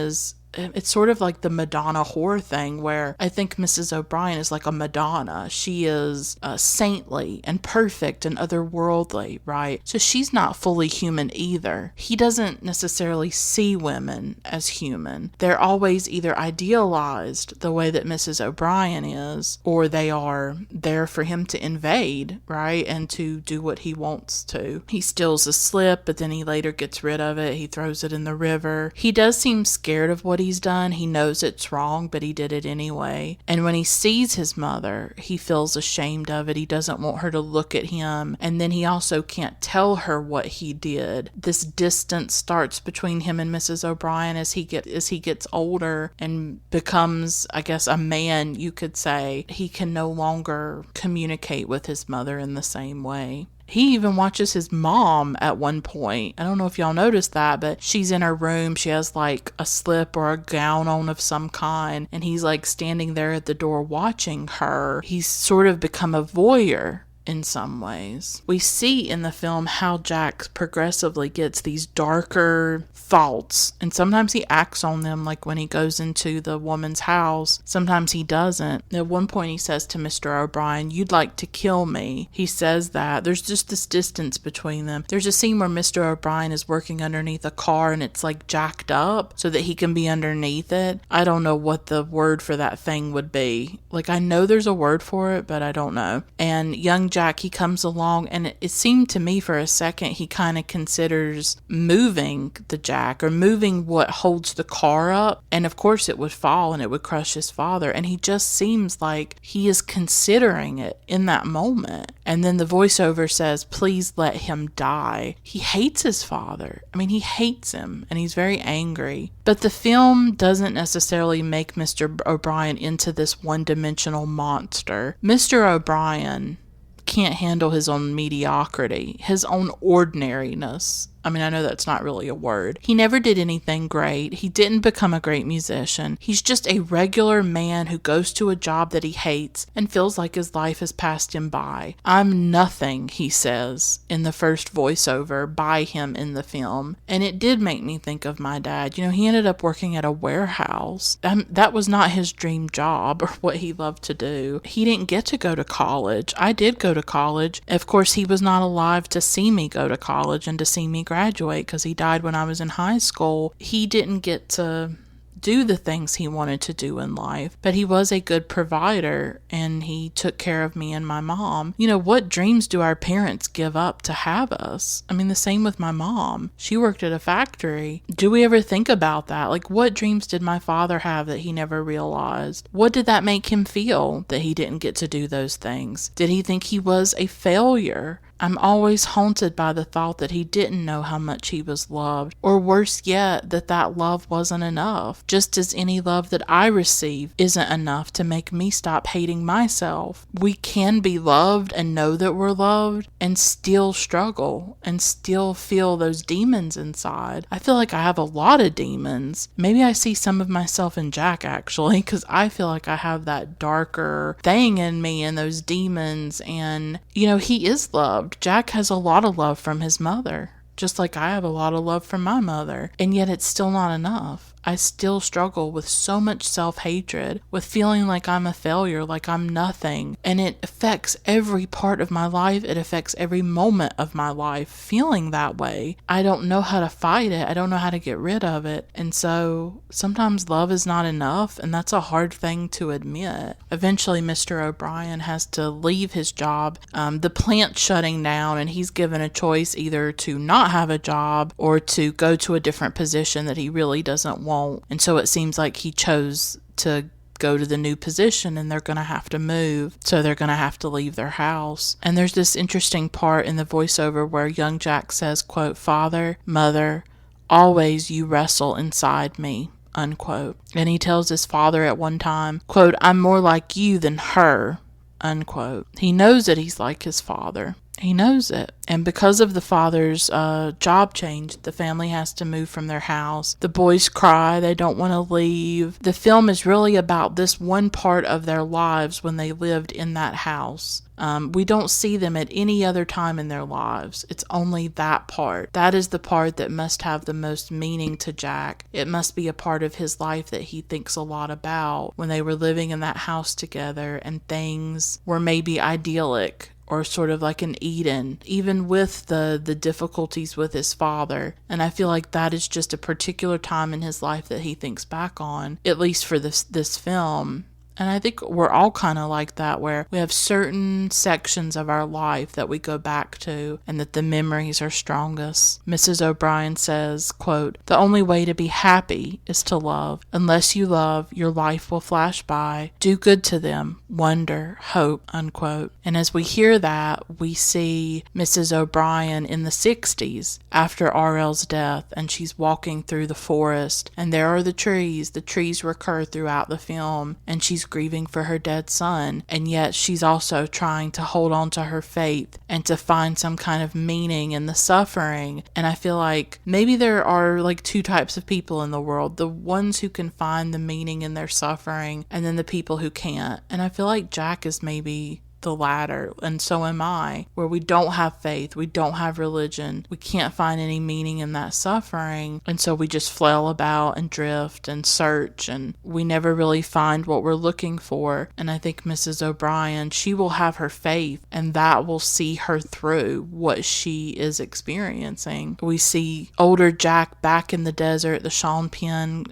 it's sort of like the Madonna whore thing, where I think Mrs. O'Brien is like a Madonna. She is saintly and perfect and otherworldly, right? So she's not fully human either. He doesn't necessarily see women as human. They're always either idealized the way that Mrs. O'Brien is, or they are there for him to invade, right? And to do what he wants to. He steals a slip, but then he later gets rid of it. He throws it in the river. He does seem scared of what he's done. He knows it's wrong, but he did it anyway. And when he sees his mother, he feels ashamed of it. He doesn't want her to look at him. And then he also can't tell her what he did. This distance starts between him and Mrs. O'Brien as he gets older and becomes, I guess, a man, you could say. He can no longer communicate with his mother in the same way. He even watches his mom at one point. I don't know if y'all noticed that, but she's in her room. She has like a slip or a gown on of some kind, and he's like standing there at the door watching her. He's sort of become a voyeur in some ways. We see in the film how Jack progressively gets these darker thoughts, and sometimes he acts on them, like when he goes into the woman's house. Sometimes he doesn't. At one point he says to Mr. O'Brien, "You'd like to kill me." He says that. There's just this distance between them. There's a scene where Mr. O'Brien is working underneath a car and it's like jacked up so that he can be underneath it. I don't know what the word for that thing would be. Like, I know there's a word for it, but I don't know. And young Jack, he comes along, and it seemed to me for a second he kind of considers moving the jack, or moving what holds the car up, and of course it would fall and it would crush his father, and he just seems like he is considering it in that moment. And then the voiceover says, "Please let him die." He hates his father. I mean, he hates him, and he's very angry. But the film doesn't necessarily make Mr. O'Brien into this one-dimensional monster. Mr. O'Brien can't handle his own mediocrity, his own ordinariness. I mean, I know that's not really a word. He never did anything great. He didn't become a great musician. He's just a regular man who goes to a job that he hates and feels like his life has passed him by. "I'm nothing," he says in the first voiceover by him in the film. And it did make me think of my dad. You know, he ended up working at a warehouse. That was not his dream job or what he loved to do. He didn't get to go to college. I did go to college. Of course, he was not alive to see me go to college and to see me graduate, because he died when I was in high school. He didn't get to do the things he wanted to do in life, but he was a good provider, and he took care of me and my mom. You know, what dreams do our parents give up to have us? I mean, the same with my mom. She worked at a factory. Do we ever think about that? Like, what dreams did my father have that he never realized? What did that make him feel that he didn't get to do those things? Did he think he was a failure? I'm always haunted by the thought that he didn't know how much he was loved, or worse yet, that love wasn't enough, just as any love that I receive isn't enough to make me stop hating myself. We can be loved and know that we're loved and still struggle and still feel those demons inside. I feel like I have a lot of demons. Maybe I see some of myself in Jack, actually, because I feel like I have that darker thing in me and those demons, and, you know, he is loved. Jack has a lot of love from his mother, just like I have a lot of love from my mother, and yet it's still not enough. I still struggle with so much self-hatred, with feeling like I'm a failure, like I'm nothing, and it affects every part of my life. It affects every moment of my life, feeling that way. I don't know how to fight it. I don't know how to get rid of it, and so sometimes love is not enough, and that's a hard thing to admit. Eventually, Mr. O'Brien has to leave his job. The plant's shutting down, and he's given a choice either to not have a job or to go to a different position that he really doesn't want. And so it seems like he chose to go to the new position, and they're going to have to move. So they're going to have to leave their house. And there's this interesting part in the voiceover where young Jack says, quote, "Father, mother, always you wrestle inside me," unquote. And he tells his father at one time, quote, "I'm more like you than her," unquote. He knows that he's like his father. He knows it. And because of the father's job change, the family has to move from their house. The boys cry. They don't want to leave. The film is really about this one part of their lives when they lived in that house. We don't see them at any other time in their lives. It's only that part. That is the part that must have the most meaning to Jack. It must be a part of his life that he thinks a lot about when they were living in that house together and things were maybe idyllic, or sort of like an Eden, even with the difficulties with his father. And I feel like that is just a particular time in his life that he thinks back on, at least for this film. And I think we're all kind of like that, where we have certain sections of our life that we go back to and that the memories are strongest. Mrs. O'Brien says, quote, "The only way to be happy is to love. Unless you love, your life will flash by. Do good to them. Wonder, hope," unquote. And as we hear that, we see Mrs. O'Brien in the 60s after R.L.'s death, and she's walking through the forest, and there are the trees. The trees recur throughout the film, and she's grieving for her dead son, and yet she's also trying to hold on to her faith and to find some kind of meaning in the suffering. And I feel like maybe there are like two types of people in the world: the ones who can find the meaning in their suffering, and then the people who can't. And I feel like Jack is maybe the latter, and so am I, where we don't have faith, we don't have religion, we can't find any meaning in that suffering, and so we just flail about and drift and search, and we never really find what we're looking for. And I think Mrs. O'Brien, she will have her faith, and that will see her through what she is experiencing. We see older Jack back in the desert, the Sean Penn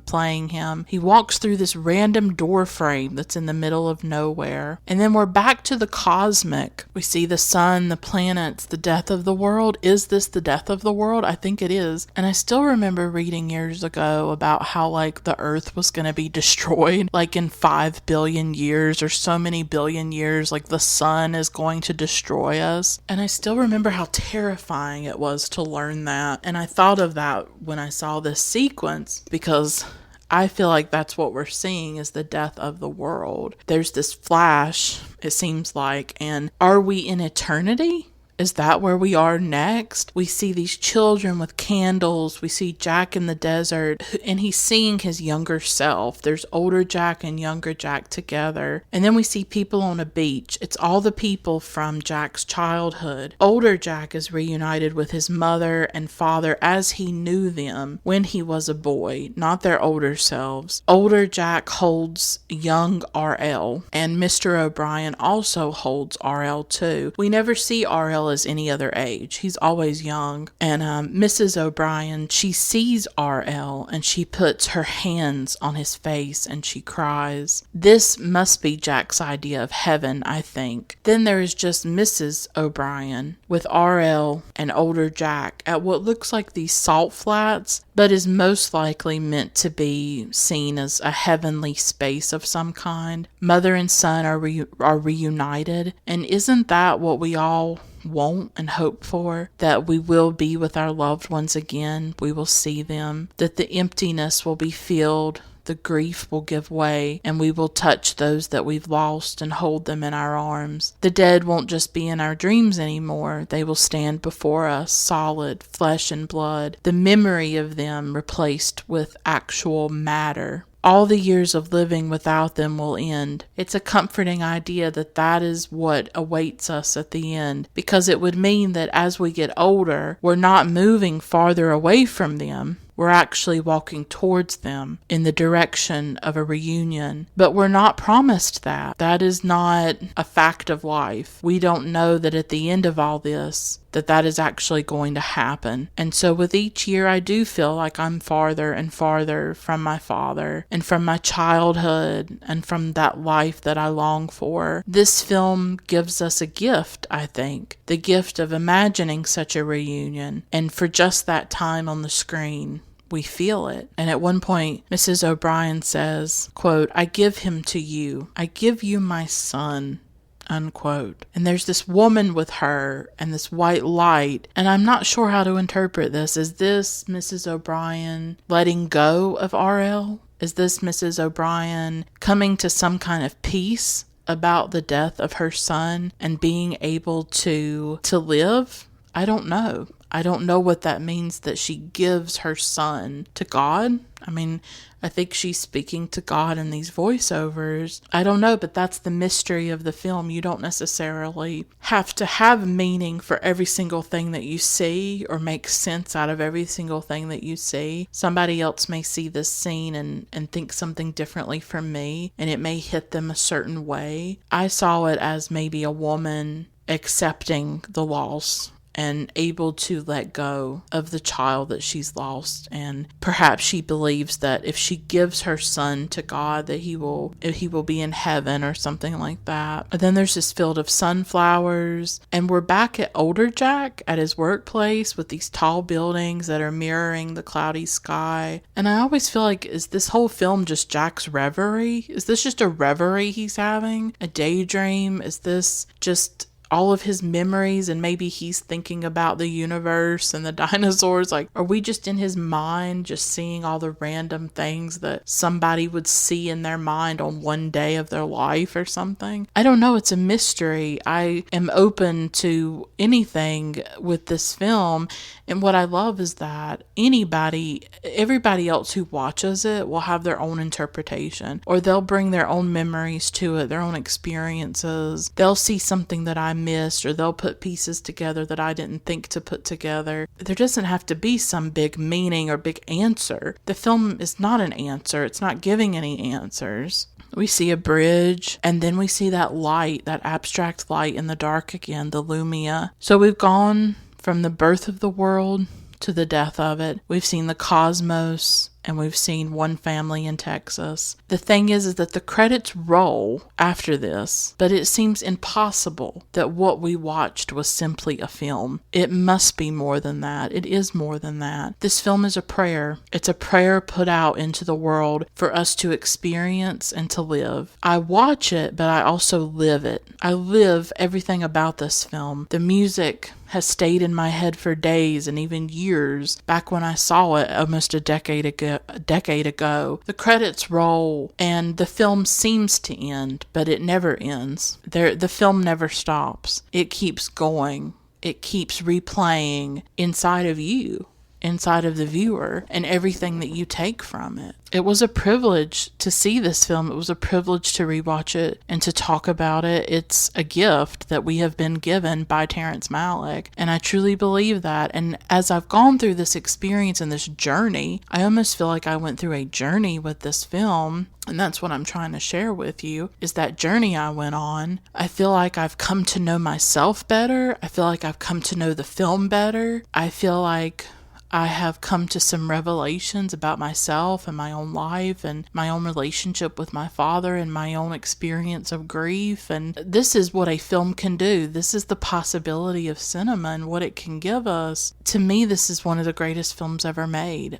playing him. He walks through this random door frame that's in the middle of nowhere, and then we're back to the cosmic. We see the sun, the planets, the death of the world. Is this the death of the world? I think it is. And I still remember reading years ago about how like the earth was going to be destroyed like in 5 billion years or so many billion years, like the sun is going to destroy us. And I still remember how terrifying it was to learn that. And I thought of that when I saw this sequence, because I feel like that's what we're seeing, is the death of the world. There's this flash, it seems like, and are we in eternity? Is that where we are next? We see these children with candles. We see Jack in the desert, and he's seeing his younger self. There's older Jack and younger Jack together. And then we see people on a beach. It's all the people from Jack's childhood. Older Jack is reunited with his mother and father as he knew them when he was a boy, not their older selves. Older Jack holds young R.L., and Mr. O'Brien also holds R.L. too. We never see R.L. as any other age. He's always young. And Mrs. O'Brien, she sees R.L. and she puts her hands on his face and she cries. This must be Jack's idea of heaven, I think. Then there is just Mrs. O'Brien with R.L. and older Jack at what looks like these salt flats, but is most likely meant to be seen as a heavenly space of some kind. Mother and son are reunited, and isn't that what we all want and hope for? That we will be with our loved ones again, we will see them, that the emptiness will be filled, the grief will give way, and we will touch those that we've lost and hold them in our arms. The dead won't just be in our dreams anymore. They will stand before us, solid, flesh and blood, the memory of them replaced with actual matter. All the years of living without them will end. It's a comforting idea that that is what awaits us at the end, because it would mean that as we get older, we're not moving farther away from them. We're actually walking towards them in the direction of a reunion. But we're not promised that. That is not a fact of life. We don't know that at the end of all this, that is actually going to happen. And so with each year, I do feel like I'm farther and farther from my father and from my childhood and from that life that I long for. This film gives us a gift, I think. The gift of imagining such a reunion. And for just that time on the screen, we feel it. And at one point, Mrs. O'Brien says, quote, "I give him to you. I give you my son," unquote. And there's this woman with her and this white light, and I'm not sure how to interpret this. Is this Mrs. O'Brien letting go of R.L.? Is this Mrs. O'Brien coming to some kind of peace about the death of her son and being able to live. I don't know. I don't know what that means, that she gives her son to God. I mean, I think she's speaking to God in these voiceovers. I don't know, but that's the mystery of the film. You don't necessarily have to have meaning for every single thing that you see or make sense out of every single thing that you see. Somebody else may see this scene and think something differently from me, and it may hit them a certain way. I saw it as maybe a woman accepting the loss and able to let go of the child that she's lost. And perhaps she believes that if she gives her son to God, that he will be in heaven or something like that. And then there's this field of sunflowers, and we're back at older Jack at his workplace with these tall buildings that are mirroring the cloudy sky. And I always feel like, is this whole film just Jack's reverie? Is this just a reverie he's having? A daydream? Is this just all of his memories, and maybe he's thinking about the universe and the dinosaurs? Like, are we just in his mind, just seeing all the random things that somebody would see in their mind on one day of their life or something? I don't know. It's a mystery. I am open to anything with this film. And what I love is that everybody else who watches it will have their own interpretation, or they'll bring their own memories to it, their own experiences. They'll see something that I missed, or they'll put pieces together that I didn't think to put together. There doesn't have to be some big meaning or big answer. The film is not an answer. It's not giving any answers. We see a bridge, and then we see that light, that abstract light in the dark again, the Lumia. So we've gone from the birth of the world to the death of it. We've seen the cosmos, and we've seen one family in Texas. The thing is that the credits roll after this, but it seems impossible that what we watched was simply a film. It must be more than that. It is more than that. This film is a prayer. It's a prayer put out into the world for us to experience and to live. I watch it, but I also live it. I live everything about this film. The music has stayed in my head for days and even years, back when I saw it almost a decade ago. The credits roll and the film seems to end, but it never ends. The film never stops. It keeps going. It keeps replaying inside of you, inside of the viewer, and everything that you take from it. It was a privilege to see this film. It was a privilege to rewatch it and to talk about it. It's a gift that we have been given by Terrence Malick, and I truly believe that. And as I've gone through this experience and this journey, I almost feel like I went through a journey with this film. And that's what I'm trying to share with you, is that journey I went on. I feel like I've come to know myself better. I feel like I've come to know the film better. I feel like I have come to some revelations about myself and my own life and my own relationship with my father and my own experience of grief. And this is what a film can do. This is the possibility of cinema and what it can give us. To me, this is one of the greatest films ever made.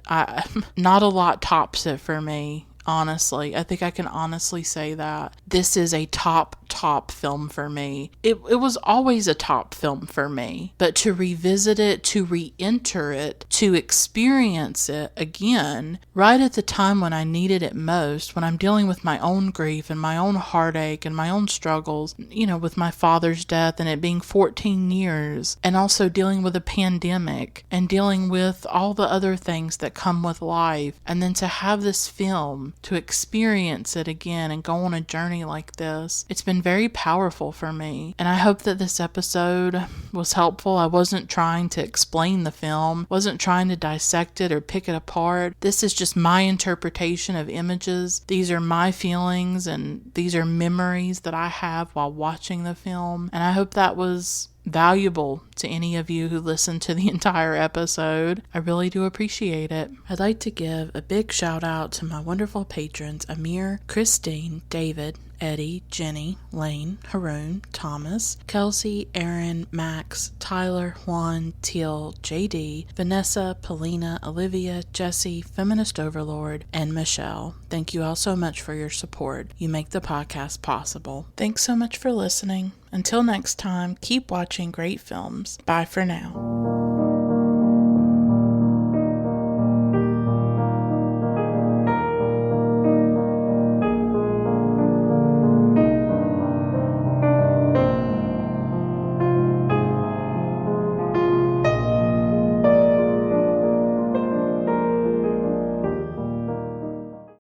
Not a lot tops it for me. Honestly, I think I can honestly say that this is a top film for me. It was always a top film for me, but to revisit it, to re-enter it, to experience it again, right at the time when I needed it most, when I'm dealing with my own grief and my own heartache and my own struggles, with my father's death and it being 14 years, and also dealing with a pandemic and dealing with all the other things that come with life, and then to have this film, to experience it again and go on a journey like this. It's been very powerful for me, and I hope that this episode was helpful. I wasn't trying to explain the film, wasn't trying to dissect it or pick it apart. This is just my interpretation of images. These are my feelings, and these are memories that I have while watching the film, and I hope that was valuable to any of you who listened to the entire episode. I really do appreciate it. I'd like to give a big shout out to my wonderful patrons Amir, Christine, David, Eddie, Jenny, Lane, Haroon, Thomas, Kelsey, Aaron, Max, Tyler, Juan, Teal, JD, Vanessa, Polina, Olivia, Jesse, Feminist Overlord, and Michelle. Thank you all so much for your support. You make the podcast possible. Thanks so much for listening. Until next time, keep watching great films. Bye for now.